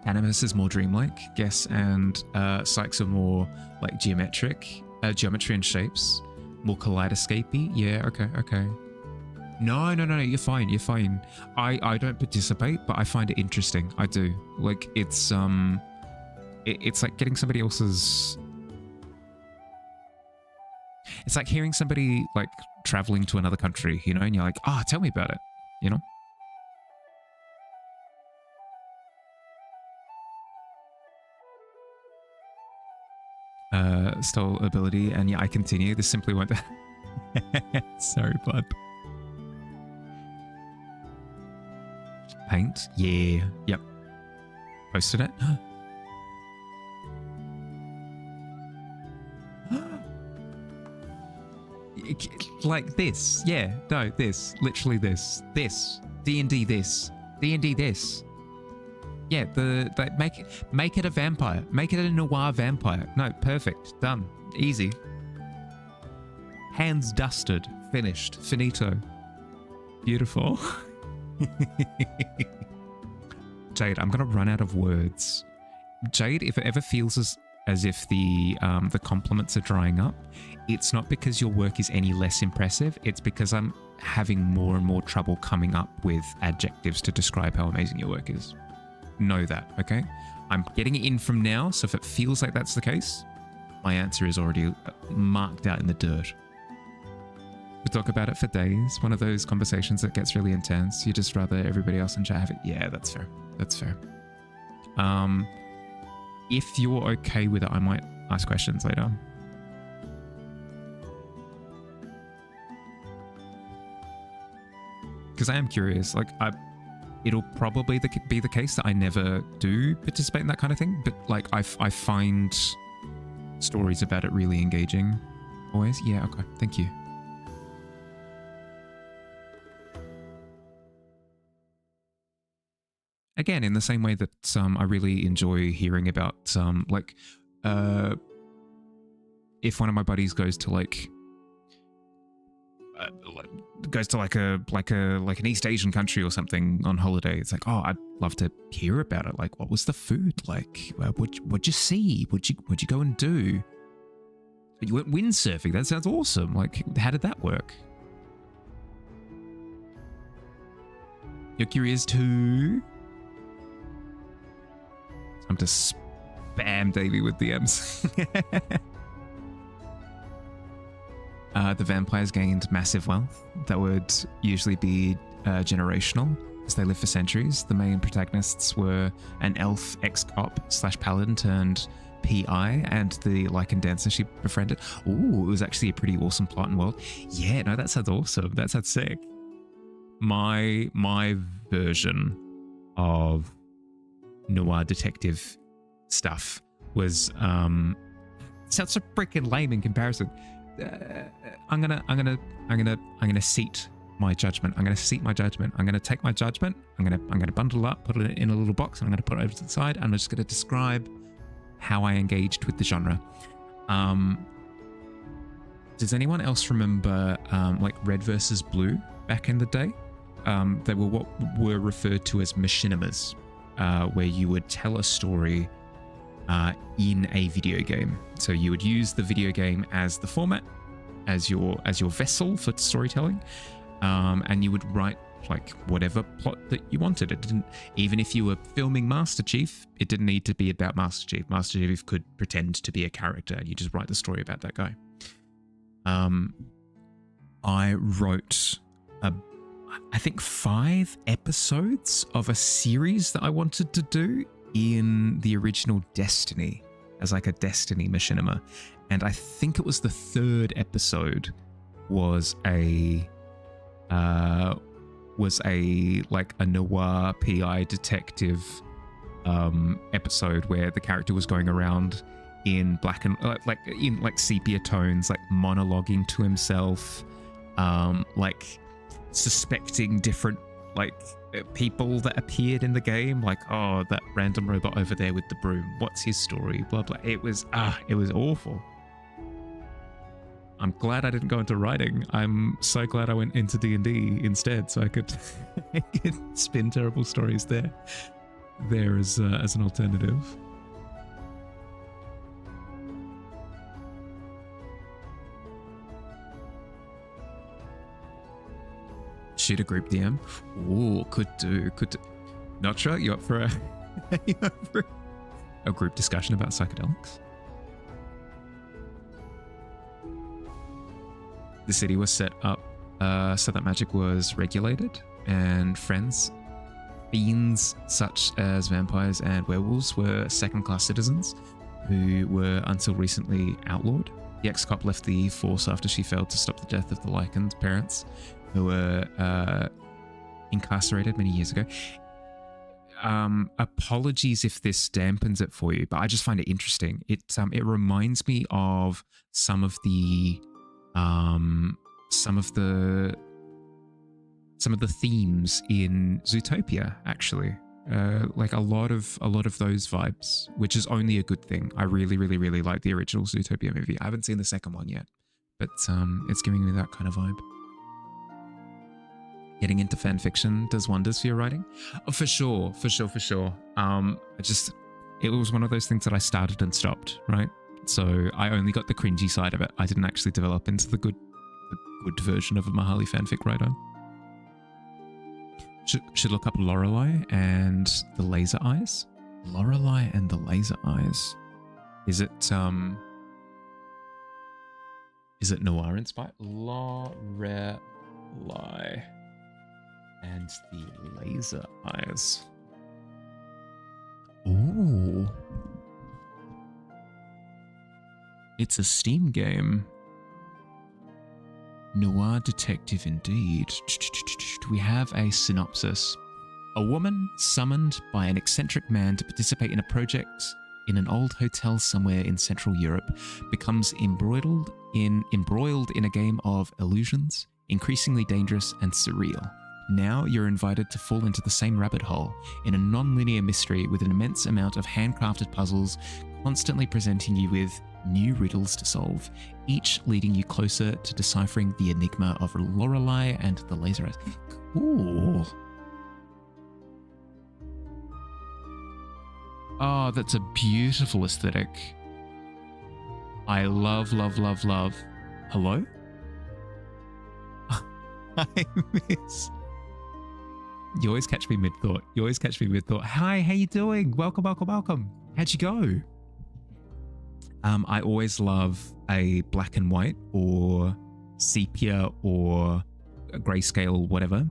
Animus is more dreamlike, guess, and psychs are more like geometry and shapes, more kaleidoscopy. Yeah, okay. No, you're fine. I don't participate, but I find it interesting. I do. Like it's like getting somebody else's. It's like hearing somebody like traveling to another country, you know, and you're like, tell me about it, you know? Stole ability, and yeah, I continue. This simply won't. Sorry, bud. Paint? Yeah. Yep. Posted it. Like this. Yeah. No, this. Literally this. This. D&D this. D&D this. Yeah, make it a vampire. Make it a noir vampire. No, perfect. Done. Easy. Hands dusted. Finished. Finito. Beautiful. Jade, I'm gonna run out of words. Jade, if it ever feels as if the compliments are drying up, it's not because your work is any less impressive. It's because I'm having more and more trouble coming up with adjectives to describe how amazing your work is. Know that, okay? I'm getting it in from now, so if it feels like that's the case, my answer is already marked out in the dirt. We talk about it for days. One of those conversations that gets really intense. You just rather everybody else in chat have it. Yeah, that's fair. That's fair. If you're okay with it, I might ask questions later. Because I am curious. Like, it'll probably be the case that I never do participate in that kind of thing, but like I find stories about it really engaging always. Yeah, okay, thank you. Again, in the same way that I really enjoy hearing about like if one of my buddies goes to like an East Asian country or something on holiday, it's like, oh, I'd love to hear about it. Like, what was the food like? What'd you see? What'd you go and do? You went windsurfing. That sounds awesome. Like, how did that work? You're curious too? I'm to spam Davey with DMs. The vampires gained massive wealth that would usually be generational as they lived for centuries. The main protagonists were an elf ex-cop / paladin turned PI and the lichen dancer she befriended. Ooh, it was actually a pretty awesome plot and world. Yeah, no, that sounds awesome. That sounds sick. My version of noir detective stuff was sounds so freaking lame in comparison. I'm gonna seat my judgment. I'm gonna take my judgment. I'm gonna bundle it up, put it in a little box, and I'm gonna put it over to the side. And I'm just gonna describe how I engaged with the genre. Does anyone else remember like Red versus Blue back in the day? They were what were referred to as machinimas, where you would tell a story in a video game. So you would use the video game as the format, as your vessel for storytelling, and you would write like whatever plot that you wanted. It didn't, even if you were filming Master Chief, it didn't need to be about Master Chief. Master Chief could pretend to be a character, and you just write the story about that guy. I wrote I think 5 episodes of a series that I wanted to do in the original Destiny as like a Destiny machinima, and I think it was the 3rd episode was a like a noir PI detective episode where the character was going around in black and like in like sepia tones, like monologuing to himself, like suspecting different like people that appeared in the game, like, oh, that random robot over there with the broom, what's his story, blah blah. It was awful. I'm glad I didn't go into writing. I'm so glad I went into D&D instead, so I could spin terrible stories there as an alternative. Shoot a group DM. Ooh, could do. Not sure. You up for a group discussion about psychedelics? The city was set up so that magic was regulated, and fiends such as vampires and werewolves were second-class citizens who were until recently outlawed. The ex-cop left the force after she failed to stop the death of the Lycan's parents, who were incarcerated many years ago. Apologies if this dampens it for you, but I just find it interesting. It reminds me of some of the themes in Zootopia, actually. Like a lot of those vibes, which is only a good thing. I really, really, really like the original Zootopia movie. I haven't seen the second one yet, but it's giving me that kind of vibe. Getting into fan fiction does wonders for your writing. Oh, for sure. It was one of those things that I started and stopped, right? So I only got the cringy side of it. I didn't actually develop into the good version of a Mahali fanfic writer. Should look up Lorelei and the Laser Eyes. Lorelei and the Laser Eyes. Is it noir inspired? Lorelei and the Laser Eyes. Ooh. It's a Steam game. Noir detective indeed. We have a synopsis. A woman summoned by an eccentric man to participate in a project in an old hotel somewhere in Central Europe becomes embroiled in a game of illusions, increasingly dangerous and surreal. Now you're invited to fall into the same rabbit hole in a non-linear mystery with an immense amount of handcrafted puzzles constantly presenting you with new riddles to solve, each leading you closer to deciphering the enigma of Lorelei and the laser eyes. Cool. Oh, that's a beautiful aesthetic. I love, love, love, love. Hello? Hi, Miss. You always catch me mid-thought. Hi, how you doing? Welcome, welcome, welcome. How'd you go? I always love a black and white or sepia or a grayscale, whatever,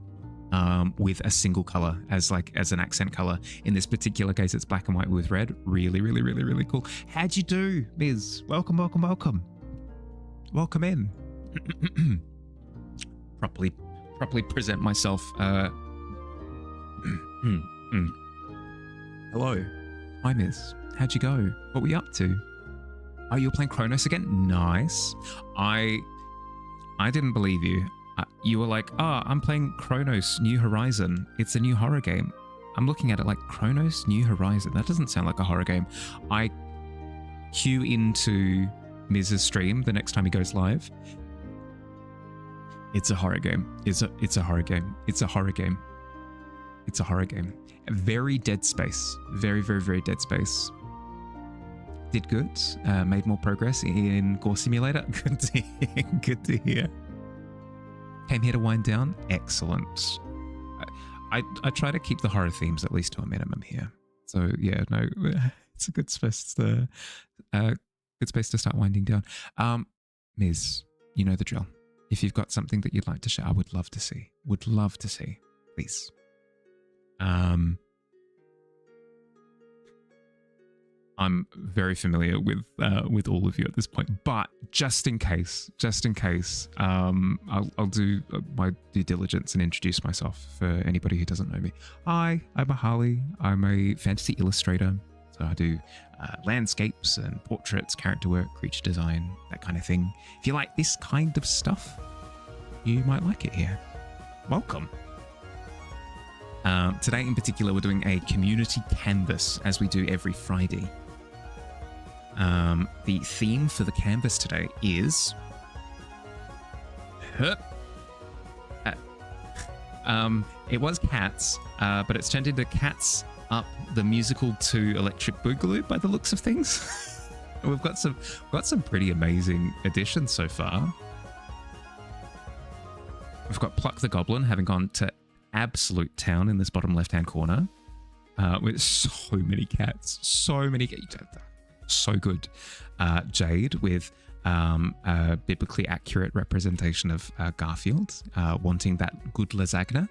with a single color as an accent color. In this particular case, it's black and white with red. Really, really, really, really cool. How'd you do, Ms? Welcome, welcome, welcome. Welcome in. Properly present myself. Hello. Hi, Ms. How'd you go? What were you up to? Oh, you were playing Chronos again? Nice. I didn't believe you. You were like, I'm playing Chronos New Horizon. It's a new horror game. I'm looking at it like Chronos New Horizon. That doesn't sound like a horror game. I queue into Miz's stream the next time he goes live. It's a horror game. It's a horror game. It's a horror game. It's a horror game. Very Dead Space. Very, very, very Dead Space. Did good. Made more progress in Gore Simulator. Good to hear. Good to hear. Came here to wind down. Excellent. I try to keep the horror themes at least to a minimum here. So yeah, no, it's a good space to start winding down. Ms, you know the drill. If you've got something that you'd like to share, I would love to see. Would love to see. Please. I'm very familiar with all of you at this point, but just in case, I'll do my due diligence and introduce myself for anybody who doesn't know me. Hi, I'm Harley. I'm a fantasy illustrator. So I do landscapes and portraits, character work, creature design, that kind of thing. If you like this kind of stuff, you might like it here. Welcome. Today in particular, we're doing a community canvas as we do every Friday. The theme for the canvas today is it was cats, but it's turned into Cats Up the Musical 2 Electric Boogaloo by the looks of things. We've got some pretty amazing additions so far. We've got Pluck the Goblin having gone to absolute town in this bottom left-hand corner with so many cats, so good. Jade with a biblically accurate representation of Garfield, wanting that good lasagna.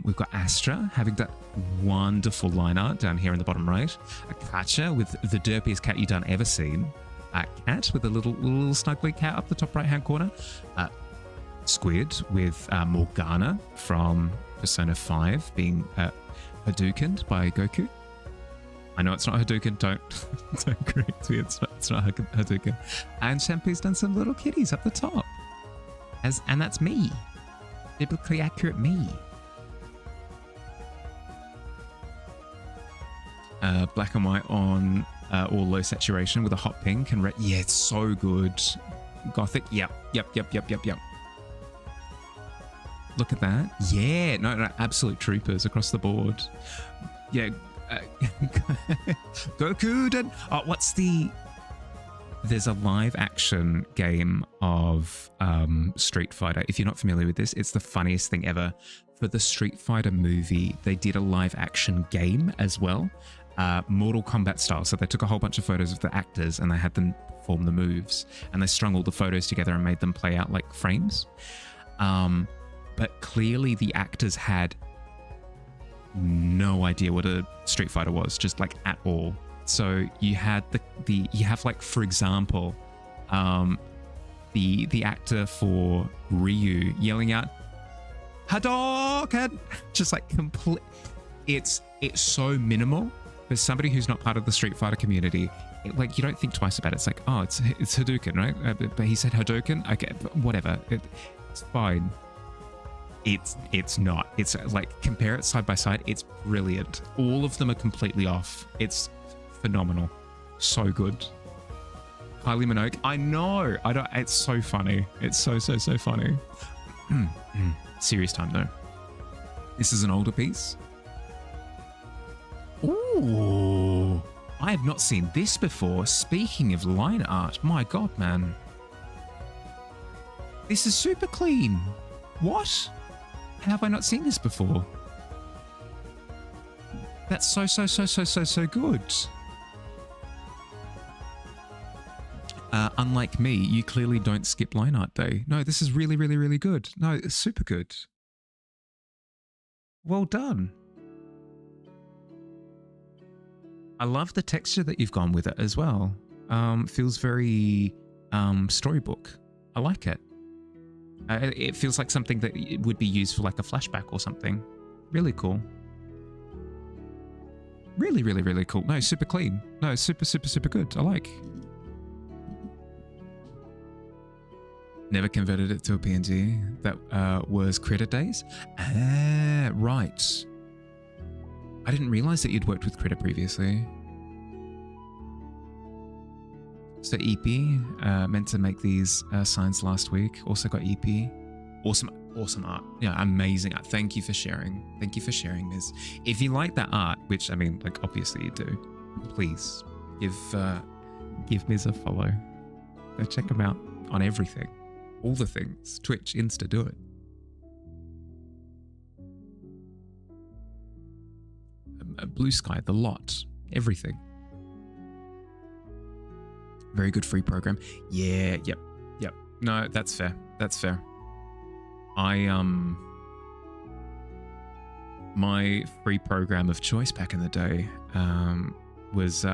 We've got Astra having that wonderful line art down here in the bottom right. Akacha with the derpiest cat you've done ever seen. Cat with a little snuggly cat up the top right-hand corner. Squid with Morgana from Persona 5 being Hadoukened by Goku. I know it's not Hadouken, don't correct me, it's not Hadouken. And Shampoo's done some little kitties up the top. And that's me. Biblically accurate me. Black and white on all low saturation with a hot pink and red. Yeah, it's so good. Gothic, yep. Look at that. Yeah, no, absolute troopers across the board. Yeah. Goku, there's a live action game of Street Fighter. If you're not familiar with this, it's the funniest thing ever. For the Street Fighter movie, they did a live action game as well, Mortal Kombat style. So they took a whole bunch of photos of the actors and they had them perform the moves, and they strung all the photos together and made them play out like frames. But clearly the actors had no idea what a Street Fighter was, just like at all. So you had you have like, for example, the actor for Ryu yelling out Hadouken! Just like complete. It's so minimal. For somebody who's not part of the Street Fighter community, like you don't think twice about it. It's like, oh, it's Hadouken, right? But he said Hadouken. Okay, but whatever. It's fine. It's not. It's like compare it side by side. It's brilliant. All of them are completely off. It's phenomenal. So good. Kylie Minogue. I know. I don't. It's so funny. It's so funny. Serious time though. This is an older piece. Ooh, I have not seen this before. Speaking of line art, my God, man. This is super clean. What? How have I not seen this before? That's so good. Unlike me, you clearly don't skip line art day. No, this is really good. No, it's super good. Well done. I love the texture that you've gone with it as well. Feels very storybook. I like it. It feels like something that would be used for like a flashback or something. Really cool. Really cool. No, super clean. No, super good. I like. Never converted it to a PNG. That was Critter Days. Ah, right. I didn't realize that you'd worked with Critter previously. So EP, meant to make these signs last week. Also got EP. Awesome art. Yeah, amazing art. Thank you for sharing. Thank you for sharing, Miz. If you like that art, which I mean, like obviously you do, please give Miz a follow. Go check him out on everything. All the things. Twitch, Insta, do it. Blue Sky, the lot, everything. Very good free program. Yeah, yep. No, that's fair. My free program of choice back in the day was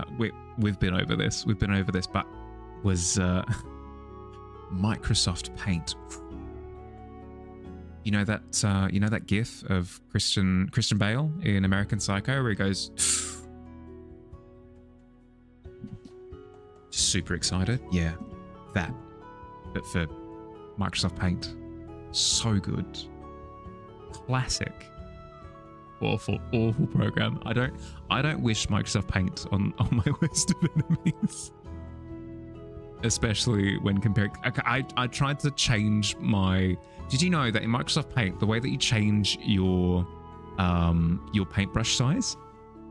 we've been over this, but was Microsoft Paint. You know that GIF of Christian Bale in American Psycho where he goes super excited? Yeah, that. But for Microsoft Paint. So good. Classic. Awful program. I don't wish Microsoft Paint on my list of enemies. Especially when comparing. I tried to change my. Did you know that in Microsoft Paint, the way that you change your paintbrush size,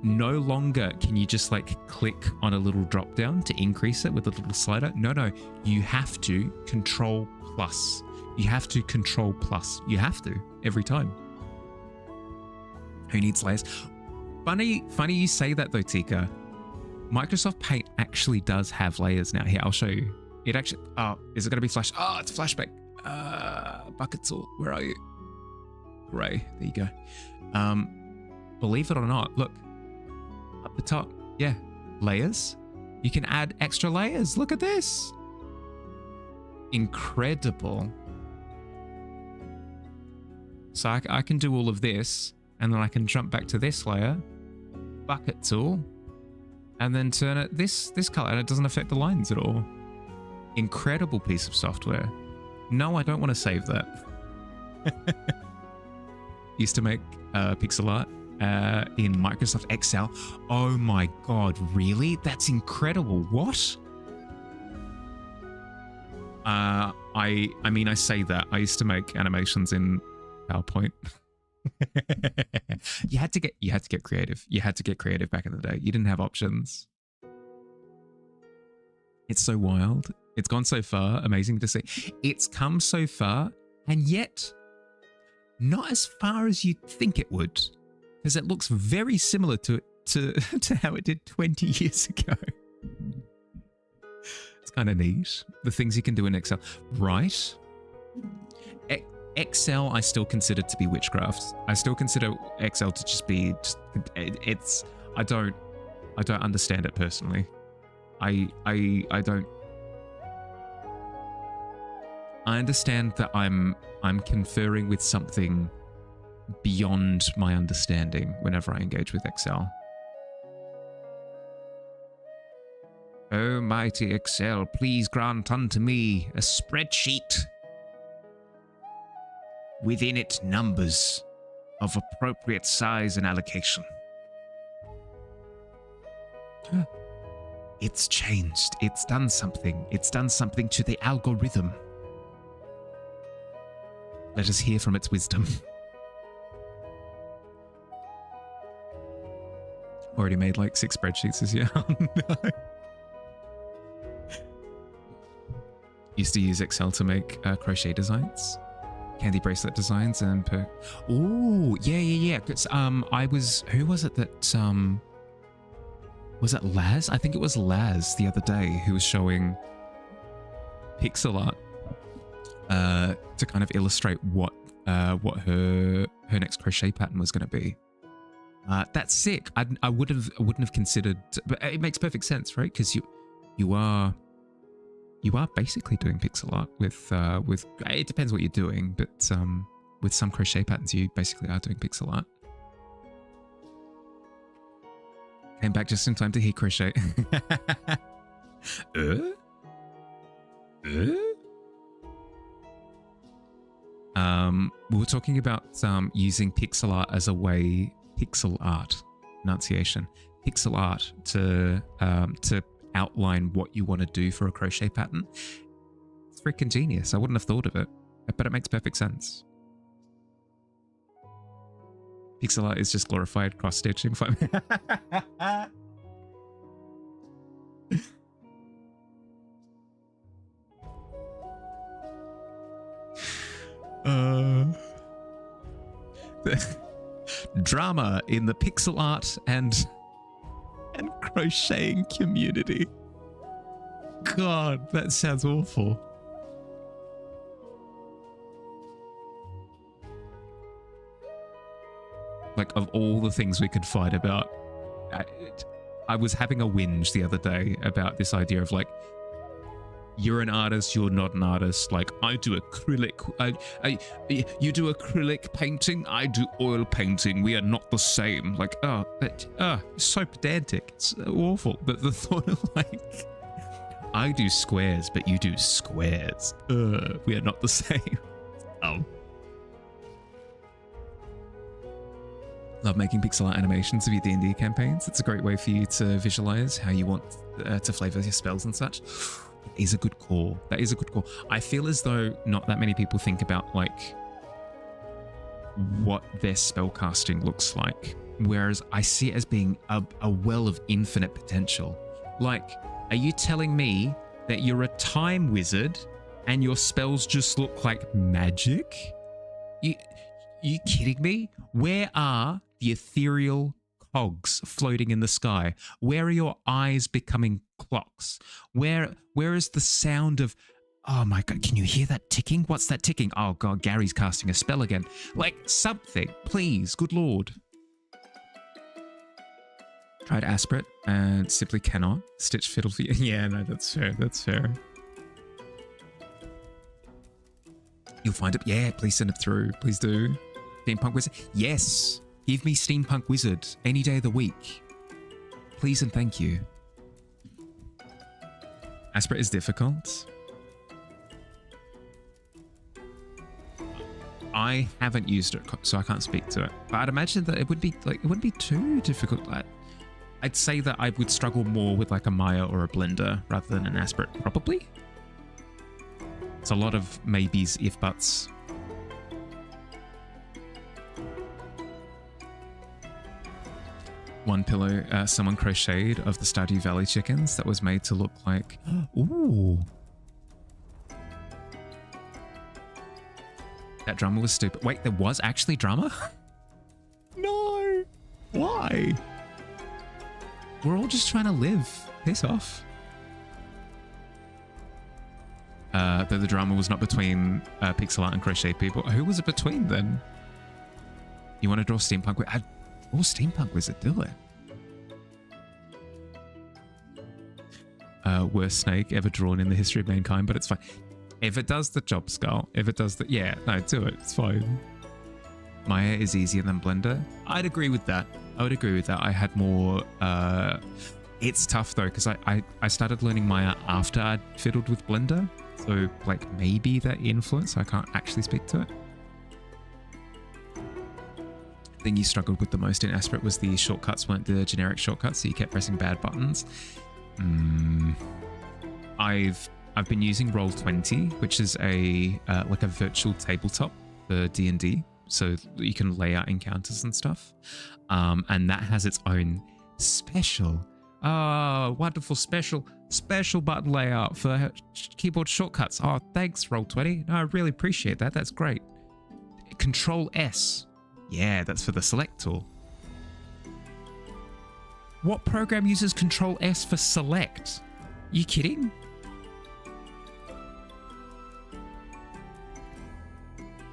no longer can you just like click on a little drop down to increase it with a little slider. No, you have to Control Plus. You have to Control Plus. You have to every time. Who needs layers? Funny you say that though, Tika. Microsoft Paint actually does have layers now. Here, I'll show you. It actually. Oh, is it going to be flash? Oh, it's flashback. Bucket tool. Where are you? Gray. There you go. Believe it or not, look up the top. Yeah, layers. You can add extra layers. Look at this. Incredible. So I can do all of this, and then I can jump back to this layer, bucket tool, and then turn it this color, and it doesn't affect the lines at all. Incredible piece of software. No, I don't want to save that. Used to make pixel art in Microsoft Excel. Oh my God, really? That's incredible. What? I mean, I say that. I used to make animations in PowerPoint. You had to get creative. You had to get creative back in the day. You didn't have options. It's so wild. It's gone so far. Amazing to see. It's come so far, and yet not as far as you'd think it would, because it looks very similar to how it did 20 years ago. It's kind of neat. The things you can do in Excel, right? Excel, I still consider to be witchcraft. I still consider Excel to just be. It's. I don't understand it personally. I don't. I understand that I'm conferring with something beyond my understanding whenever I engage with Excel. O mighty Excel, please grant unto me a spreadsheet. Within it, numbers of appropriate size and allocation. It's changed. It's done something. It's done something to the algorithm. Let us hear from its wisdom. Already made like 6 spreadsheets this year. Oh, no. Used to use Excel to make crochet designs, candy bracelet designs, and oh yeah. Cause I was, who was it that was it Laz? I think it was Laz the other day who was showing pixel art to kind of illustrate what her next crochet pattern was going to be. That's sick. I wouldn't have considered, but it makes perfect sense, right? Because you are basically doing pixel art with it depends what you're doing, but with some crochet patterns you basically are doing pixel art. Came back just in time to hear crochet. We were talking about using pixel art as a way, pixel art enunciation, pixel art to outline what you want to do for a crochet pattern. It's freaking genius. I wouldn't have thought of it, but it makes perfect sense. Pixel art is just glorified cross-stitching. The drama in the pixel art and crocheting community. God, that sounds awful. Like, of all the things we could fight about, I was having a whinge the other day about this idea of like, you're an artist, you're not an artist. Like, I do acrylic, you do acrylic painting, I do oil painting. We are not the same. Like, so pedantic. It's awful. But the thought of like, I do squares, but you do squares. We are not the same. Love making pixel art animations of your D&D campaigns. It's a great way for you to visualize how you want to flavor your spells and such. That is a good call. That is a good call. I feel as though not that many people think about like what their spellcasting looks like, whereas I see it as being a well of infinite potential. Like, are you telling me that you're a time wizard and your spells just look like magic? You kidding me? Where are the ethereal cogs floating in the sky? Where are your eyes becoming clocks? Where is the sound of, oh my God, can you hear that ticking? What's that ticking? Oh God, Gary's casting a spell again. Like something, please, good Lord. Tried Aspirate and simply cannot. Stitch Fiddle for you. Yeah, no, that's fair. That's fair. You'll find it. Yeah, please send it through. Please do. Steampunk Wizard. Yes. Give me Steampunk Wizard any day of the week. Please and thank you. Aspirate is difficult. I haven't used it, so I can't speak to it. But I'd imagine that it would be like, it wouldn't be too difficult. I'd say that I would struggle more with like a Maya or a Blender rather than an Aspirate, probably. It's a lot of maybes, if buts. One pillow someone crocheted of the Stardew Valley chickens that was made to look like... Ooh. That drama was stupid. Wait, there was actually drama? No. Why? We're all just trying to live. Piss off. Though the drama was not between pixel art and crochet people. Who was it between then? You want to draw Steampunk Wizard? Oh, Steampunk Wizard, do it. Worst snake ever drawn in the history of mankind, but it's fine. If it does the job, Skull, if it does the... Yeah, no, do it. It's fine. Maya is easier than Blender. I'd agree with that. I would agree with that. I had more... it's tough though, because I started learning Maya after I'd fiddled with Blender. So like maybe that influence, I can't actually speak to it. The thing you struggled with the most in Aspirate was the shortcuts weren't the generic shortcuts, so you kept pressing bad buttons. I've been using Roll20, which is a like a virtual tabletop for D&D, so you can lay out encounters and stuff. And that has its own special, wonderful special button layout for keyboard shortcuts. Oh, thanks, Roll20. No, I really appreciate that. That's great. Control S. Yeah, that's for the select tool. What program uses Control S for select? You kidding?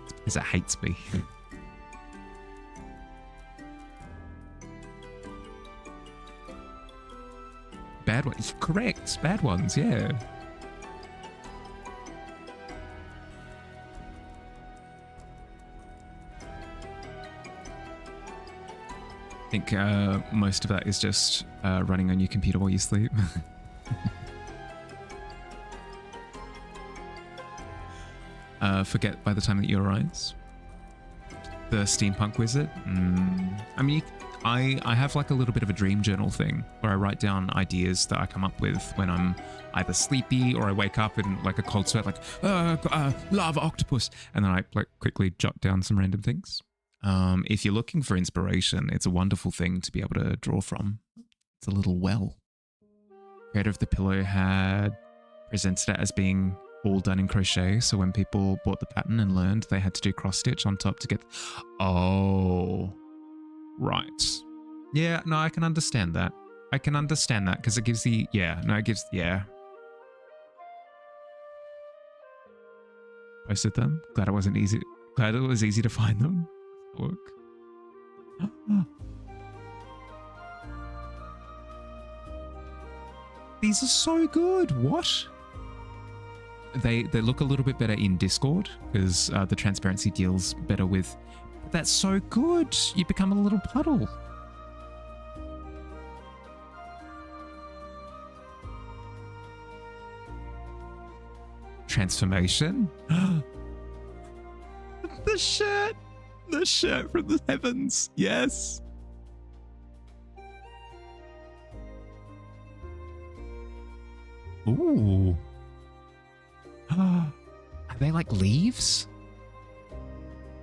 It's because it hates me. Bad ones, correct. Bad ones, yeah. I think most of that is just running on your computer while you sleep. Forget by the time that you arise. The steampunk wizard. I mean, I have like a little bit of a dream journal thing where I write down ideas that I come up with when I'm either sleepy or I wake up in like a cold sweat, like lava octopus, and then I like quickly jot down some random things. If you're looking for inspiration, it's a wonderful thing to be able to draw from. It's a little well. Creator of the pillow had presented it as being all done in crochet, so when people bought the pattern and learned, they had to do cross stitch on top to get... Oh, right. Yeah, no, I can understand that. I can understand that because it gives the... Yeah, no, it gives... Yeah. Posted them. Glad it wasn't easy. Glad it was easy to find them. Look. These are so good. What? They look a little bit better in Discord because the transparency deals better with... That's so good. You become a little puddle. Transformation. The shirt. The shirt from the heavens. Yes. Ooh. Are they like leaves?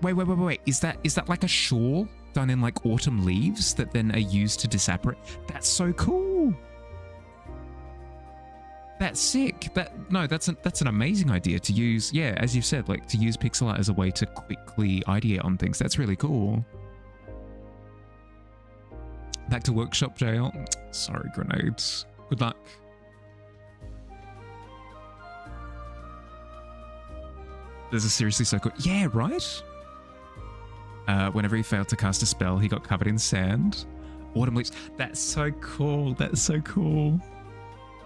Wait. Is that like a shawl done in like autumn leaves that then are used to disapparate? That's so cool. That's sick. That's an amazing idea to use. Yeah, as you said, like to use pixel art as a way to quickly ideate on things. That's really cool. Back to workshop jail. Sorry, grenades. Good luck. This is seriously so cool. Yeah, right? Whenever he failed to cast a spell, he got covered in sand. Autumn leaves. That's so cool. That's so cool.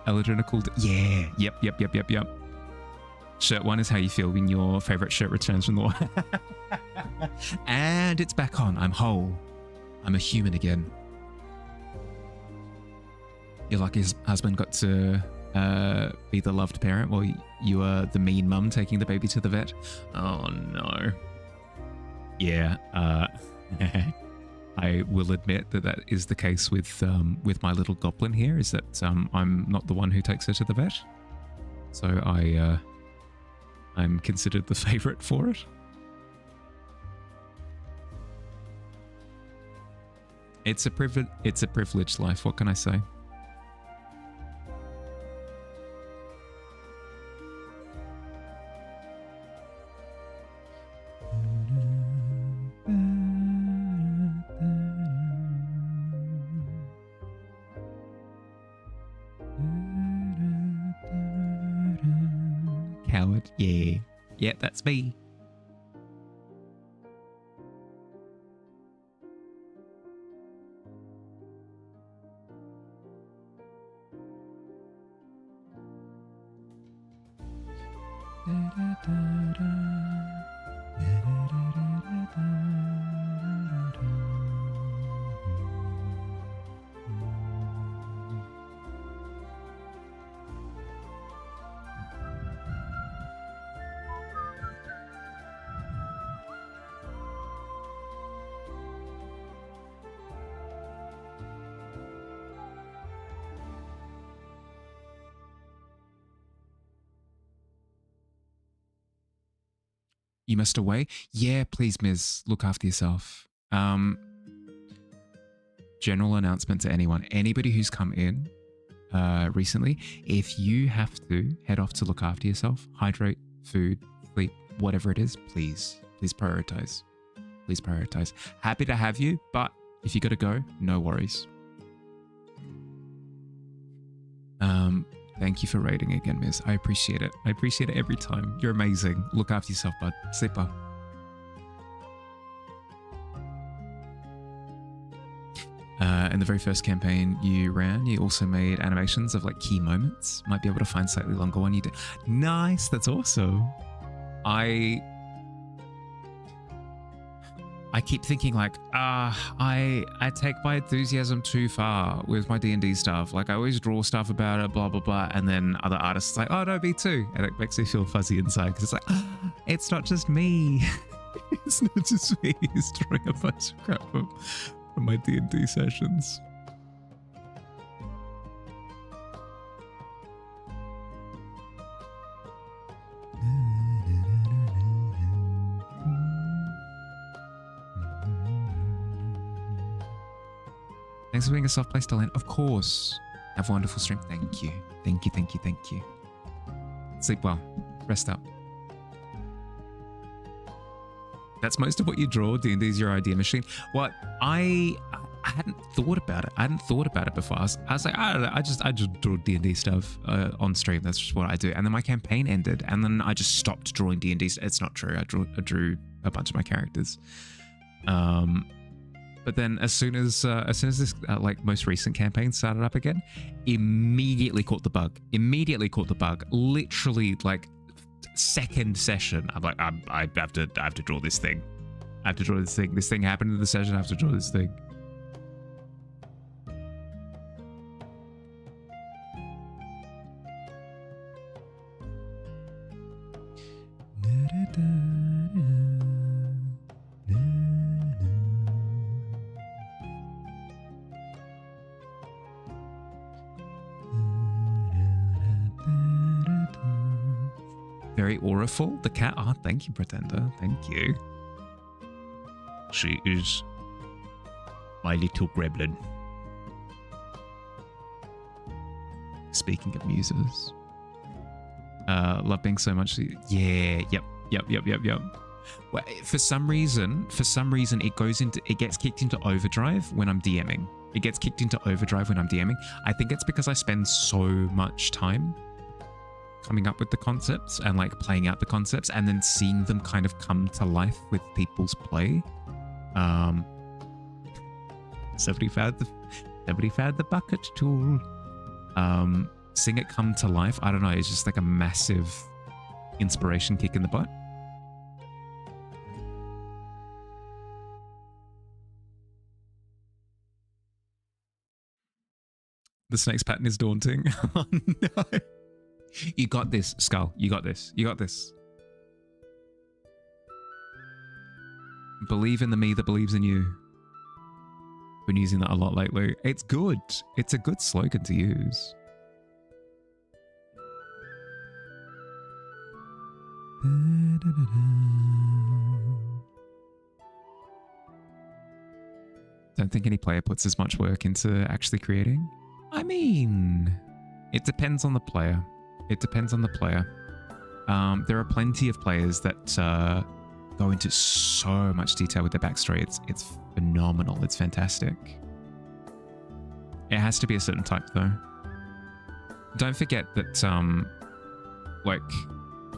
Eldrin called. Yeah. Yep. Shirt 1 is how you feel when your favorite shirt returns from the war. And it's back on. I'm whole. I'm a human again. Your lucky husband got to be the loved parent while you were the mean mum taking the baby to the vet. Oh no. Yeah. I will admit that is the case with my little goblin here, is that I'm not the one who takes her to the vet. So I'm considered the favorite for it. It's a privileged life, what can I say? Coward, yeah. Yeah, that's me. You must away? Yeah, please, Ms. Look after yourself. General announcement to anyone. Anybody who's come in recently, if you have to head off to look after yourself, hydrate, food, sleep, whatever it is, please prioritize. Please prioritize. Happy to have you, but if you got to go, no worries. Thank you for rating again, Miss. I appreciate it. I appreciate it every time. You're amazing. Look after yourself, bud. Sleep well. In the very first campaign you ran, you also made animations of like key moments. Might be able to find slightly longer one you did. Nice. That's awesome. I keep thinking like, I take my enthusiasm too far with my D&D stuff. Like I always draw stuff about it, blah, blah, blah. And then other artists like, oh no, me too. And it makes me feel fuzzy inside because it's like, it's not just me. It's not just me who's drawing a bunch of crap from my D&D sessions. Thanks for being a soft place to land. Of course. Have a wonderful stream. Thank you. Thank you, thank you, thank you. Sleep well. Rest up. That's most of what you draw. D&D is your idea machine. What I hadn't thought about it. I hadn't thought about it before. I was like, I don't know. I just draw D&D stuff on stream. That's just what I do. And then my campaign ended, and then I just stopped drawing D&D. It's not true. I drew a bunch of my characters. But then as soon as this like most recent campaign started up again, immediately caught the bug. Literally like second session, I'm like, I have to draw this thing. I have to draw this thing. This thing happened in the session. I have to draw this thing. Very auriful. The cat. Oh, thank you, Pretender. Thank you. She is my little gremlin. Speaking of muses. Love being so much. Yeah. Yep. Well, for some reason, it gets kicked into overdrive when I'm DMing. I think it's because I spend so much time coming up with the concepts and like playing out the concepts and then seeing them kind of come to life with people's play. Somebody found the bucket tool. Seeing it come to life, I don't know, it's just like a massive inspiration kick in the butt. The snake's pattern is daunting. Oh no. You got this, Skull. You got this. Believe in the me that believes in you. Been using that a lot lately. It's good. It's a good slogan to use. Don't think any player puts as much work into actually creating. I mean, it depends on the player. There are plenty of players that go into so much detail with their backstory. It's phenomenal. It's fantastic. It has to be a certain type though. Don't forget that like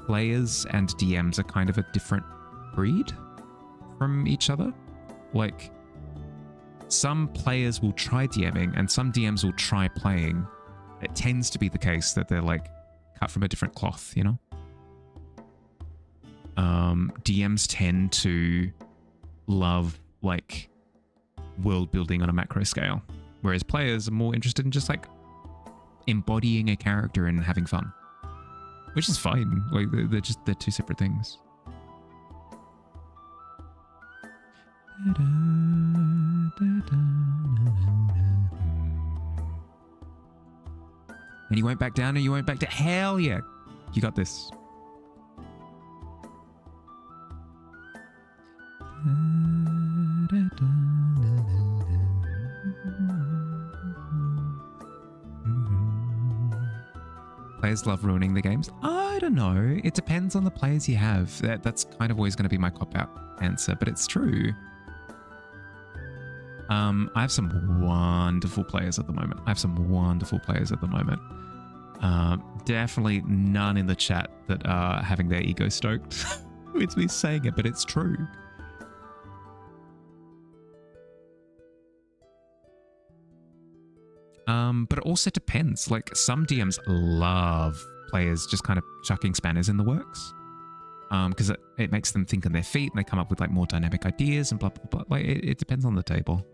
players and DMs are kind of a different breed from each other. Like some players will try DMing and some DMs will try playing. It tends to be the case that they're like cut from a different cloth, you know? DMs tend to love like world building on a macro scale, whereas players are more interested in just like embodying a character and having fun, which is fine. Like they're two separate things. And you won't back down, and you won't back down. Hell yeah, you got this. Players love ruining the games. I don't know. It depends on the players you have. That's kind of always going to be my cop-out answer, but it's true. I have some wonderful players at the moment. Definitely none in the chat that are having their ego stoked. It's me saying it, but it's true. But it also depends. Like, some DMs love players just kind of chucking spanners in the works. Because it makes them think on their feet and they come up with like more dynamic ideas and blah, blah, blah. Like, it depends on the table.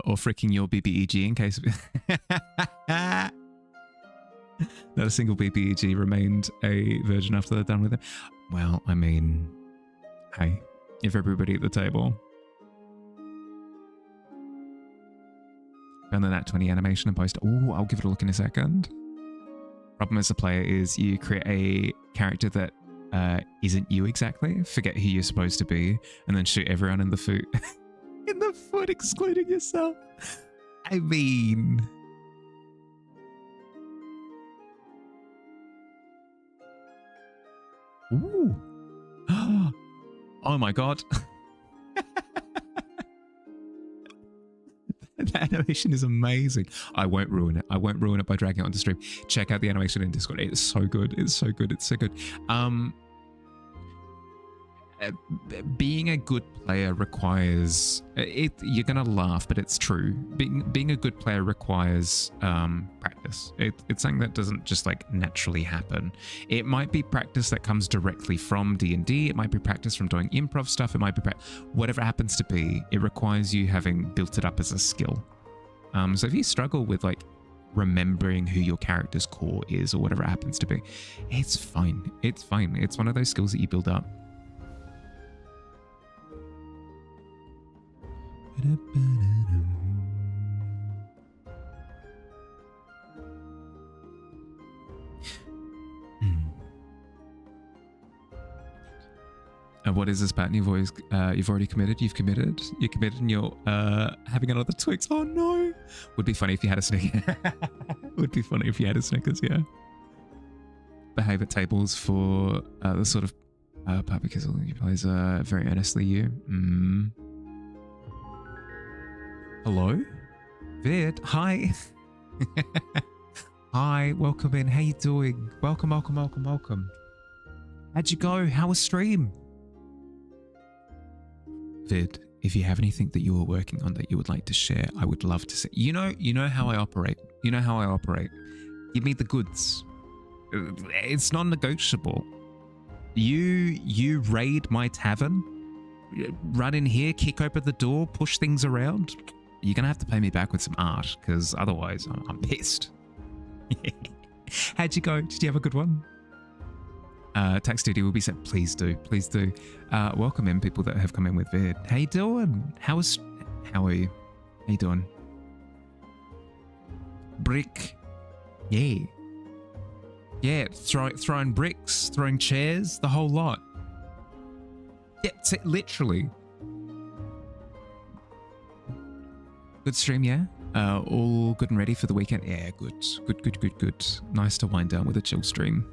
Or freaking your BBEG in case of not a single BBEG remained a virgin after they're done with it. Well, I mean, hey, if everybody at the table found the Nat 20 animation and post, oh, I'll give it a look in a second. Problem as a player is you create a character that isn't you exactly, forget who you're supposed to be, and then shoot everyone in the foot. In the foot, excluding yourself. I mean... Ooh. Oh my god. That animation is amazing. I won't ruin it. I won't ruin it by dragging it onto stream. Check out the animation in Discord. It's so good. It's so good. It's so good. Being a good player requires it. You're gonna laugh, but it's true. Being a good player requires practice. It's something that doesn't just like naturally happen. It might be practice that comes directly from D&D. It might be practice from doing improv stuff. It might be whatever it happens to be. It requires you having built it up as a skill. So if you struggle with like remembering who your character's core is or whatever it happens to be, it's fine. It's fine. It's one of those skills that you build up. What is this pattern? You've already committed. You're committed, and you're having another Twix. Oh no! Would be funny if you had a Snickers. Would be funny if you had a Snickers. Yeah. Behave at tables for the sort of puppy kizzle you plays very earnestly. You. Hello? Vid, hi. Hi, welcome in. How you doing? Welcome, welcome, welcome, welcome. How'd you go? How was stream? Vid, if you have anything that you were working on that you would like to share, I would love to see. You know how I operate. You know how I operate. Give me the goods. It's non-negotiable. You raid my tavern, run in here, kick open the door, push things around. You're going to have to pay me back with some art, because otherwise I'm pissed. How'd you go? Did you have a good one? Tax duty will be set. Please do. Please do. Welcome in people that have come in with vid. How you doing? How are you? How you doing? Brick. Yeah. Yeah, throwing bricks, throwing chairs, the whole lot. Yeah, literally. Good stream, yeah? All good and ready for the weekend? Yeah, good. Good. Nice to wind down with a chill stream.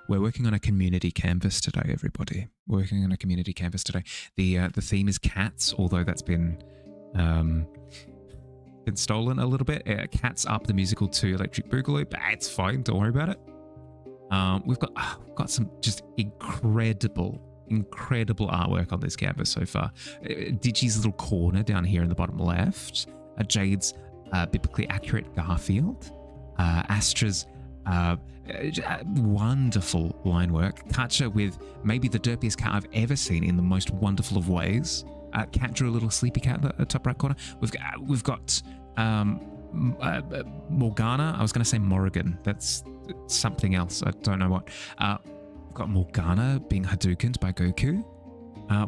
We're working on a community canvas today, everybody. We're working on a community canvas today. The theme is cats, although that's been stolen a little bit. Cats Up the musical to Electric Boogaloo, but it's fine. Don't worry about it. We've got some just incredible artwork on this canvas so far. Digi's little corner down here in the bottom left. Jade's biblically accurate Garfield. Astra's wonderful line work. Katja with maybe the derpiest cat I've ever seen in the most wonderful of ways. Cat drew a little sleepy cat at the top right corner. We've got Morgana. I was going to say Morrigan. That's something else. I don't know what. We've got Morgana being Hadoukened by Goku.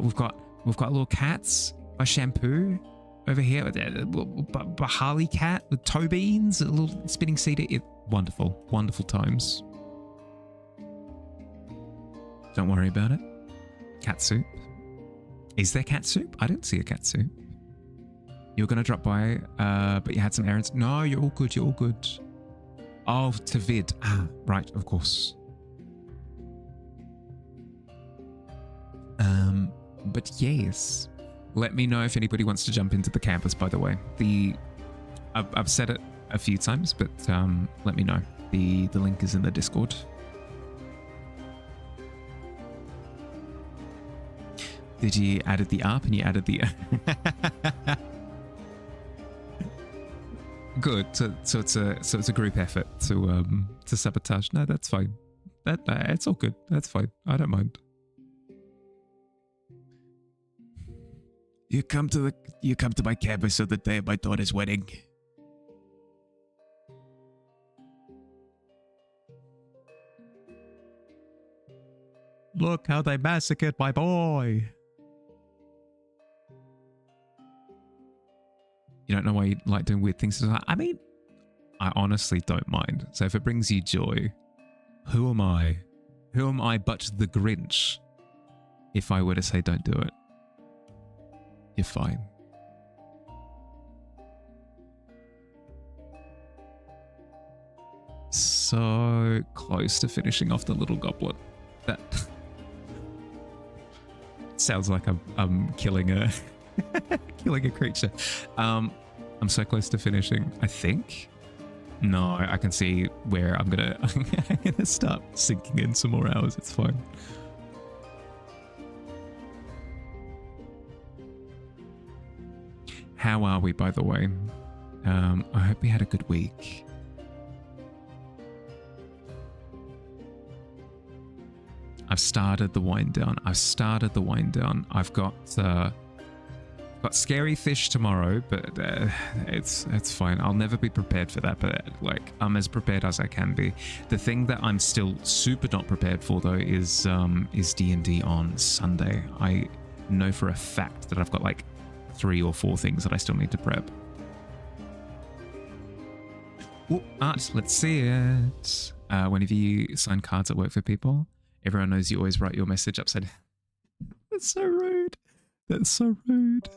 We've got little cats by Shampoo over here. Bahali cat with toe beans, a little spinning cedar. Wonderful, wonderful times. Don't worry about it. Cat soup. Is there cat soup? I didn't see a cat soup. You were going to drop by, but you had some errands. No, you're all good. You're all good. Oh, to vid. Ah, right, of course. But yes, let me know if anybody wants to jump into the campus, by the way. I've said it a few times, but let me know. The link is in the Discord. Did you added the up and you added the... Good. So it's a group effort to sabotage. No, that's fine. It's all good. That's fine. I don't mind. You come to my campus on the day of my daughter's wedding. Look how they massacred my boy. You don't know why you like doing weird things. I mean, I honestly don't mind. So if it brings you joy, who am I? Who am I but the Grinch? If I were to say don't do it, you're fine. So close to finishing off the little goblet. That sounds like I'm killing a killing a creature. I'm so close to finishing, I think. No, I can see where I'm gonna start sinking in some more hours. It's fine. How are we, by the way? I hope we had a good week. I've started the wind down. I've got scary fish tomorrow, but it's fine. I'll never be prepared for that, but like I'm as prepared as I can be. The thing that I'm still super not prepared for though is D&D on Sunday. I know for a fact that I've got like 3 or 4 things that I still need to prep. Oh, art, let's see it. Whenever you sign cards at work for people, everyone knows you always write your message upside down. That's so rude. That's so rude.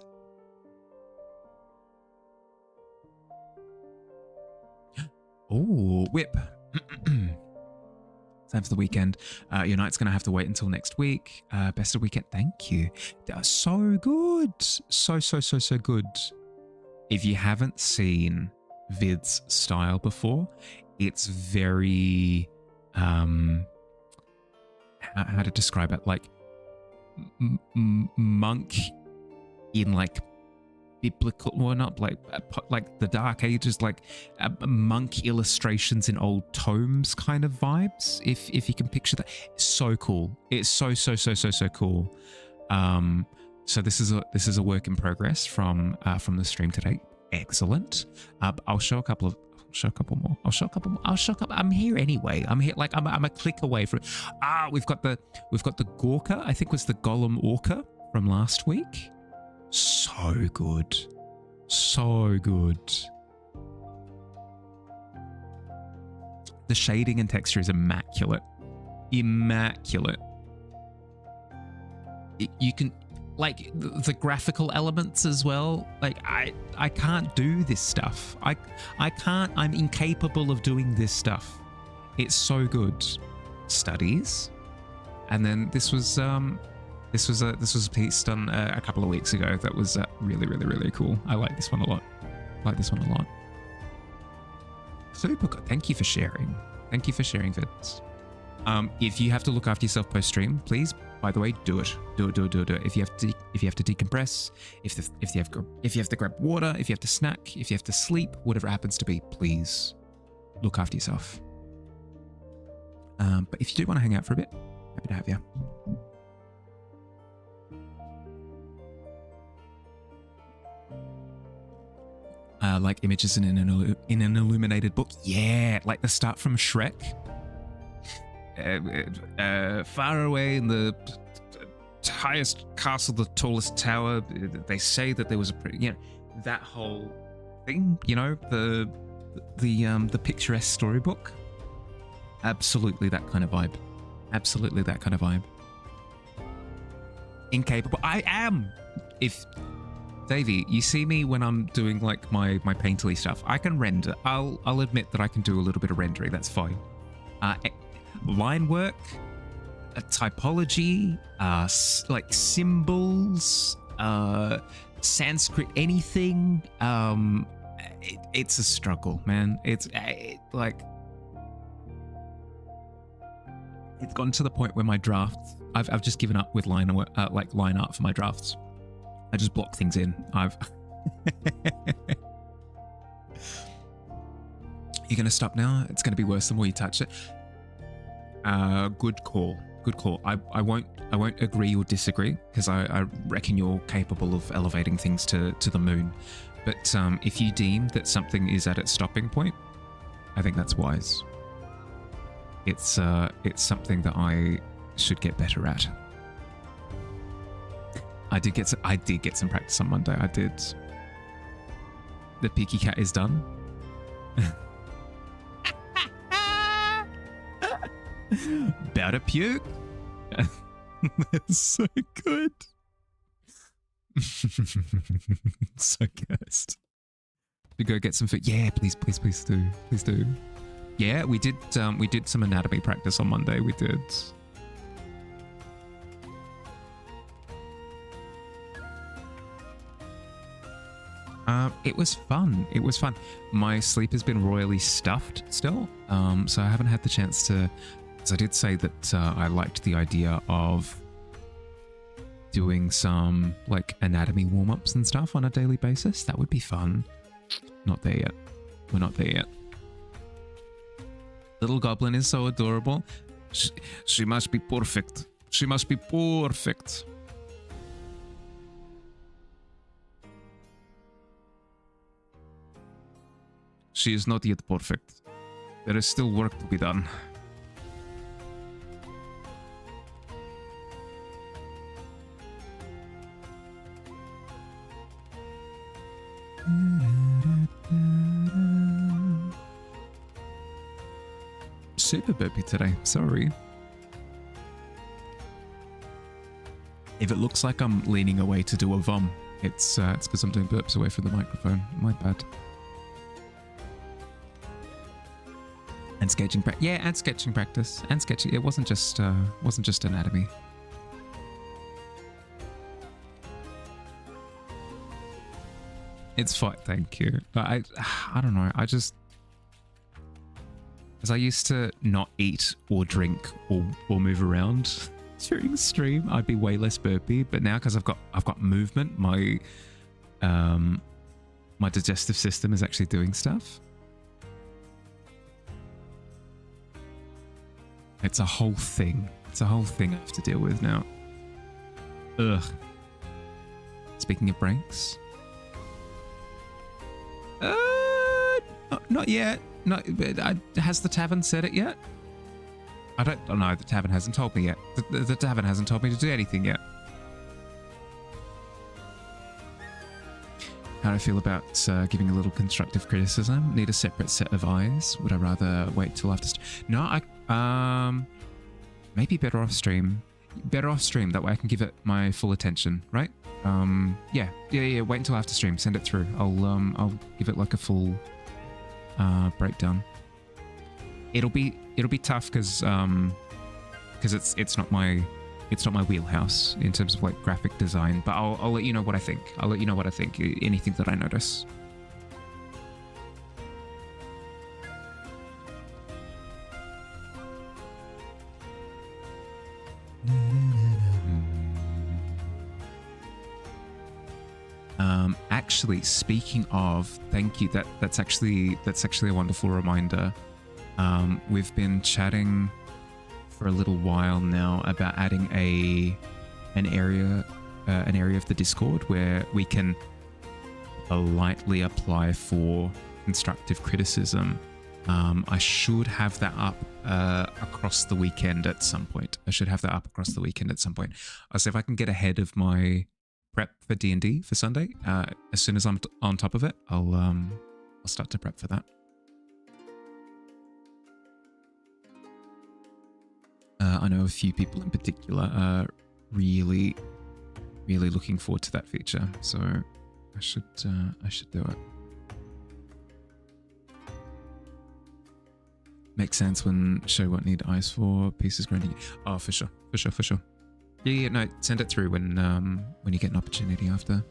Oh, whip. Time for the weekend. Your night's going to have to wait until next week. Best of weekend. Thank you. So good. So good. If you haven't seen Vid's style before, it's very... how to describe it? Like monk in like biblical, well, not like the Dark Ages, like monk illustrations in old tomes kind of vibes. If you can picture that, it's so cool. It's so cool. So this is a work in progress from the stream today. Excellent. I'll show a couple more. I'm here anyway. I'm here, like I'm a click away from. We've got the Gorka. I think was the Golem Orca from last week. So good. The shading and texture is immaculate. You can, like, the graphical elements as well. Like I can't do this stuff. I can't. I'm incapable of doing this stuff. It's so good. Studies, and then this was a piece done a couple of weeks ago that was really cool. I like this one a lot. Super good. Thank you for sharing. Vids. If you have to look after yourself post stream, please, by the way, do it. If you have to decompress, if you have to grab water, if you have to snack, if you have to sleep, whatever it happens to be, please look after yourself. But if you do want to hang out for a bit, happy to have you. Like images in an illuminated book. Yeah, like the start from Shrek. Far away in the highest castle, the tallest tower, they say that there was a pretty, that whole thing, the picturesque storybook. Absolutely that kind of vibe. Absolutely that kind of vibe. Incapable. I am. If Davey, you see me when I'm doing like my painterly stuff, I can render. I'll admit that I can do a little bit of rendering. That's fine. Line work, typology, like symbols, Sanskrit, anything. It's a struggle, man. It's like it's gotten to the point where my drafts, I've just given up with line art for my drafts. I just block things in. You're gonna stop now? It's gonna be worse the more you touch it. Good call. Good call. I won't agree or disagree because I reckon you're capable of elevating things to the moon. But if you deem that something is at its stopping point, I think that's wise. It's something that I should get better at. I did get some practice on Monday. I did. The Peaky Cat is done. About to puke. That's so good. So cursed. We go get some food. Yeah, please do. Please do. Yeah, we did some anatomy practice on Monday. We did. It was fun. It was fun. My sleep has been royally stuffed still, so I haven't had the chance to. So I did say that I liked the idea of doing some like anatomy warm-ups and stuff on a daily basis. That would be fun. Not there yet. We're not there yet. Little goblin is so adorable. She must be perfect. She must be perfect. She is not yet perfect. There is still work to be done. Super burpy today, sorry. If it looks like I'm leaning away to do a vom, it's because I'm doing burps away from the microphone. My bad. And sketching practice. Yeah, and sketching practice. And sketching. It wasn't just anatomy. It's fine, thank you. But I don't know. I just, as I used to not eat or drink or move around during stream, I'd be way less burpy. But now, because I've got movement, my digestive system is actually doing stuff. It's a whole thing. It's a whole thing I have to deal with now. Ugh. Speaking of breaks. Not yet. Not. Has the tavern said it yet? I don't know. The tavern hasn't told me yet. The tavern hasn't told me to do anything yet. How do I feel about giving a little constructive criticism? Need a separate set of eyes? Would I rather wait till after? No, maybe better off stream. Better off stream. That way I can give it my full attention, right? Yeah. Wait until after stream. Send it through. I'll give it like a full breakdown. It'll be tough because it's not my wheelhouse in terms of like graphic design. But I'll let you know what I think. I'll let you know what I think. Anything that I notice. Actually, speaking of, thank you. That's actually a wonderful reminder. We've been chatting for a little while now about adding an area of the Discord where we can politely apply for constructive criticism. I should have that up across the weekend at some point. I'll see if I can get ahead of my prep for D&D for Sunday. As soon as I'm on top of it, I'll start to prep for that. I know a few people in particular are really looking forward to that feature, so I should do it. Makes sense when show won't need ice for pieces grinding. Oh, for sure. Yeah, no, send it through when you get an opportunity after.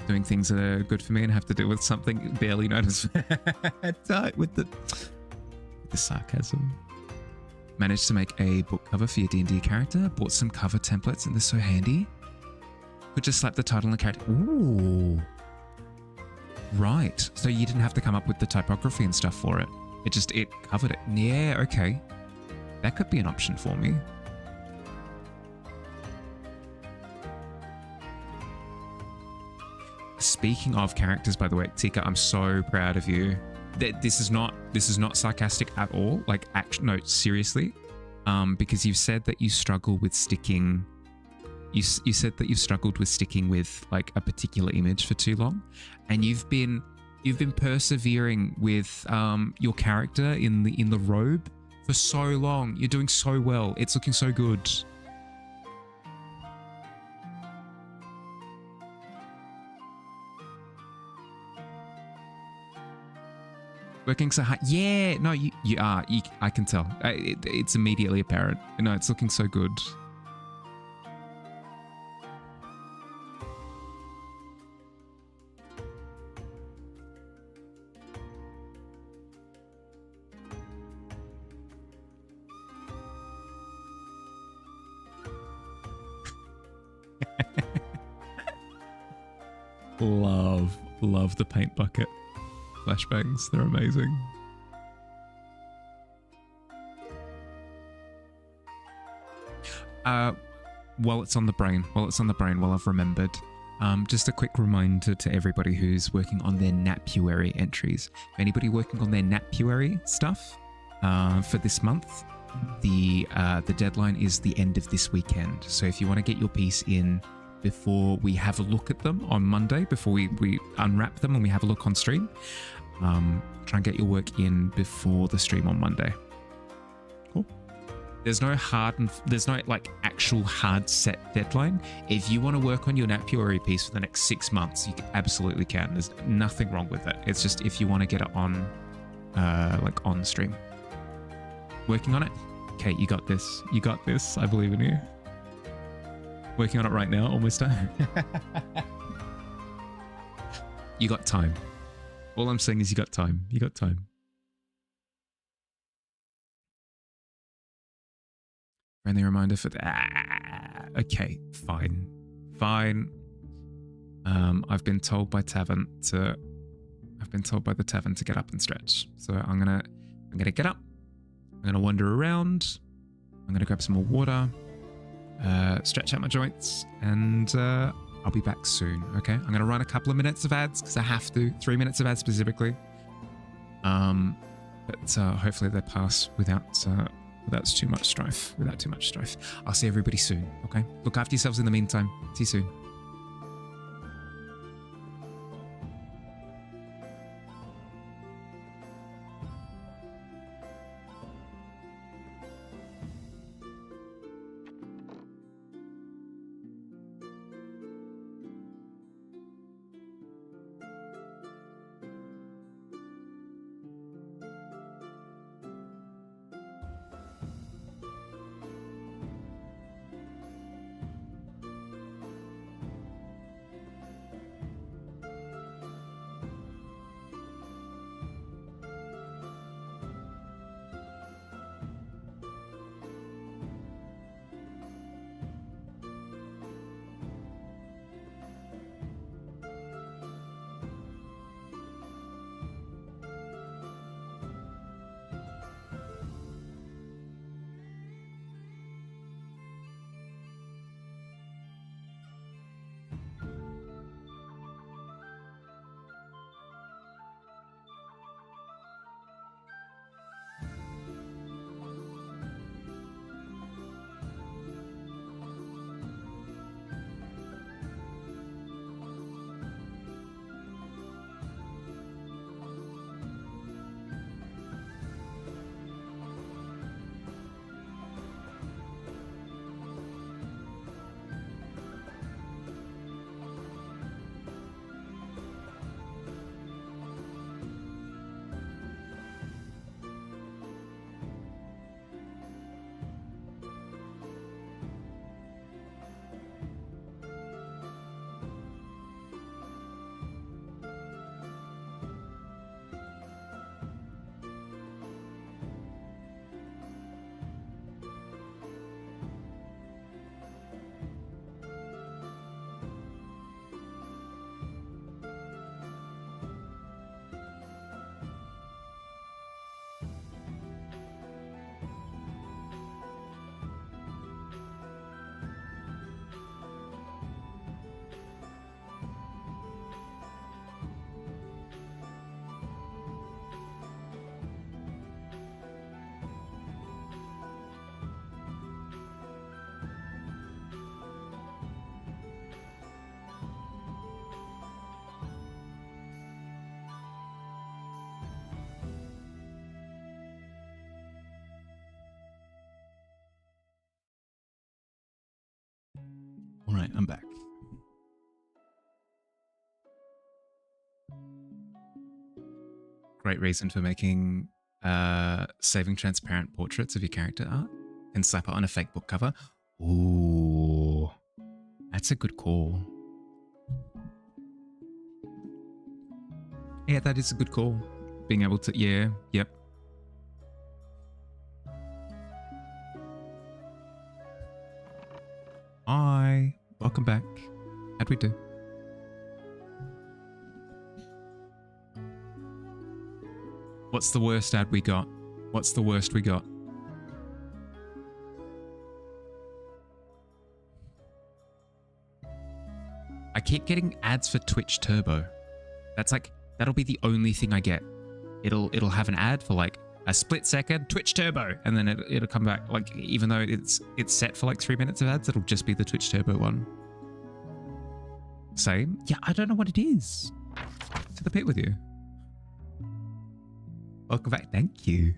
Doing things that are good for me and have to deal with something barely noticeable. with the sarcasm. Managed to make a book cover for your D&D character. Bought some cover templates and they're so handy. Could just slap the title and the character. Ooh. Right. So you didn't have to come up with the typography and stuff for it. It covered it. Yeah, okay. That could be an option for me. Speaking of characters, by the way, Tika, I'm so proud of you. This is not sarcastic at all. Like, no, seriously. Because you've said that you struggle with sticking. You said that you've struggled with sticking with like a particular image for too long, and you've been persevering with your character in the robe for so long. You're doing so well. It's looking so good. Working so hard. Yeah, no, you are. I can tell. It's immediately apparent. No, it's looking so good. Love the paint bucket flashbangs. They're amazing. While it's on the brain, while I've remembered, just a quick reminder to everybody who's working on their Napuary entries. If anybody working on their Napuary stuff for this month, the deadline is the end of this weekend. So if you want to get your piece in before we have a look at them on Monday, before we unwrap them and we have a look on stream, try and get your work in before the stream on Monday. Cool. There's no like actual hard set deadline. If you want to work on your Napuary piece for the next 6 months, you absolutely can. There's nothing wrong with it. It's just if you want to get it on like on stream. Working on it? Okay, you got this. You got this. I believe in you. Working on it right now, almost done. You got time. All I'm saying is you got time. You got time. Friendly reminder for that. Okay, fine. I've been told by the Tavern to get up and stretch. So I'm gonna get up. I'm gonna wander around. I'm gonna grab some more water. Stretch out my joints, and I'll be back soon. Okay, I'm gonna run a couple of minutes of ads because I have to. 3 minutes of ads specifically. But hopefully they pass without too much strife. I'll see everybody soon. Okay, look after yourselves in the meantime. See you soon. right, I'm back. Great reason for making saving transparent portraits of your character art and slap it on a fake book cover. Ooh, that's a good call. Yeah, that is a good call. Being able to, yeah, yep. Hi, welcome back. How'd we do? What's the worst ad we got? What's the worst we got? I keep getting ads for Twitch Turbo. That's like, that'll be the only thing I get. It'll have an ad for like a split second, Twitch Turbo, and then it'll come back. Like, even though it's set for like 3 minutes of ads, it'll just be the Twitch Turbo one. Same? Yeah, I don't know what it is. To the pit with you. Welcome back. Thank you.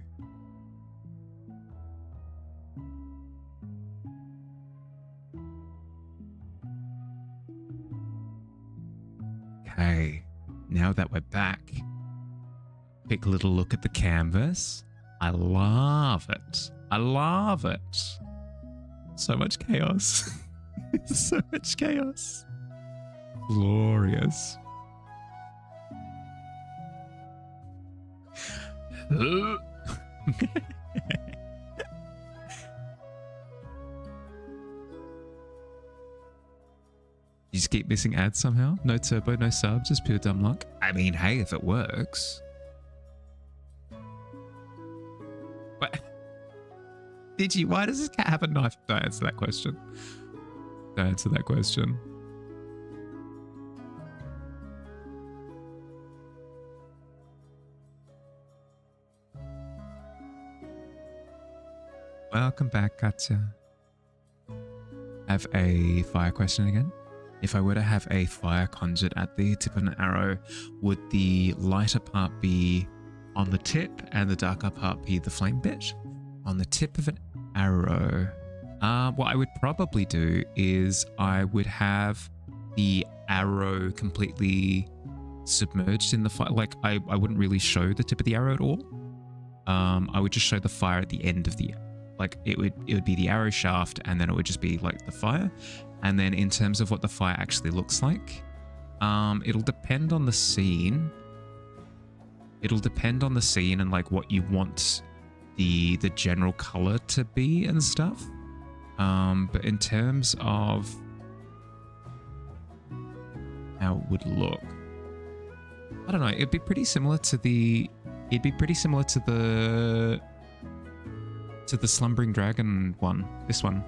Okay, now that we're back, quick little look at the canvas. I love it. I love it. So much chaos. So much chaos. Glorious. You just keep missing ads somehow? No turbo, no subs, just pure dumb luck? I mean, hey, if it works. What? Did you? Why does this cat have a knife? Don't answer that question. Don't answer that question. Welcome back, Katya. Have a fire question again. If I were to have a fire conjured at the tip of an arrow, would the lighter part be on the tip and the darker part be the flame bit? On the tip of an arrow, what I would probably do is I would have the arrow completely submerged in the fire. Like, I wouldn't really show the tip of the arrow at all. I would just show the fire at the end of the, like, it would be the arrow shaft, and then it would just be like the fire. And then in terms of what the fire actually looks like, it'll depend on the scene. It'll depend on the scene and like what you want the general color to be and stuff. But in terms of how it would look, I don't know. It'd be pretty similar to the. It'd be pretty similar to the Slumbering Dragon one. This one.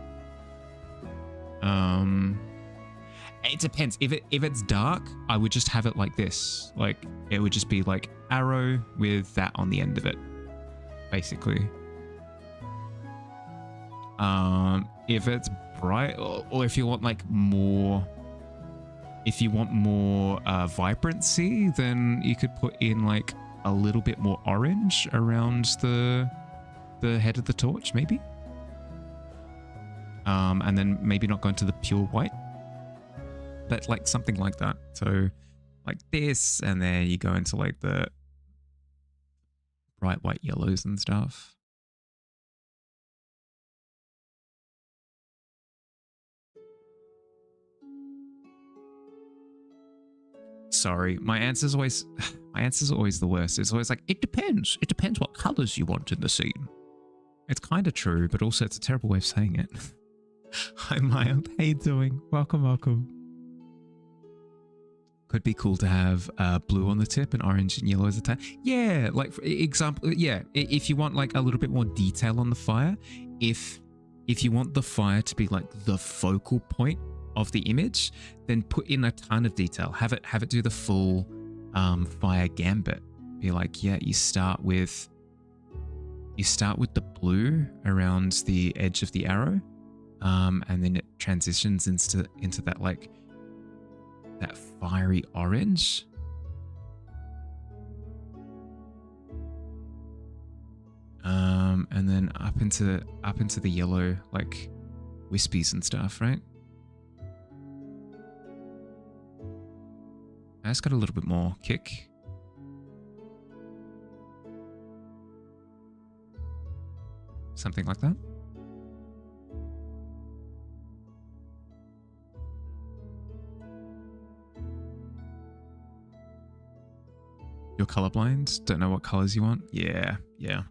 It depends. If it's dark, I would just have it like this. Like, it would just be like arrow with that on the end of it, basically. If it's bright, or if you want like more, if you want more vibrancy, then you could put in like a little bit more orange around the head of the torch, maybe. And then maybe not go into the pure white, but like something like that. So like this, and then you go into like the bright white yellows and stuff. Sorry, my answer's always the worst. It's always like, it depends. It depends what colors you want in the scene. It's kind of true, but also it's a terrible way of saying it. Hi, Maya. How you doing? Welcome, welcome. Could be cool to have blue on the tip and orange and yellow as a tag. Yeah, like for example, yeah. If you want like a little bit more detail on the fire, if you want the fire to be like the focal point of the image, then put in a ton of detail. Have it do the full fire gambit. Be like, yeah, you start with the blue around the edge of the arrow, and then it transitions into that like that fiery orange. And then up into the yellow, like wispies and stuff, right? fire's got a little bit more kick. Something like that. You're colorblind? Don't know what colors you want? Yeah, yeah.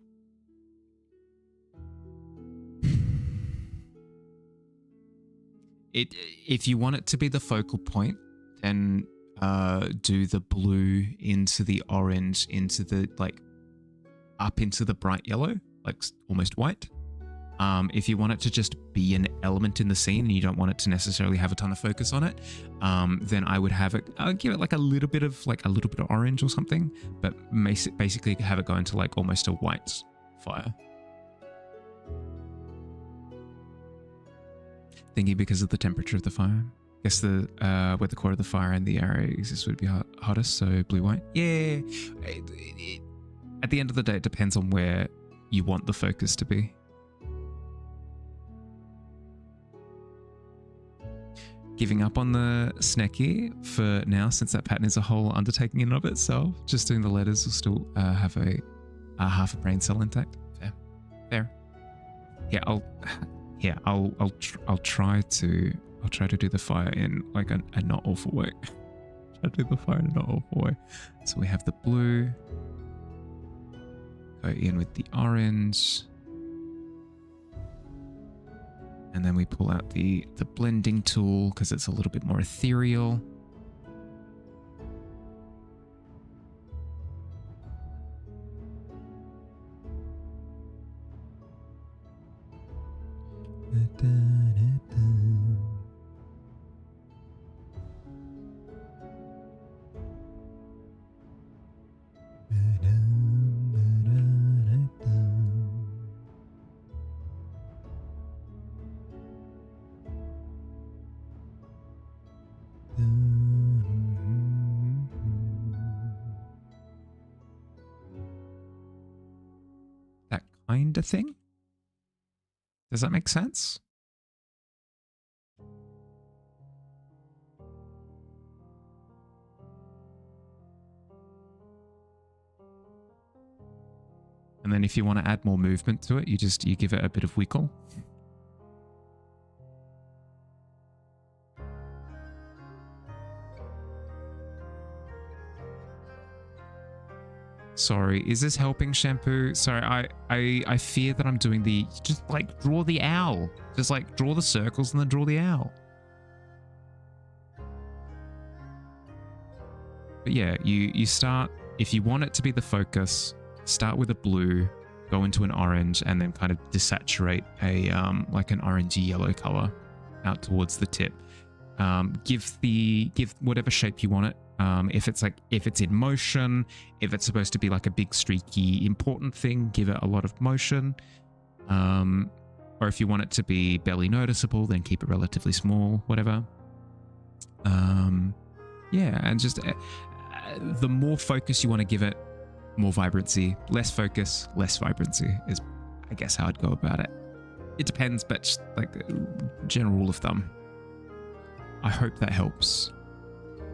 If you want it to be the focal point, then do the blue into the orange, into the, like, up into the bright yellow, like almost white. If you want it to just be an element in the scene and you don't want it to necessarily have a ton of focus on it, then I would have it, I'll give it like a little bit of orange or something, but basically have it go into like almost a white fire. Thinking because of the temperature of the fire. Guess the where the core of the fire and the area exists would be hottest, so blue-white. Yeah. At the end of the day, it depends on where you want the focus to be. Giving up on the Snecky for now, since that pattern is a whole undertaking in and of itself. Just doing the letters will still have a half a brain cell intact. Fair. Yeah, I'll try to do the fire in like a not awful way. Try to do the fire in a not awful way. So we have the blue. Go in with the orange. And then we pull out the blending tool because it's a little bit more ethereal. That kind of thing? Does that make sense? And then if you want to add more movement to it, you give it a bit of wiggle. Sorry, is this helping, Shampoo? Sorry, I fear that I'm doing the, just like draw the owl. Just like draw the circles and then draw the owl. But yeah, you start, if you want it to be the focus, start with a blue, go into an orange, and then kind of desaturate a like an orangey yellow color out towards the tip. Give whatever shape you want it. If it's in motion, if it's supposed to be like a big streaky important thing, give it a lot of motion. Or if you want it to be barely noticeable, then keep it relatively small, whatever. Yeah, and just the more focus you want to give it, more vibrancy. Less focus, less vibrancy is, I guess, how I'd go about it. It depends, but just like general rule of thumb. I hope that helps.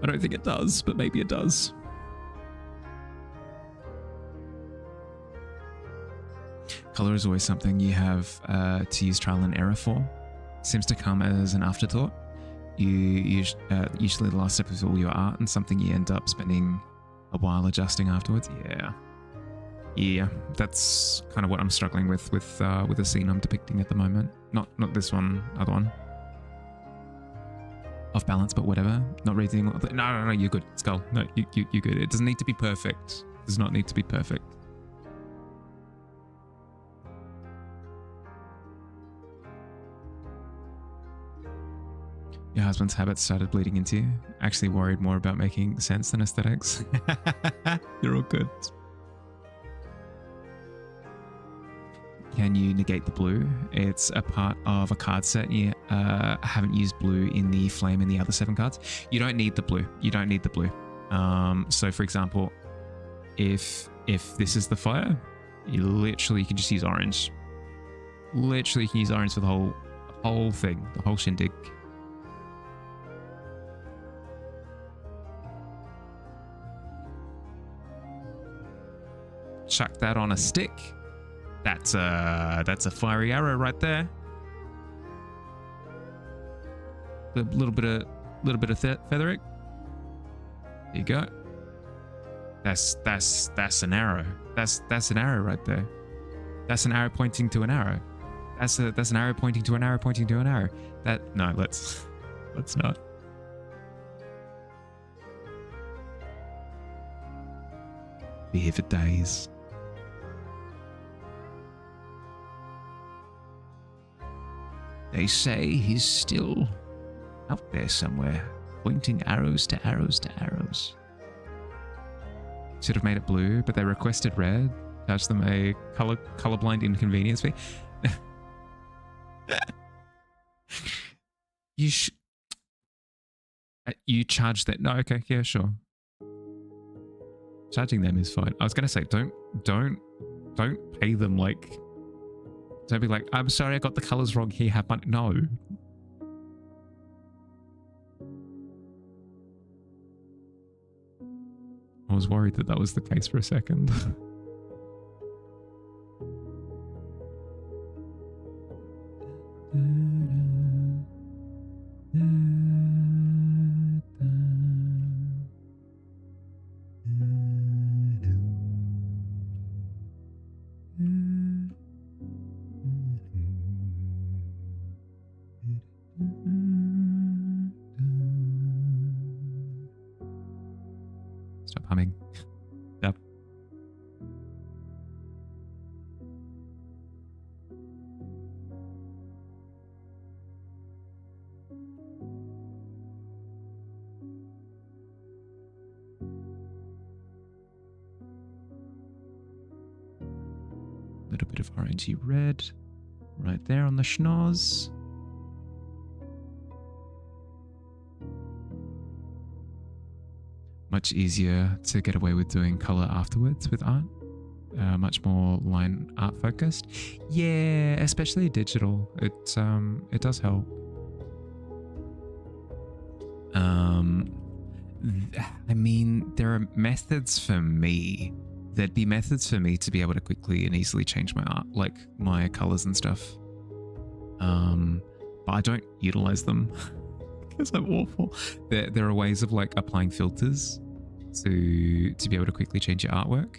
I don't think it does, but maybe it does. Color is always something you have to use trial and error for. Seems to come as an afterthought. Usually the last step is all your art and something you end up spending a while adjusting afterwards. Yeah, that's kind of what I'm struggling with the scene I'm depicting at the moment. Not this one, other one. Off balance, but whatever. Not reading. No, you're good. Skull. No, you're good. It doesn't need to be perfect. It does not need to be perfect. Your husband's habits started bleeding into you. Actually worried more about making sense than aesthetics. You're all good. Can you negate the blue? It's a part of a card set. You haven't used blue in the flame in the other 7 cards. You don't need the blue. You don't need the blue. So for example, if this is the fire, you can just use orange. Literally, you can use orange for the whole thing, the whole shindig. chuck that on a stick. That's a fiery arrow right there. A little bit of feathering. There you go. That's an arrow. That's an arrow right there. That's an arrow pointing to an arrow. That's an arrow pointing to an arrow pointing to an arrow. No, let's not. Be here for days. They say he's still out there somewhere, pointing arrows to arrows to arrows. Should have made it blue, but they requested red. Charge them a colorblind inconvenience fee. You charge that? No, okay, yeah, sure. Charging them is fine. I was gonna say, don't pay them like. Don't be like, I'm sorry, I got the colors wrong. Here, have money. No. I was worried that was the case for a second. Stop humming. Yep. Little bit of orangey red right there on the schnoz. Much easier to get away with doing color afterwards with art. Much more line art focused. Yeah, especially digital. It does help. I mean, there are methods for me. There'd be methods for me to be able to quickly and easily change my art, like my colors and stuff. But I don't utilize them. Because I'm awful. There are ways of like applying filters to be able to quickly change your artwork.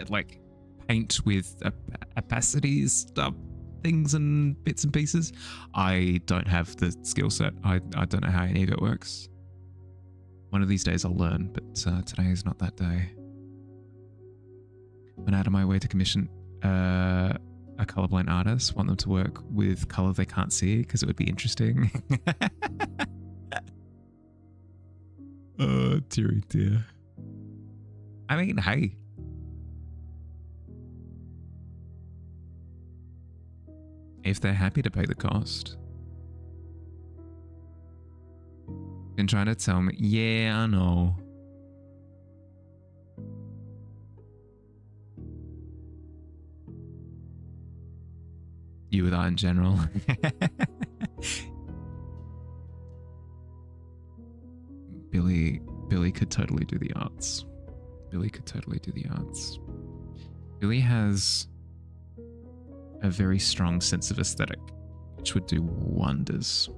Like paint with opacities, stuff, things and bits and pieces. I don't have the skill set. I don't know how any of it works. One of these days I'll learn, but today is not that day. Went out of my way to commission a colorblind artist, want them to work with color they can't see because it would be interesting. Oh, dearie dear. I mean, hey. If they're happy to pay the cost. Been trying to tell me, yeah, I know. You with art in general. Billy could totally do the arts. Billy could totally do the arts. Billy has a very strong sense of aesthetic, which would do wonders.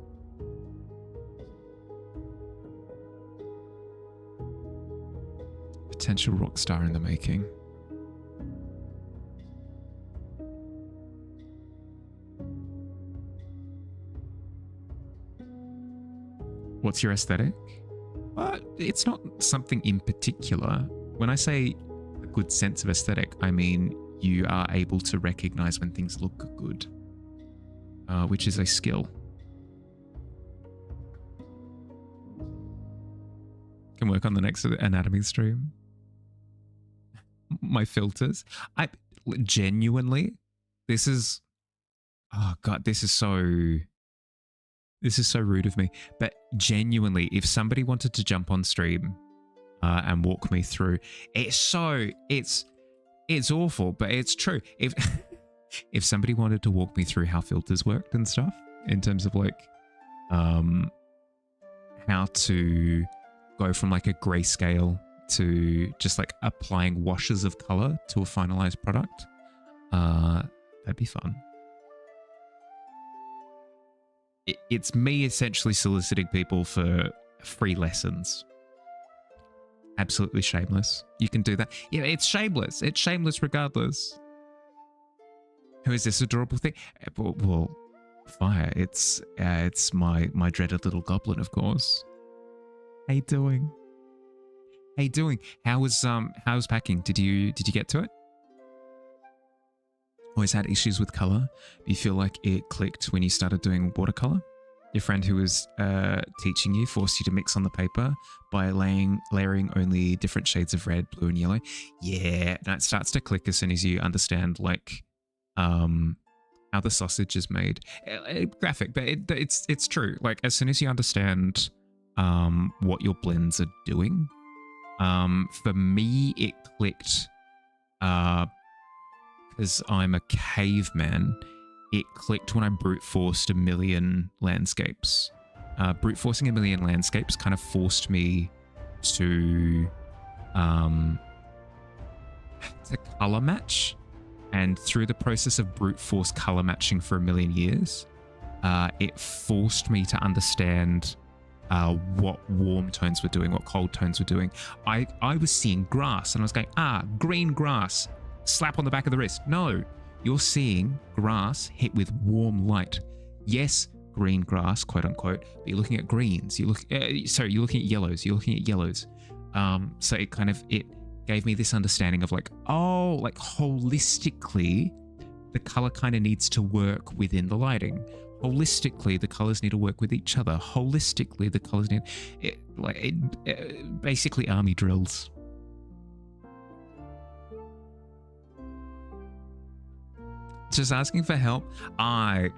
Potential rock star in the making. What's your aesthetic? It's not something in particular. When I say a good sense of aesthetic, I mean you are able to recognize when things look good, which is a skill. Can work on the next anatomy stream. My filters. I genuinely, this is, oh God, this is so rude of me, but genuinely, if somebody wanted to jump on stream and walk me through, it's awful, but it's true. If somebody wanted to walk me through how filters worked and stuff, in terms of like how to go from like a grayscale to just like applying washes of color to a finalized product. That'd be fun. It's me essentially soliciting people for free lessons. Absolutely shameless. You can do that. Yeah, it's shameless. It's shameless regardless. Who is this adorable thing? Well, Fire. It's my dreaded little goblin, of course. How you doing? How you doing? How's packing? Did you get to it? Always had issues with color. Do you feel like it clicked when you started doing watercolor? Your friend who was teaching you forced you to mix on the paper by layering only different shades of red, blue, and yellow. Yeah, and it starts to click as soon as you understand like how the sausage is made. Graphic, but it's true. Like as soon as you understand what your blends are doing, for me it clicked. Because I'm a caveman, it clicked when I brute forced a million landscapes. Brute forcing a million landscapes kind of forced me to color match. And through the process of brute force color matching for a million years, it forced me to understand what warm tones were doing, what cold tones were doing. I was seeing grass and I was going, green grass. Slap on the back of the wrist. No, you're seeing grass hit with warm light. Yes, green grass, quote unquote, but you're looking at greens. You're looking at yellows. You're looking at yellows. So it gave me this understanding of like, oh, like holistically, the color kind of needs to work within the lighting. Holistically, the colors need to work with each other. Holistically, the colors need basically army drills. Just asking for help. I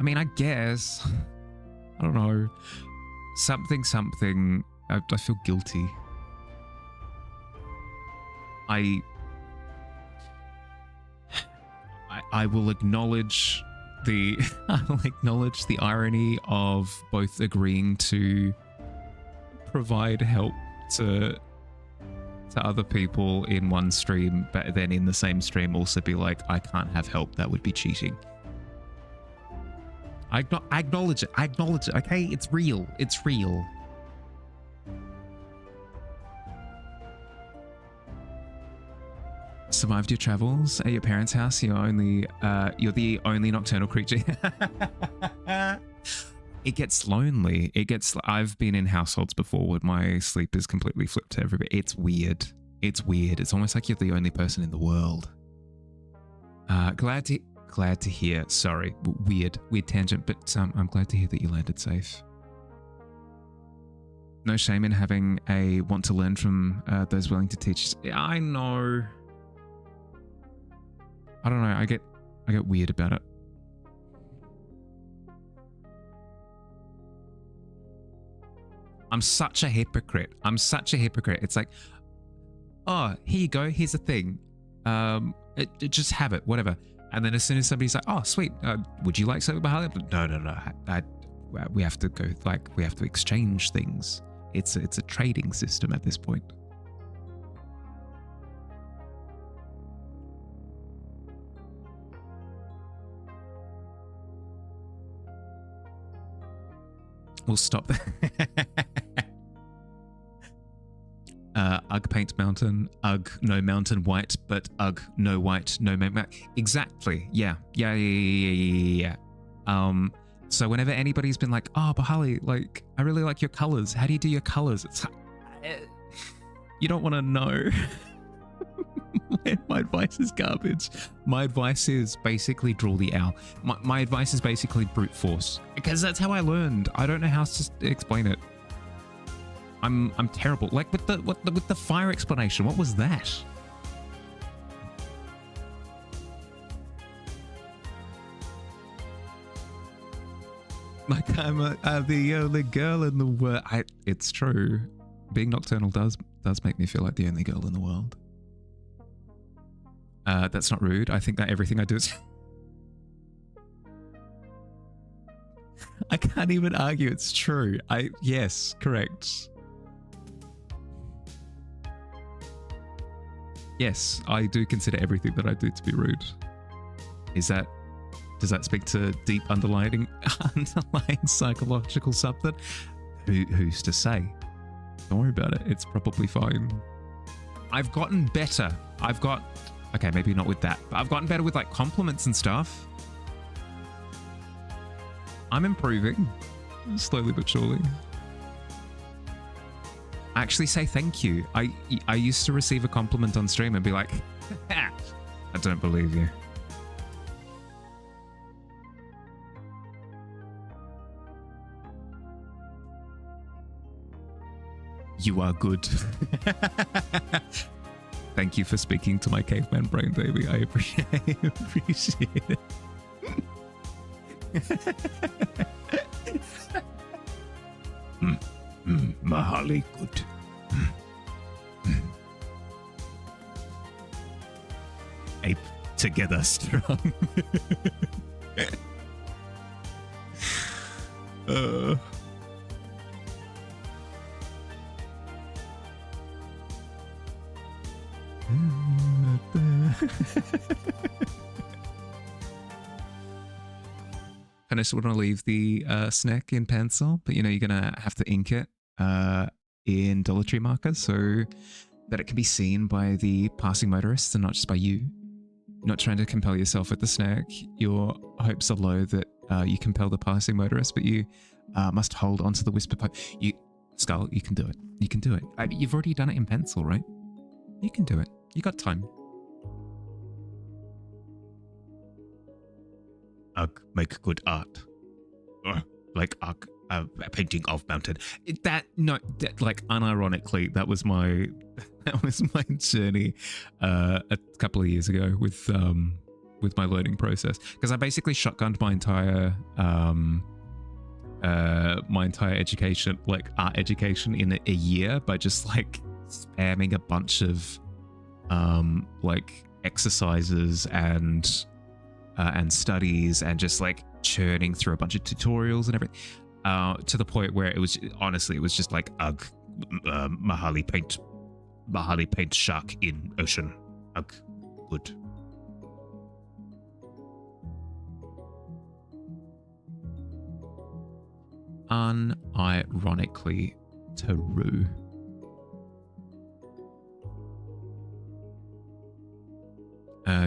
mean, I guess. I don't know. Something. I feel guilty. I will acknowledge the irony of both agreeing to provide help to other people in one stream, but then in the same stream also be like, I can't have help, that would be cheating. I acknowledge it, okay? It's real. Survived your travels at your parents' house. You're the only nocturnal creature. It gets lonely. I've been in households before where my sleep is completely flipped to everybody. It's weird. It's almost like you're the only person in the world. Glad to hear. Sorry, weird tangent, but I'm glad to hear that you landed safe. No shame in having a want to learn from those willing to teach. I know. I don't know. I get weird about it. I'm such a hypocrite. It's like, oh, here you go. Here's the thing. Just have it, whatever. And then as soon as somebody's like, oh, sweet. Would you like something behind it? No. We have to go. Like, we have to exchange things. It's a trading system at this point. We'll stop. Ugg paint mountain. Ugg no mountain white, but Ugg no white, no mountain. Exactly. Yeah. So whenever anybody's been like, oh, Bahali, like, I really like your colors. How do you do your colors? It's you don't want to know. My advice is garbage. My advice is basically draw the owl. My advice is basically brute force, because that's how I learned. I don't know how to explain it. I'm terrible. Like with the fire explanation. What was that? Like I'm the only girl in the world. It's true. Being nocturnal does make me feel like the only girl in the world. That's not rude. I think that everything I do is... I can't even argue. It's true. Yes, correct. Yes, I do consider everything that I do to be rude. Does that speak to deep underlying psychological something? Who's to say? Don't worry about it. It's probably fine. I've gotten better. Okay, maybe not with that, but I've gotten better with like compliments and stuff. I'm improving, slowly but surely. I actually say thank you. I used to receive a compliment on stream and be like, I don't believe you. You are good. Thank you for speaking to my caveman brain, baby. I appreciate it. Mahali, good. Ape together strong. Kind of just want to leave the snack in pencil, but you know, you're gonna have to ink it in Dollar Tree marker so that it can be seen by the passing motorists and not just by you. You're not trying to compel yourself with the snack. Your hopes are low that you compel the passing motorist, but you must hold onto the whisper pipe. Skull, you can do it. You can do it. You've already done it in pencil, right? You can do it. You got time. Ugh, make good art. Like a painting of mountain. Like unironically, that was my journey a couple of years ago with my learning process, because I basically shotgunned my entire education, like art education, in a year by just like spamming a bunch of like exercises and studies and just like churning through a bunch of tutorials and everything, to the point where it was just like Mahali paint shark in ocean. Ugh, good. Unironically Taru.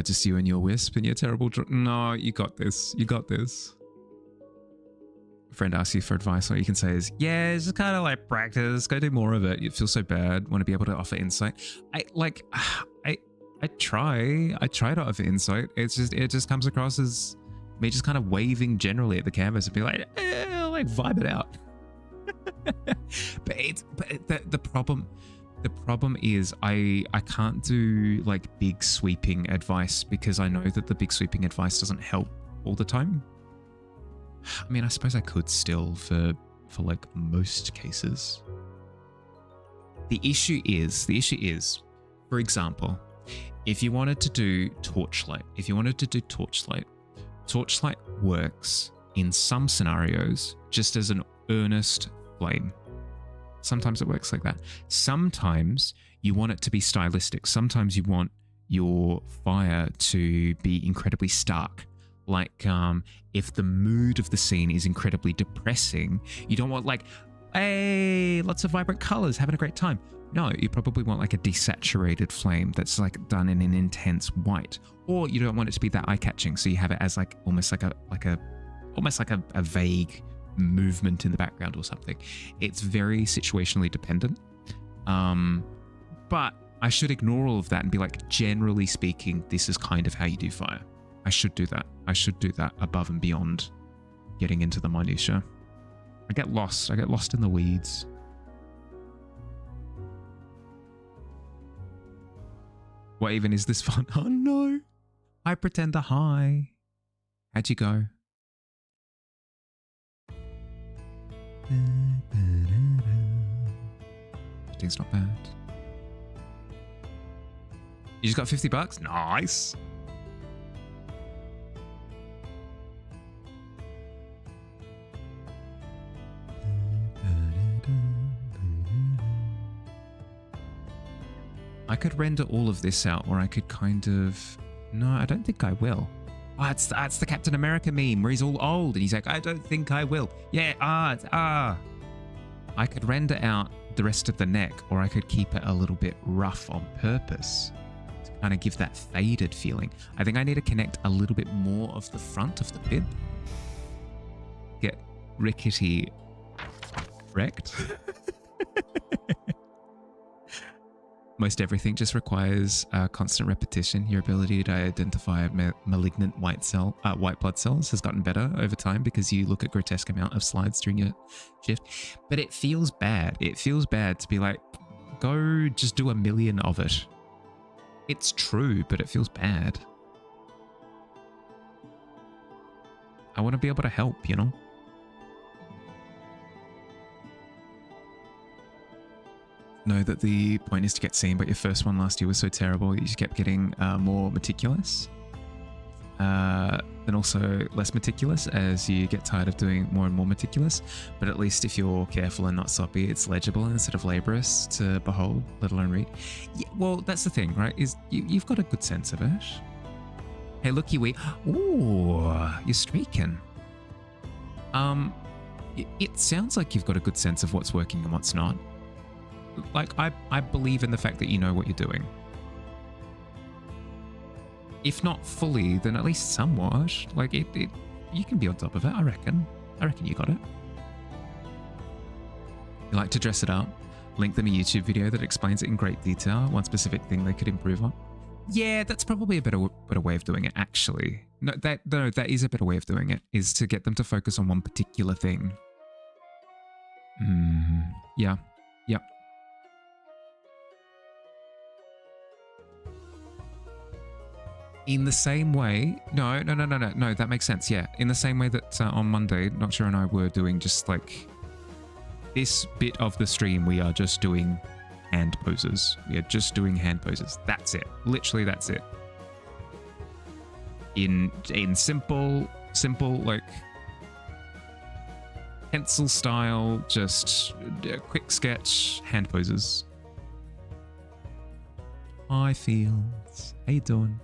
Just you and your wisp and your terrible no, you got this. You got this. A friend asks you for advice. What you can say is, yeah, just kind of like practice. Go do more of it. You feel so bad. Want to be able to offer insight. I try to offer insight. It just comes across as me just kind of waving generally at the canvas and be like, like vibe it out. But the problem is I can't do like big sweeping advice, because I know that the big sweeping advice doesn't help all the time. I mean, I suppose I could still for like most cases. The issue is, for example, if you wanted to do torchlight, torchlight works in some scenarios just as an earnest flame. Sometimes it works like that. Sometimes you want it to be stylistic. Sometimes you want your fire to be incredibly stark. Like if the mood of the scene is incredibly depressing, you don't want like, hey, lots of vibrant colors, having a great time. No, you probably want like a desaturated flame that's like done in an intense white. Or you don't want it to be that eye-catching, so you have it as like almost like a vague movement in the background or something. It's very situationally dependent. But I should ignore all of that and be like, generally speaking, this is kind of how you do fire. I should do that. I should do that above and beyond getting into the minutiae. I get lost in the weeds. What even is this fun? Oh no! I pretend to hi. How'd you go? Everything's not bad. You just got $50? Nice. I could render all of this out, or I could kind of... No, I don't think I will. Oh, it's the Captain America meme where he's all old and he's like, I don't think I will. Yeah, I could render out the rest of the neck, or I could keep it a little bit rough on purpose to kind of give that faded feeling. I think I need to connect a little bit more of the front of the bib. Get rickety wrecked. Most everything just requires constant repetition. Your ability to identify malignant white blood cells has gotten better over time because you look at grotesque amount of slides during your shift. But it feels bad. It feels bad to be like, go just do 1 million of it. It's true, but it feels bad. I want to be able to help, you know? Know that the point is to get seen, but your first one last year was so terrible you just kept getting more meticulous. Then also less meticulous as you get tired of doing more and more meticulous. But at least if you're careful and not sloppy, it's legible instead of laborious to behold, let alone read. Yeah, well, that's the thing, right? Is you've got a good sense of it. Hey, looky wee. Ooh, you're streaking. It sounds like you've got a good sense of what's working and what's not. Like, I believe in the fact that you know what you're doing. If not fully, then at least somewhat. Like, you can be on top of it, I reckon. I reckon you got it. You like to dress it up, link them a YouTube video that explains it in great detail, one specific thing they could improve on. Yeah, that's probably a better way of doing it, actually. No, that is a better way of doing it, is to get them to focus on one particular thing. Yeah. Yep. In the same way, no, that makes sense, yeah. In the same way that on Monday, Noctua and I were doing just like this bit of the stream, we are just doing hand poses. We are just doing hand poses. That's it. Literally, that's it. In simple, like pencil style, just a quick sketch, hand poses. Hi, Fields. How you doing?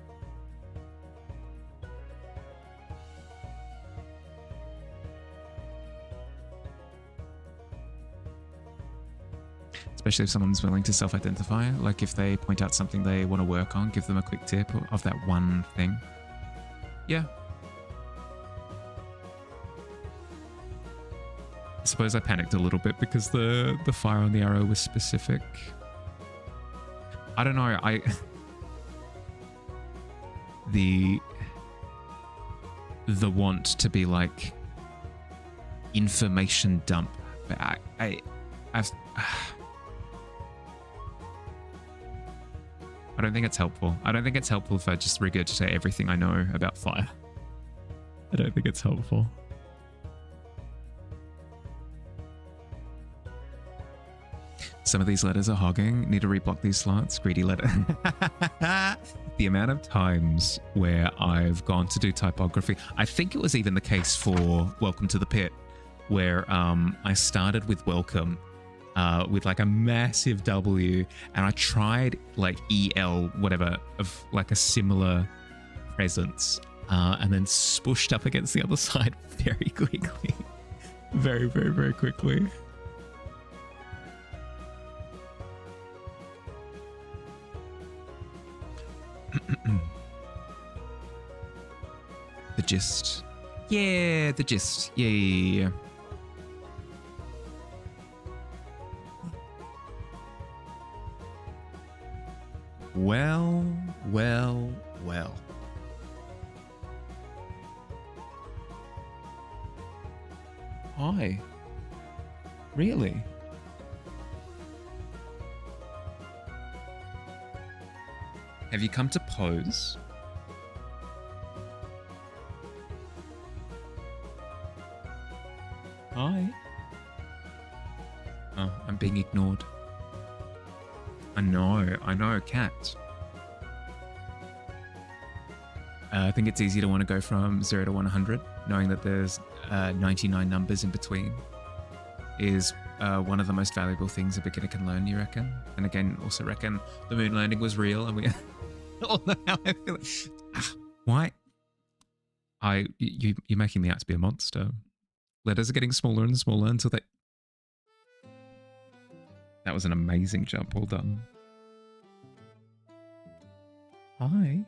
Especially if someone's willing to self-identify. Like if they point out something they want to work on, give them a quick tip of that one thing. Yeah. I suppose I panicked a little bit because the fire on the arrow was specific. I don't know, the want to be like information dump. But I don't think it's helpful. I don't think it's helpful if I just regurgitate everything I know about fire. I don't think it's helpful. Some of these letters are hogging. Need to reblock these slots. Greedy letter. The amount of times where I've gone to do typography. I think it was even the case for Welcome to the Pit, where I started with welcome. With like a massive W, and I tried like EL, whatever, of like a similar presence, and then spooshed up against the other side very quickly. Very, very, very quickly. The gist. Yeah, the gist. Yeah. Well. Hi. Really? Have you come to pose? Hi. Oh, I'm being ignored. I know, cat. I think it's easy to want to go from 0 to 100, knowing that there's 99 numbers in between is one of the most valuable things a beginner can learn, you reckon? And again, also reckon the moon landing was real, and we all know how I feel. Why? You're making me out to be a monster. Letters are getting smaller and smaller until they... That was an amazing jump. Well done. Hi.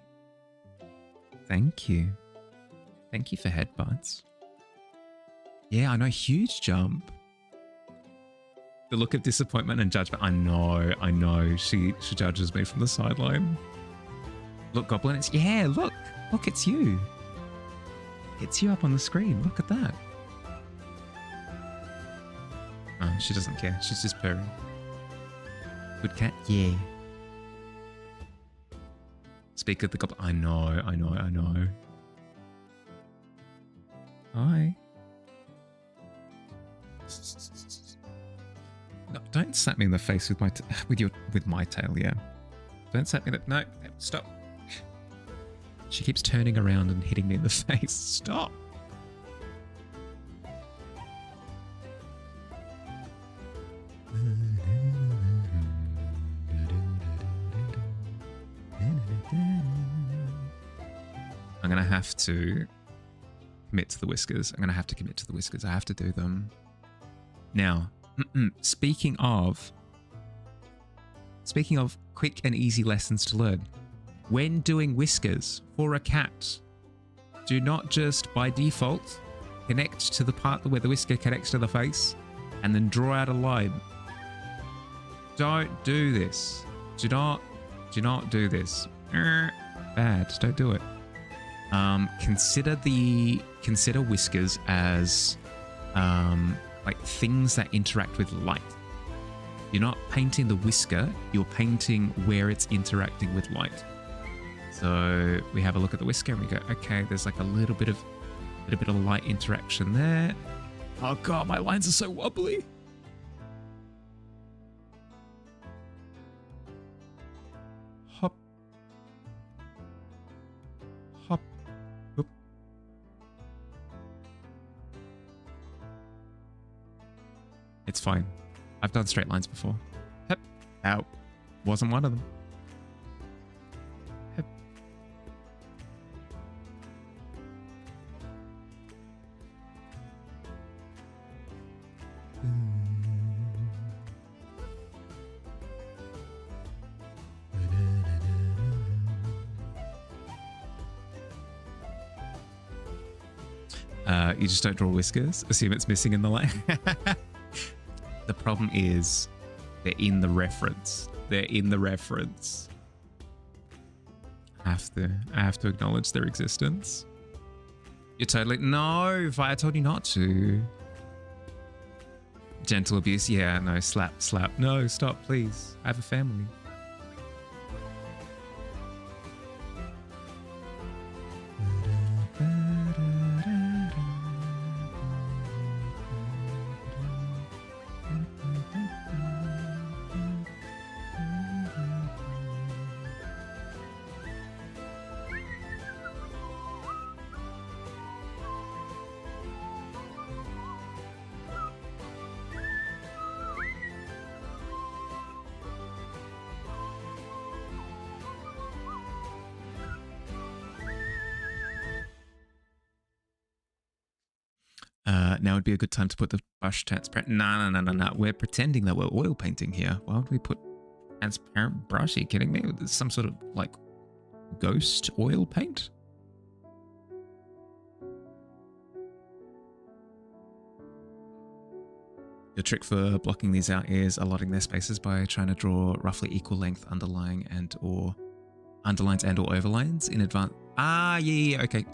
Thank you. Thank you for headbutts. Yeah, I know. Huge jump. The look of disappointment and judgment. I know. She judges me from the sideline. Look, Goblin, it's... Yeah, look. Look, it's you. It's you up on the screen. Look at that. Oh, she doesn't care. She's just purring. Good cat? Yeah. Speak of the Goblin. I know. Hi. No, don't slap me in the face with my tail, yeah. Don't slap me no, stop. She keeps turning around and hitting me in the face. Stop. I'm gonna have to commit to the whiskers. I have to do them. Now, speaking of quick and easy lessons to learn, when doing whiskers for a cat, do not just by default connect to the part where the whisker connects to the face and then draw out a line. Don't do this. Do not do this. Bad. Don't do it. Consider whiskers as like things that interact with light. You're not painting the whisker, you're painting where it's interacting with light. So we have a look at the whisker and we go, okay, there's like a little bit of light interaction there. Oh god, my lines are so wobbly. Hop. Hop. Oop. It's fine. I've done straight lines before. Hep. Ow. Wasn't one of them. Hep. You just don't draw whiskers. Assume it's missing in the line. The problem is they're in the reference. I have to acknowledge their existence. You're totally... No, I told you not to. Gentle abuse. Yeah, no, slap. No, stop, please. I have a family. Now would be a good time to put the brush transparent. No. We're pretending that we're oil painting here. Why would we put transparent brush? Are you kidding me? There's some sort of like ghost oil paint? Your trick for blocking these out is allotting their spaces by trying to draw roughly equal length underlines and or overlines in advance. Yeah, okay.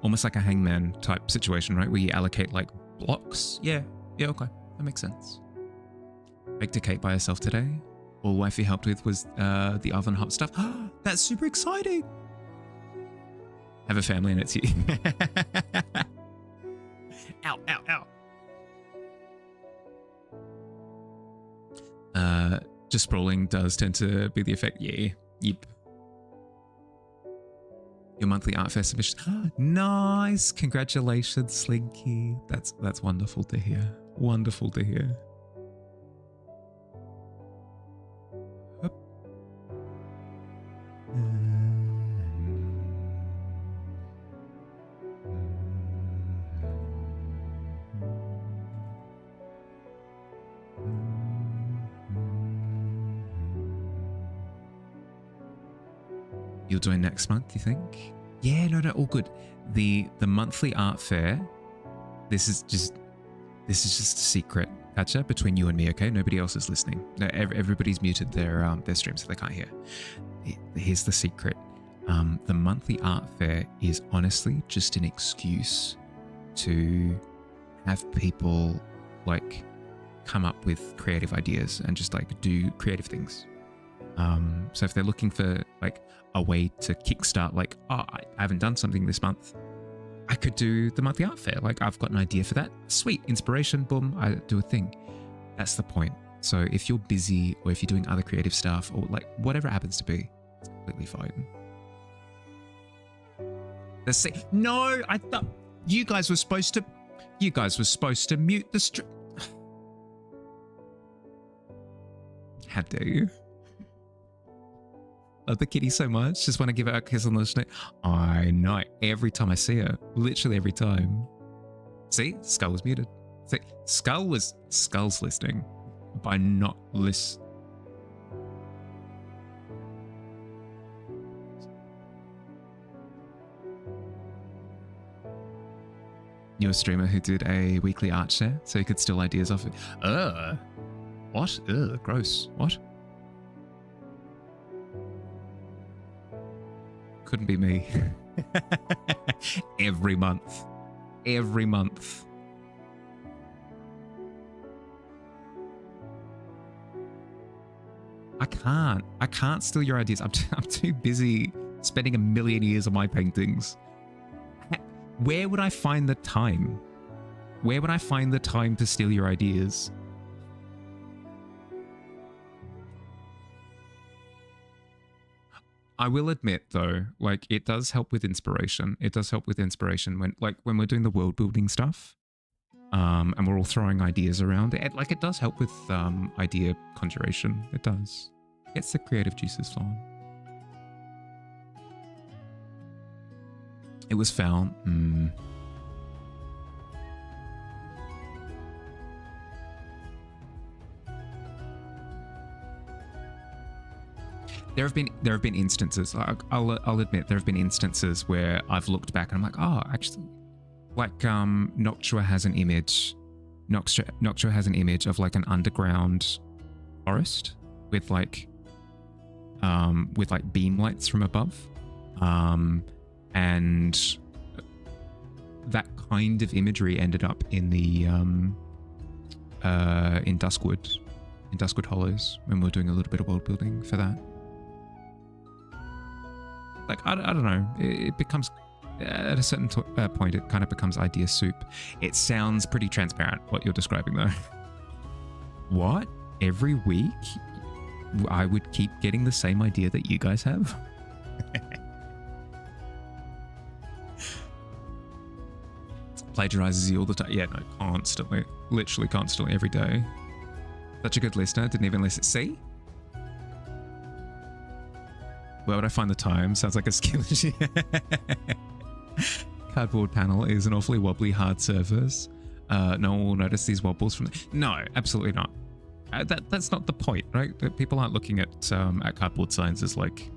Almost like a hangman type situation, right? Where you allocate like blocks. Yeah, okay. That makes sense. Baked a cake by herself today. All wifey helped with was the oven hot stuff. That's super exciting. Have a family and it's you. Ow. Just sprawling does tend to be the effect. Yeah, yep. Your monthly art fair submission. Nice. Congratulations, Slinky. That's wonderful to hear. Wonderful to hear. Hup. You're doing next month, you think? Yeah, no, all good. The monthly art fair. This is just a secret, Katja, between you and me. Okay, nobody else is listening. No, everybody's muted their stream so they can't hear. Here's the secret. The monthly art fair is honestly just an excuse to have people like come up with creative ideas and just like do creative things. So if they're looking for like a way to kickstart, like, oh, I haven't done something this month, I could do the monthly art fair. Like, I've got an idea for that. Sweet, inspiration, boom, I do a thing. That's the point. So if you're busy or if you're doing other creative stuff or like whatever it happens to be, it's completely fine. No, I thought you guys were supposed to mute the stream. How dare you? Love the kitty so much. Just want to give her a kiss on the snake. I know. Every time I see her. Literally every time. See? Skull was muted. See? Skull's listening. By not listening. You're a streamer who did a weekly art share, so you could steal ideas off it. What? Gross. What? Couldn't be me. Every month. Every month. I can't steal your ideas. I'm too busy spending 1,000,000 years on my paintings. Where would I find the time? Where would I find the time to steal your ideas? I will admit though, like it does help with inspiration. It does help with inspiration when we're doing the world building stuff, and we're all throwing ideas around. It does help with idea conjuration. It does. Gets the creative juices flowing. It was foul. There have been instances. I'll admit there have been instances where I've looked back and I'm like, oh, actually, like Noctua has an image. Noctua has an image of like an underground forest with like beam lights from above, and that kind of imagery ended up in the in Duskwood Hollows when we were doing a little bit of world building for that. Like, I don't know, it becomes, at a certain point, it kind of becomes idea soup. It sounds pretty transparent, what you're describing, though. What? Every week, I would keep getting the same idea that you guys have? Plagiarizes you all the time. Yeah, no, constantly. Literally constantly, every day. Such a good listener, didn't even listen. See? Where would I find the time? Sounds like a skill issue. Cardboard panel is an awfully wobbly hard surface. No one will notice these wobbles from... No, absolutely not. That's not the point, right? People aren't looking at cardboard signs as like...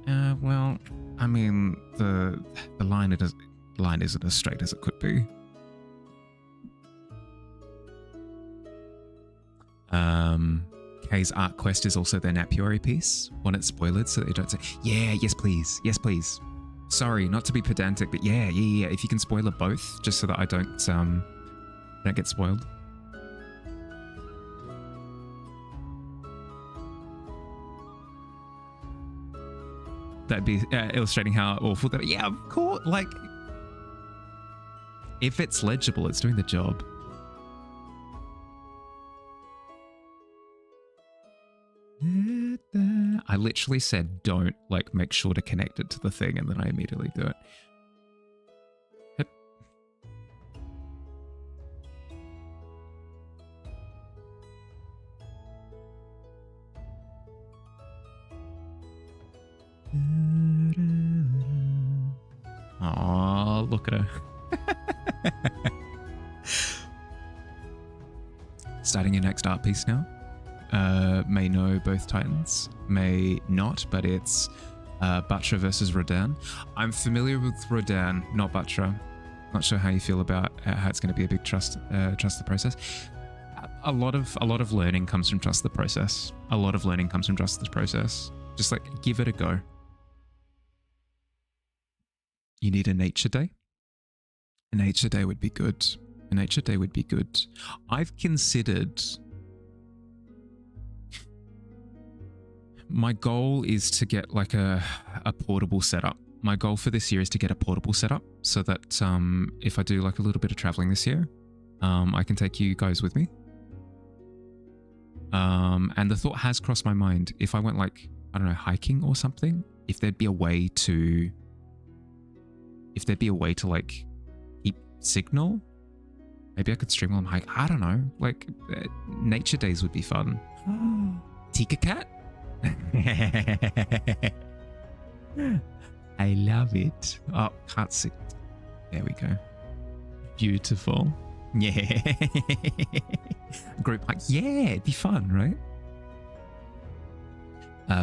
well, I mean, the line isn't as straight as it could be. Kay's art quest is also their Napiori piece. Want it spoiled so that you don't say, yeah, yes please, yes please. Sorry, not to be pedantic, but yeah. If you can spoiler both, just so that I don't get spoiled. That'd be illustrating how awful that. Yeah, of course. Like, if it's legible, it's doing the job. I literally said don't, like, make sure to connect it to the thing, and then I immediately do it. Yep. look at her. Starting your next art piece now. May know both titans, may not, but it's Batra versus Rodan. I'm familiar with Rodan, not Batra. Not sure how you feel about how it's going to be a big trust the process. A lot of learning comes from trust the process. A lot of learning comes from trust the process. Just like give it a go. You need a nature day. A nature day would be good. A nature day would be good. I've considered. My goal is to get like a portable setup. My goal for this year is to get a portable setup so that if I do like a little bit of traveling this year, I can take you guys with me. And the thought has crossed my mind, if I went like, I don't know, hiking or something, if there'd be a way to like keep signal, maybe I could stream while I'm hiking. I don't know, like nature days would be fun. Tika cat? I love it. Oh, can't see. There we go. Beautiful. Yeah. Group hike. Yeah, it'd be fun, right?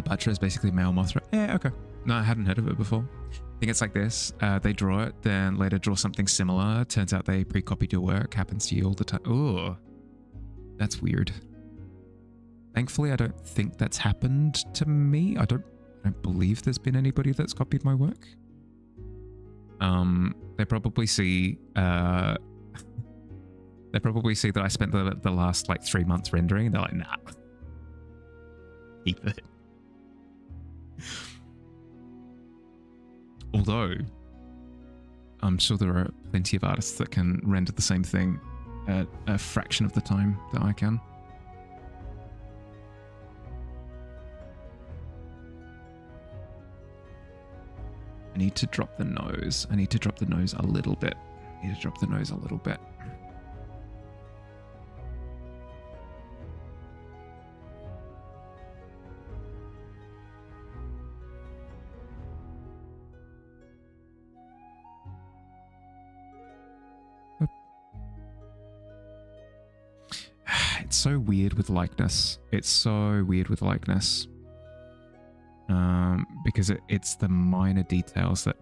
Batra is basically male Mothra. Yeah, okay. No, I hadn't heard of it before. I think it's like this. They draw it, then later draw something similar. Turns out they pre-copied your work. Happens to you all the time. Oh, that's weird. Thankfully, I don't think that's happened to me. I don't believe there's been anybody that's copied my work. They probably see they probably see that I spent the last like 3 months rendering, and they're like, nah, keep it. Although I'm sure there are plenty of artists that can render the same thing at a fraction of the time that I can. I need to drop the nose. I need to drop the nose a little bit. I need to drop the nose a little bit. It's so weird with likeness. It's so weird with likeness. Because it's the minor details that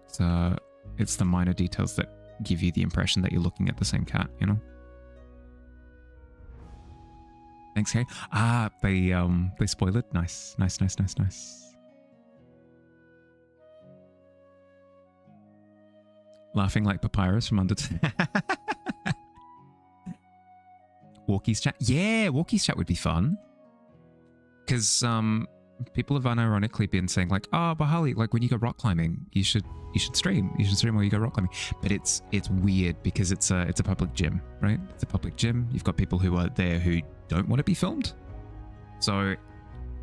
give you the impression that you're looking at the same cat, you know? Thanks, Kay. Ah, they spoil it. Nice. Laughing like Papyrus from under. Walkie's chat. Yeah, Walkie's chat would be fun. Because people have unironically been saying like, oh, Bahali, like when you go rock climbing, you should stream. You should stream while you go rock climbing. But it's weird because it's a public gym, right? It's a public gym. You've got people who are there who don't want to be filmed. So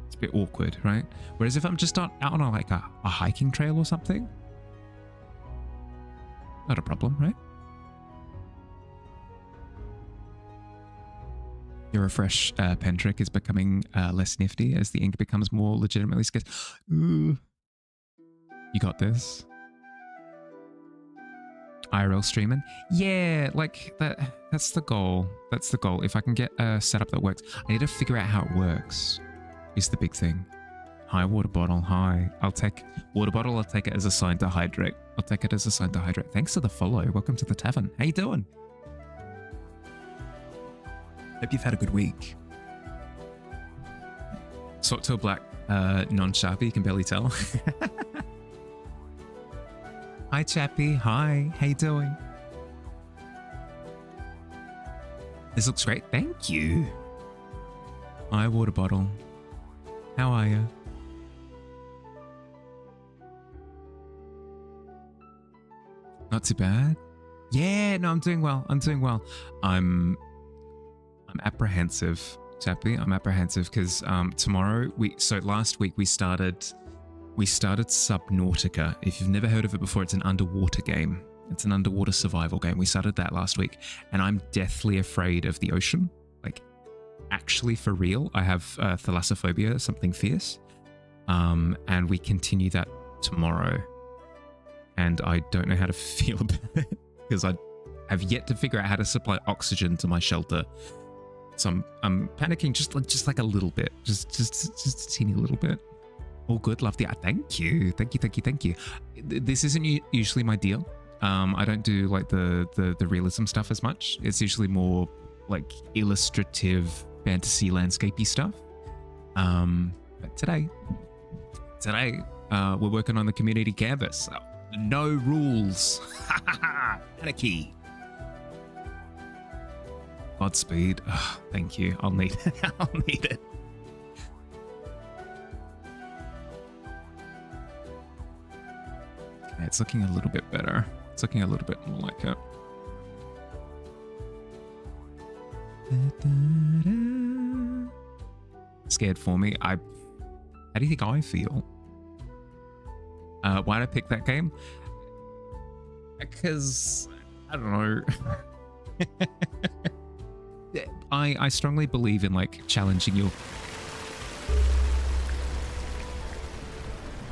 it's a bit awkward, right? Whereas if I'm just out on like a hiking trail or something, not a problem, right? Your refresh pen trick is becoming less nifty as the ink becomes more legitimately scarce. Ooh. You got this. IRL streaming? Yeah, like that's the goal. That's the goal. If I can get a setup that works. I need to figure out how it works is the big thing. Hi, water bottle. Hi. I'll take water bottle. I'll take it as a sign to hydrate. I'll take it as a sign to hydrate. Thanks for the follow. Welcome to the Tavern. How you doing? Hope you've had a good week. Sort to a black non-Sharpie, you can barely tell. Hi Chappie, hi, how you doing? This looks great, thank you. Hi water bottle, how are you? Not too bad. Yeah, no, I'm doing well, I'm apprehensive, Chappie. I'm apprehensive because tomorrow last week we started Subnautica. If you've never heard of it before, it's an underwater game. It's an underwater survival game. We started that last week, and I'm deathly afraid of the ocean. Like, actually, for real, I have thalassophobia, something fierce. And we continue that tomorrow. and I don't know how to feel about it because I have yet to figure out how to supply oxygen to my shelter. So I'm panicking just like a little bit, just a teeny little bit. All good, lovely. Thank you. This isn't usually my deal. I don't do like the realism stuff as much. It's usually more like illustrative fantasy landscapey stuff. But today we're working on the community canvas. So no rules. Anarchy. Godspeed. Oh, thank you. I'll need it. I'll need it. Okay, it's looking a little bit better. It's looking a little bit more like it. Scared for me. How do you think I feel? Why did I pick that game? Because I don't know. I strongly believe in like challenging your.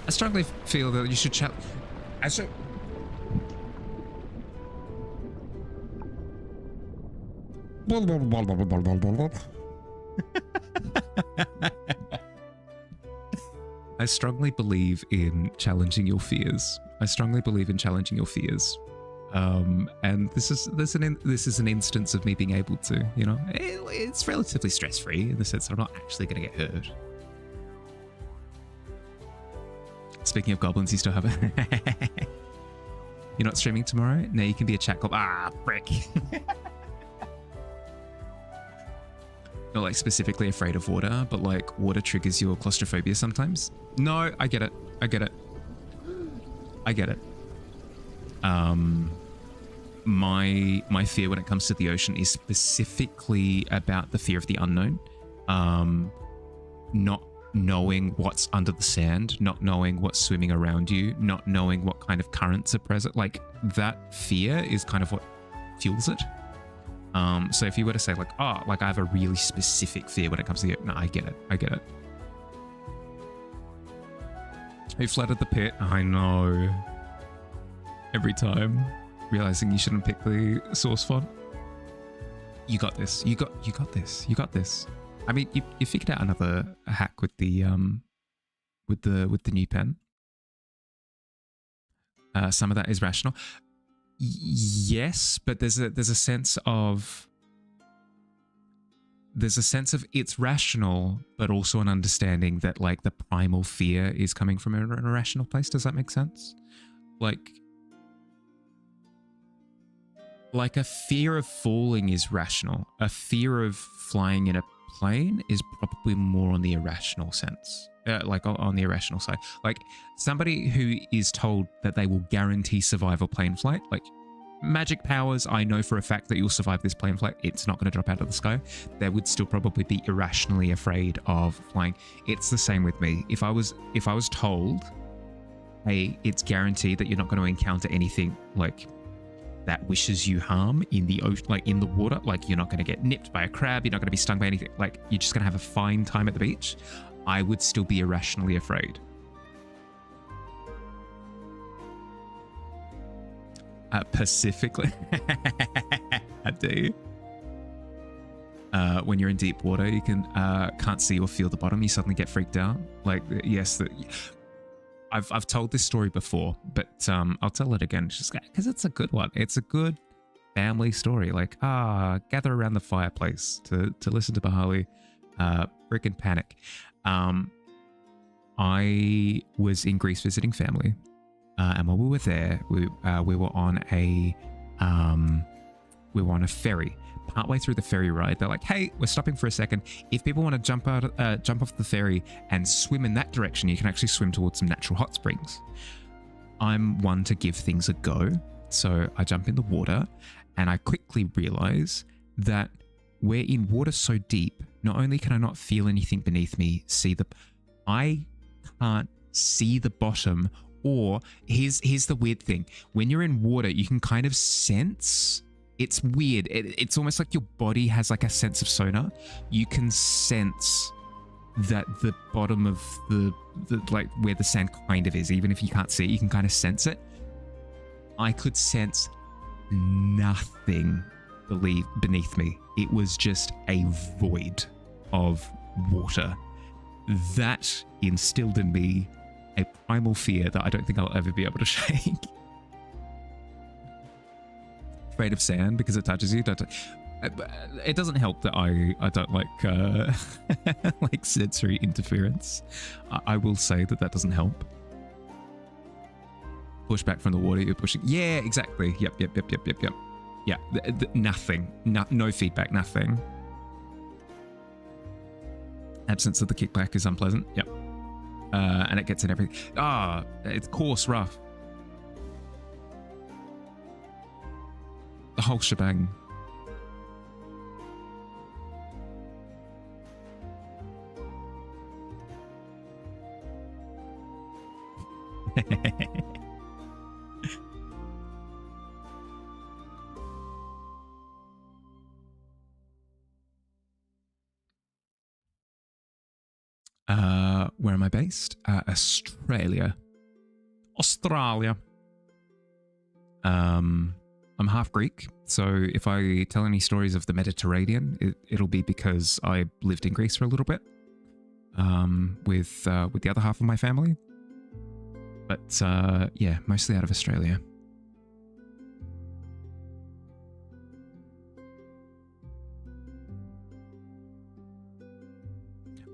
I strongly feel that you should challenge. I strongly believe in challenging your fears. And this is an instance of me being able to, you know, it's relatively stress-free in the sense that I'm not actually going to get hurt. Speaking of goblins, you still have it. You're not streaming tomorrow? No, you can be a chat goblin. Ah, frick. Not like specifically afraid of water, but like water triggers your claustrophobia sometimes. No, I get it. My fear when it comes to the ocean is specifically about the fear of the unknown. Not knowing what's under the sand, not knowing what's swimming around you, not knowing what kind of currents are present. Like that fear is kind of what fuels it. So if you were to say like, oh, like I have a really specific fear when it comes to the, no, I get it. Who flooded the pit? I know. Every time. Realizing you shouldn't pick the source font. You got this. You got this. I mean, you figured out another hack with the new pen. Some of that is rational. Yes, but there's a sense of it's rational, but also an understanding that like the primal fear is coming from an irrational place. Does that make sense? Like a fear of falling is rational. A fear of flying in a plane is probably more on the irrational sense. Like on the irrational side. Like somebody who is told that they will guarantee survival plane flight, like magic powers, I know for a fact that you'll survive this plane flight. It's not going to drop out of the sky. They would still probably be irrationally afraid of flying. It's the same with me. If I was told, hey, it's guaranteed that you're not going to encounter anything like that wishes you harm in the ocean, like in the water, like you're not going to get nipped by a crab, you're not going to be stung by anything, like you're just going to have a fine time at the beach, I would still be irrationally afraid. Pacifically, I do. When you're in deep water, you can't see or feel the bottom. You suddenly get freaked out. Like, yes, I've told this story before, but I'll tell it again just because it's a good one. It's a good family story. Like, gather around the fireplace to listen to Bahali freaking panic. I was in Greece visiting family, and while we were there, we were on a ferry. Partway through the ferry ride, they're like, "Hey, we're stopping for a second. If people want to jump off the ferry and swim in that direction, you can actually swim towards some natural hot springs." I'm one to give things a go, so I jump in the water, and I quickly realize that we're in water so deep. Not only can I not feel anything beneath me, I can't see the bottom. Or here's the weird thing: when you're in water, you can kind of sense. It's weird. It's almost like your body has like a sense of sonar. You can sense that the bottom of the like where the sand kind of is, even if you can't see it, you can kind of sense it. I could sense nothing beneath me. It was just a void of water. That instilled in me a primal fear that I don't think I'll ever be able to shake. Afraid of sand because it touches you. It doesn't help that I don't like like sensory interference. I will say that doesn't help. Push back from the water, you're pushing. Yeah, exactly. Yep. Yeah, nothing. No feedback, nothing. Absence of the kickback is unpleasant. Yep. And it gets in everything. It's coarse, rough. The whole shebang. Where am I based? Australia. I'm half Greek, so if I tell any stories of the Mediterranean, it'll be because I lived in Greece for a little bit, with the other half of my family. But yeah, mostly out of Australia.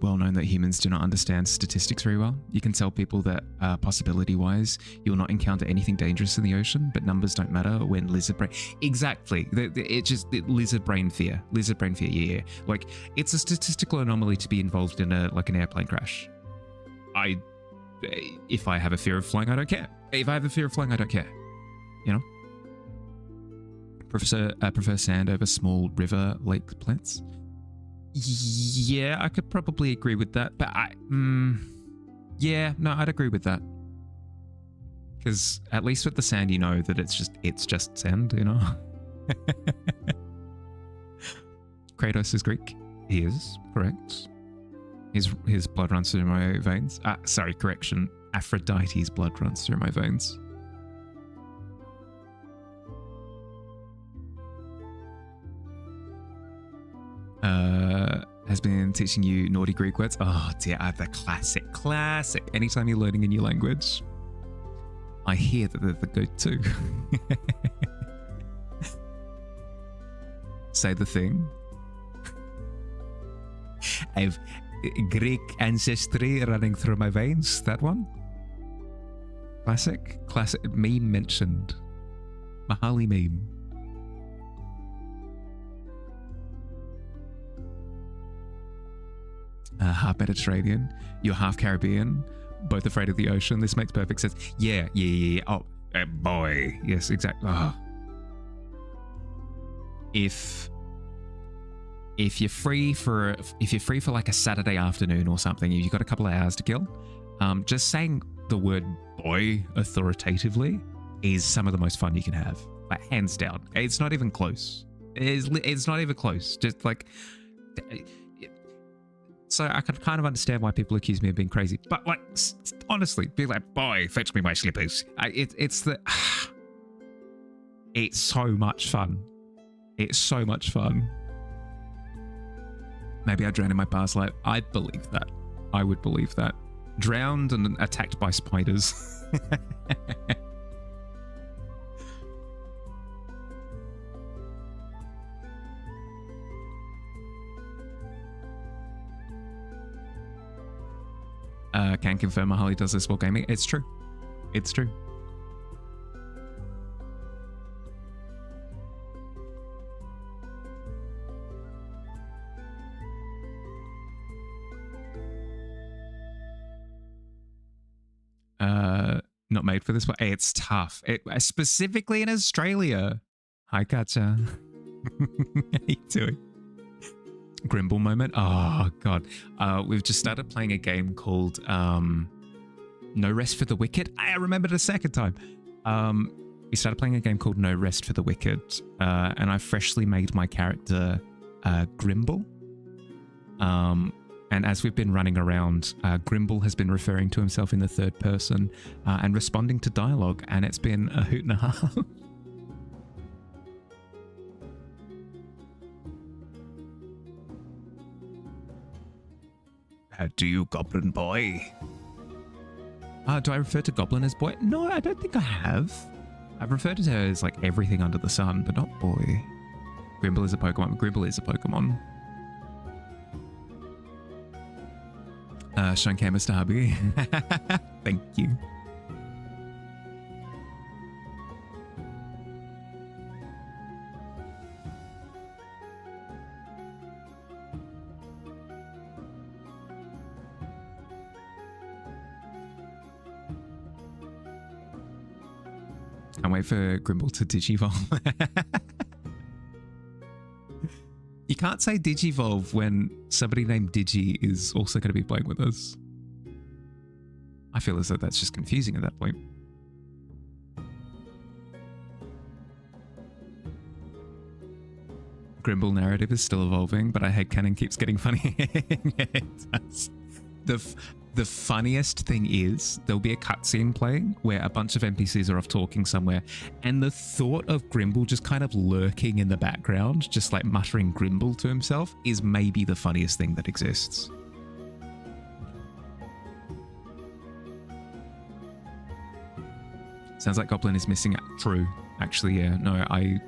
Well known that humans do not understand statistics very well. You can tell people that possibility-wise, you'll not encounter anything dangerous in the ocean, but numbers don't matter when lizard brain... Exactly. Lizard brain fear. Lizard brain fear, yeah. Like, it's a statistical anomaly to be involved in an airplane crash. If I have a fear of flying, I don't care. If I have a fear of flying, I don't care. You know? Prefer sand over small river lake plants. Yeah, I could probably agree with that, but yeah, no, I'd agree with that. Because at least with the sand, you know that it's just sand, you know? Kratos is Greek. He is, correct. His blood runs through my veins. Sorry, correction. Aphrodite's blood runs through my veins. Has been teaching you naughty Greek words. Oh dear, the classic. Anytime you're learning a new language, I hear that they're the go-to. Say the thing. I've Greek ancestry running through my veins. That one. Classic. Meme mentioned. Mahali meme. Half Mediterranean, you're half Caribbean, both afraid of the ocean. This makes perfect sense. Yeah. Oh, boy. Yes, exactly. Oh. If you're free for like a Saturday afternoon or something, you've got a couple of hours to kill, just saying the word boy authoritatively is some of the most fun you can have. Like, hands down. It's not even close. It's not even close. Just like... So I can kind of understand why people accuse me of being crazy. But like, honestly, be like, boy, fetch me my slippers. It's so much fun. It's so much fun. Maybe I drowned in my past life. I'd believe that. I would believe that. Drowned and attacked by spiders. Can confirm Mahali does this while gaming. It's true. It's true. Not made for this one. Hey, it's tough. Specifically in Australia. Hi, Katja. How you doing? Grimble moment. Oh god, we've just started playing a game called No Rest for the Wicked. I remembered it a second time. We started playing a game called No Rest for the Wicked, and I freshly made my character Grimble. And as we've been running around, Grimble has been referring to himself in the third person and responding to dialogue, and it's been a hoot and a half. How do you, Goblin Boy? Do I refer to Goblin as boy? No, I don't think I have. I've referred to her as like everything under the sun, but not boy. Grimble is a Pokemon. Grimble is a Pokemon. Sean Camus to hubby. Thank you. Can't wait for Grimble to Digivolve. You can't say Digivolve when somebody named Digi is also going to be playing with us. I feel as though that's just confusing at that point. Grimble narrative is still evolving, but our headcanon keeps getting funny. It does. The funniest thing is there'll be a cutscene playing where a bunch of NPCs are off talking somewhere, and the thought of Grimble just kind of lurking in the background, just like muttering Grimble to himself, is maybe the funniest thing that exists. Sounds like Goblin is missing out. True. Actually, yeah. No, I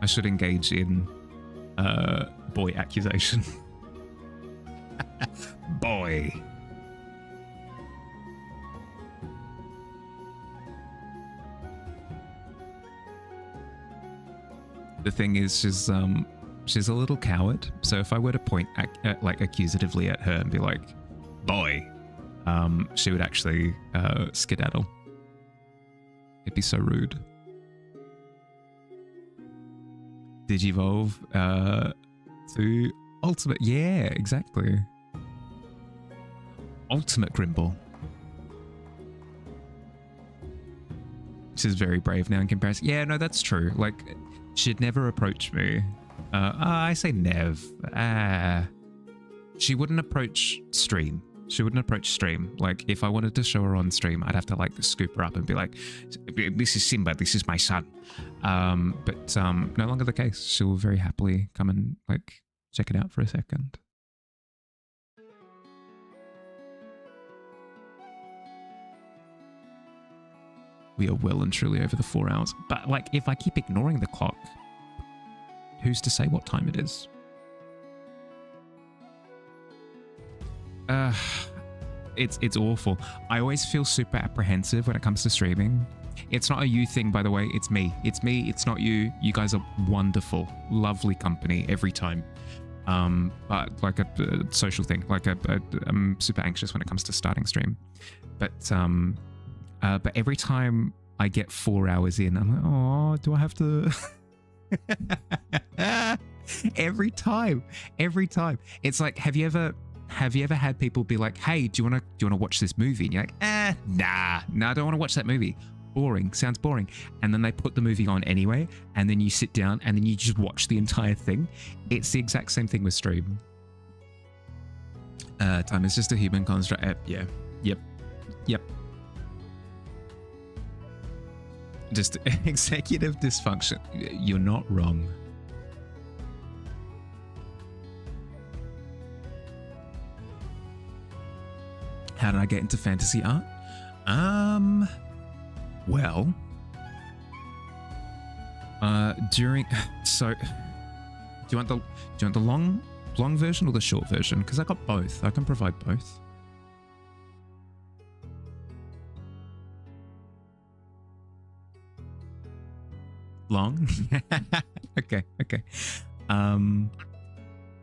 should engage in boy accusation. Boy. The thing is, she's a little coward. So if I were to point like accusatively at her and be like, "Boy," she would actually skedaddle. It'd be so rude. Digivolve to Ultimate. Yeah, exactly. Ultimate Grimble. She's very brave now in comparison. Yeah, no, that's true. Like, she'd never approach me. I say nev. She wouldn't approach stream. She wouldn't approach stream. Like, if I wanted to show her on stream, I'd have to, like, scoop her up and be like, "This is Simba, this is my son." But no longer the case. She'll very happily come and, like, check it out for a second. We are well and truly over the 4 hours. But, like, if I keep ignoring the clock, who's to say what time it is? It's awful. I always feel super apprehensive when it comes to streaming. It's not a you thing, by the way. It's me. It's me. It's not you. You guys are wonderful, lovely company every time. But like a social thing. Like I'm super anxious when it comes to starting stream. But every time I get 4 hours in, I'm like, oh, do I have to? Every time. It's like, have you ever had people be like, "Hey, do you want to watch this movie?" And you're like, nah, I don't want to watch that movie. Boring. Sounds boring. And then they put the movie on anyway, and then you sit down and then you just watch the entire thing. It's the exact same thing with stream. Time is just a human construct. Yeah. Yep. Just executive dysfunction. You're not wrong. How did I get into fantasy art? Well, so do you want the long version or the short version? Because I got both. I can provide both. Long? Okay.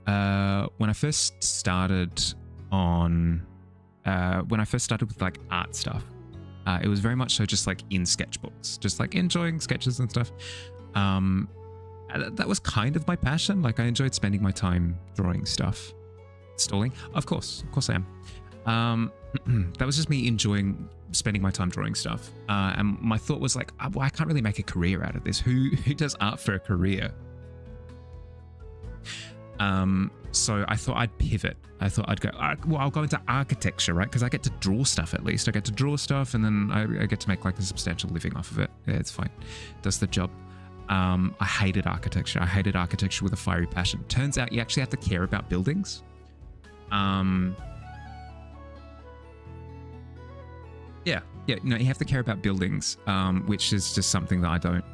When I first started with like art stuff, it was very much so just like in sketchbooks, just like enjoying sketches and stuff. That was kind of my passion. Like I enjoyed spending my time drawing stuff. Stalling? Of course I am. That was just me enjoying spending my time drawing stuff. And my thought was like, well, I can't really make a career out of this. Who does art for a career? So I thought I'd pivot. I thought I'd go, well, I'll go into architecture, right? Because I get to draw stuff at least. I get to draw stuff and then I get to make like a substantial living off of it. Yeah, it's fine. Does the job. I hated architecture. I hated architecture with a fiery passion. Turns out you actually have to care about buildings. Yeah, no, you have to care about buildings, which is just something that I don't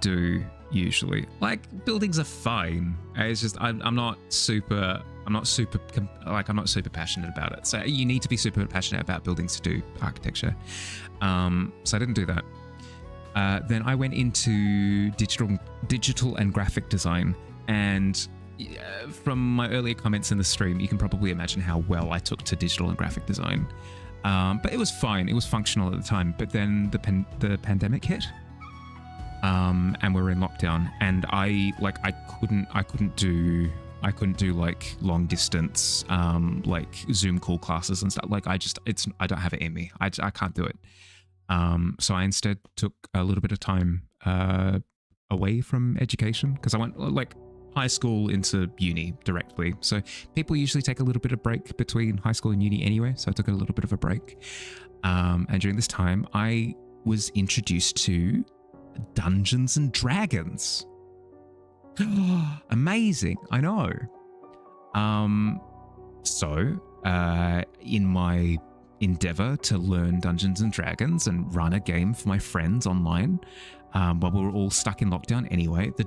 do usually. Like, buildings are fine. It's just I'm not super passionate about it. So you need to be super passionate about buildings to do architecture. So I didn't do that. Then I went into digital and graphic design, and from my earlier comments in the stream, you can probably imagine how well I took to digital and graphic design. But it was fine. It was functional at the time. But then the pandemic hit, and we were in lockdown, and I couldn't do like long distance, like Zoom call classes and stuff. Like I don't have it in me. I can't do it. So I instead took a little bit of time away from education, because I went like high school into uni directly. So people usually take a little bit of break between high school and uni anyway. So I took a little bit of a break. And during this time, I was introduced to Dungeons and Dragons. Amazing, I know. So in my endeavor to learn Dungeons and Dragons and run a game for my friends online, while we were all stuck in lockdown anyway. The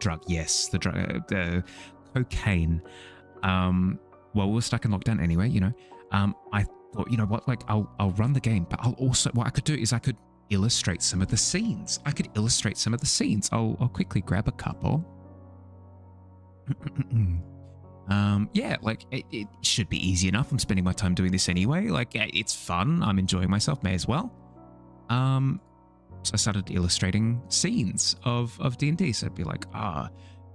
cocaine. While we were stuck in lockdown anyway, I thought, you know what, like I'll run the game, but I'll also, what I could do is I could illustrate some of the scenes. I'll quickly grab a couple. Yeah, like it should be easy enough. I'm spending my time doing this anyway. Like, it's fun. I'm enjoying myself. May as well. So I started illustrating scenes of D&D. So it'd be like,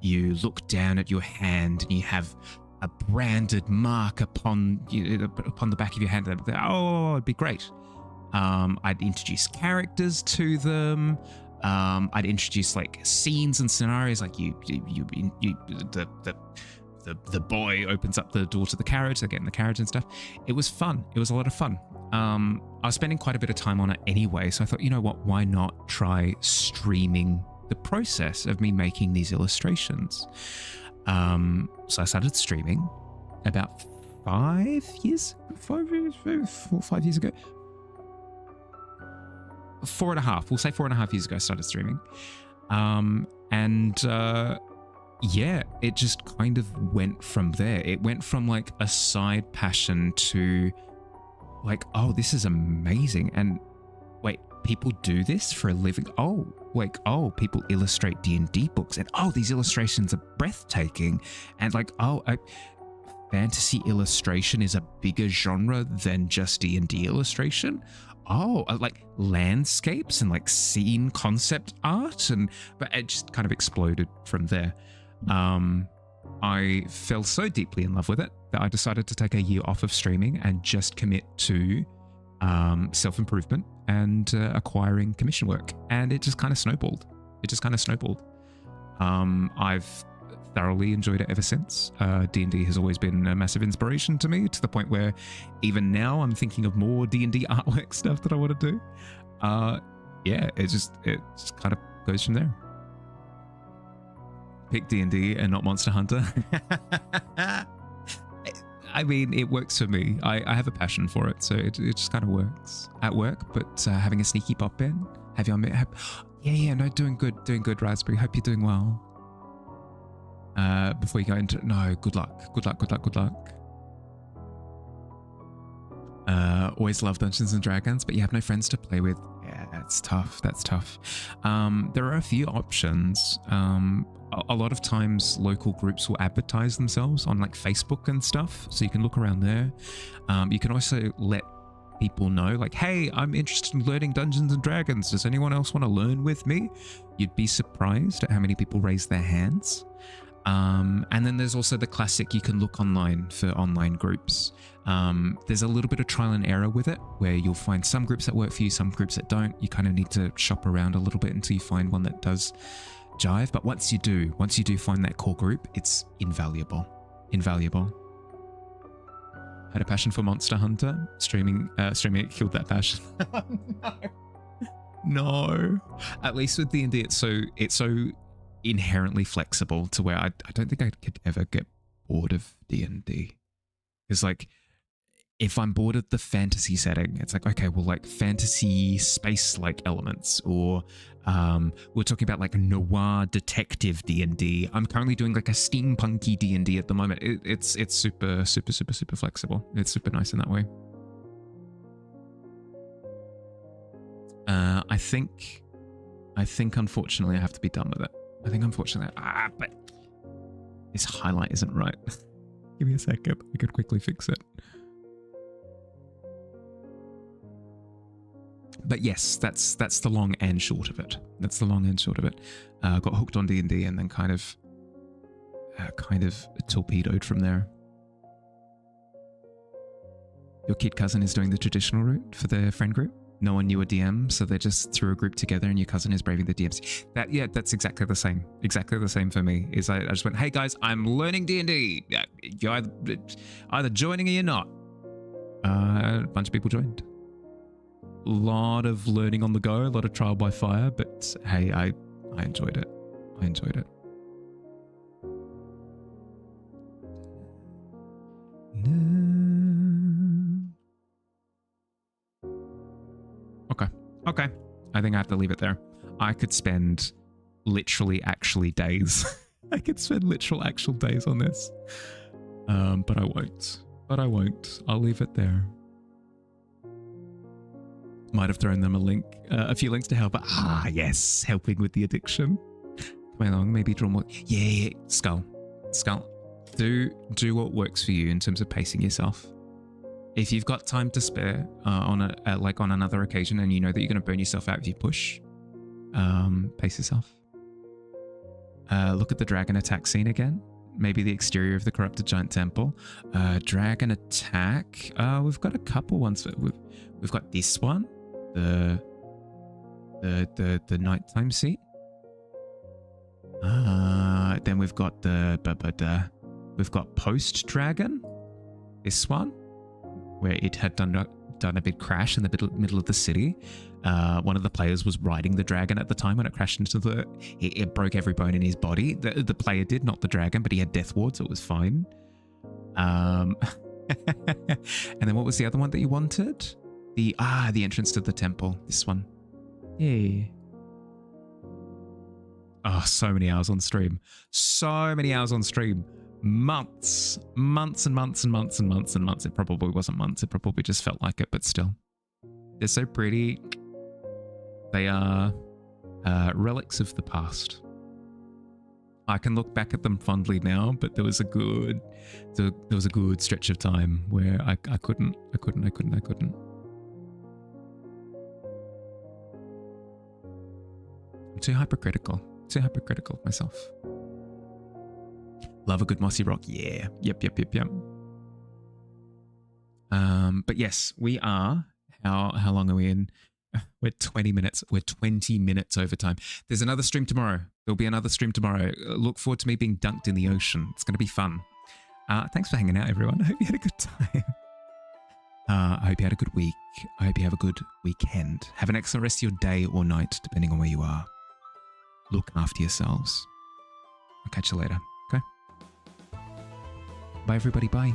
you look down at your hand and you have a branded mark upon the back of your hand. Oh, it'd be great. I'd introduce characters to them. I'd introduce like scenes and scenarios. Like the boy opens up the door to the carriage. They get in the carriage and stuff. It was fun. It was a lot of fun. I was spending quite a bit of time on it anyway, so I thought, you know what, why not try streaming the process of me making these illustrations? So I started streaming about 5 years ago. 4.5 years ago I started streaming. Yeah, it just kind of went from there. It went from like a side passion to like, oh, this is amazing. And wait, people do this for a living? Oh, like, oh, people illustrate D&D books, and oh, these illustrations are breathtaking. And like, oh, fantasy illustration is a bigger genre than just D&D illustration. Oh, like landscapes and like scene concept art, but it just kind of exploded from there. I fell so deeply in love with it that I decided to take a year off of streaming and just commit to self-improvement and acquiring commission work. And it just kind of snowballed. I've thoroughly enjoyed it ever since. D&D has always been a massive inspiration to me, to the point where even now I'm thinking of more D&D artwork stuff that I want to do. Yeah, it just kind of goes from there. Pick D&D and not Monster Hunter. I mean, it works for me. I have a passion for it, so it just kind of works at work. But having a sneaky pop in, have you met? Yeah, no, doing good, Raspberry. Hope you're doing well. Before you go into no, good luck. Always love Dungeons and Dragons, but you have no friends to play with. Yeah, that's tough. There are a few options. A lot of times local groups will advertise themselves on like Facebook and stuff, so you can look around there. You can also let people know, like, hey, I'm interested in learning Dungeons and Dragons. Does anyone else want to learn with me? You'd be surprised at how many people raise their hands. And then there's also the classic, you can look online for online groups. There's a little bit of trial and error with it, where you'll find some groups that work for you, some groups that don't. You kind of need to shop around a little bit until you find one that does jive. But once you do find that core group, it's invaluable. Invaluable. Had a passion for Monster Hunter. Streaming it killed that passion. No. At least with D&D, it's so inherently flexible to where I don't think I could ever get bored of D&D. Because like, if I'm bored of the fantasy setting, it's like, okay, well, like fantasy space-like elements, or we're talking about like noir detective D&D. I'm currently doing like a steampunky D&D at the moment. It's super, super, super, super flexible. It's super nice in that way. I think unfortunately I have to be done with it. I think unfortunately, but this highlight isn't right. Give me a second. I could quickly fix it. But yes, that's the long and short of it. That's the long and short of it. Got hooked on D&D and then kind of torpedoed from there. Your kid cousin is doing the traditional route for their friend group. No one knew a DM, so they just threw a group together and your cousin is braving the DMs. That's exactly the same. Exactly the same for me. Is I just went, hey guys, I'm learning D&D. You're either joining or you're not. A bunch of people joined. A lot of learning on the go, a lot of trial by fire, but hey, I enjoyed it. I enjoyed it. Okay. I think I have to leave it there. I could spend literally actually days. I could spend literal actual days on this. But I won't. I'll leave it there. Might have thrown them a few links to help. Yes, helping with the addiction. Come along, maybe draw more. Yeah, Skull. Do what works for you in terms of pacing yourself. If you've got time to spare on another occasion, and you know that you're going to burn yourself out if you push, pace yourself. Look at the dragon attack scene again. Maybe the exterior of the corrupted giant temple. Dragon attack. We've got a couple ones. We've got this one, the nighttime scene. Then we've got we've got post dragon. This one, where it had done a big crash in the middle of the city. One of the players was riding the dragon at the time when it crashed into it broke every bone in his body. The player did, not the dragon, but he had death ward, so it was fine. And then what was the other one that you wanted? The entrance to the temple. This one. Yay. Oh, so many hours on stream. So many hours on stream. Months and months and months and months and months. It probably wasn't months. It probably just felt like it, but still. They're so pretty. They are relics of the past. I can look back at them fondly now, but there was a good stretch of time where I couldn't. I'm too hypercritical of myself. Love a good mossy rock. Yeah. Yep. But yes, we are. How long are we in? We're 20 minutes. We're 20 minutes over time. There's another stream tomorrow. There'll be another stream tomorrow. Look forward to me being dunked in the ocean. It's going to be fun. Thanks for hanging out, everyone. I hope you had a good time. I hope you had a good week. I hope you have a good weekend. Have an excellent rest of your day or night, depending on where you are. Look after yourselves. I'll catch you later. Okay? Bye, everybody. Bye.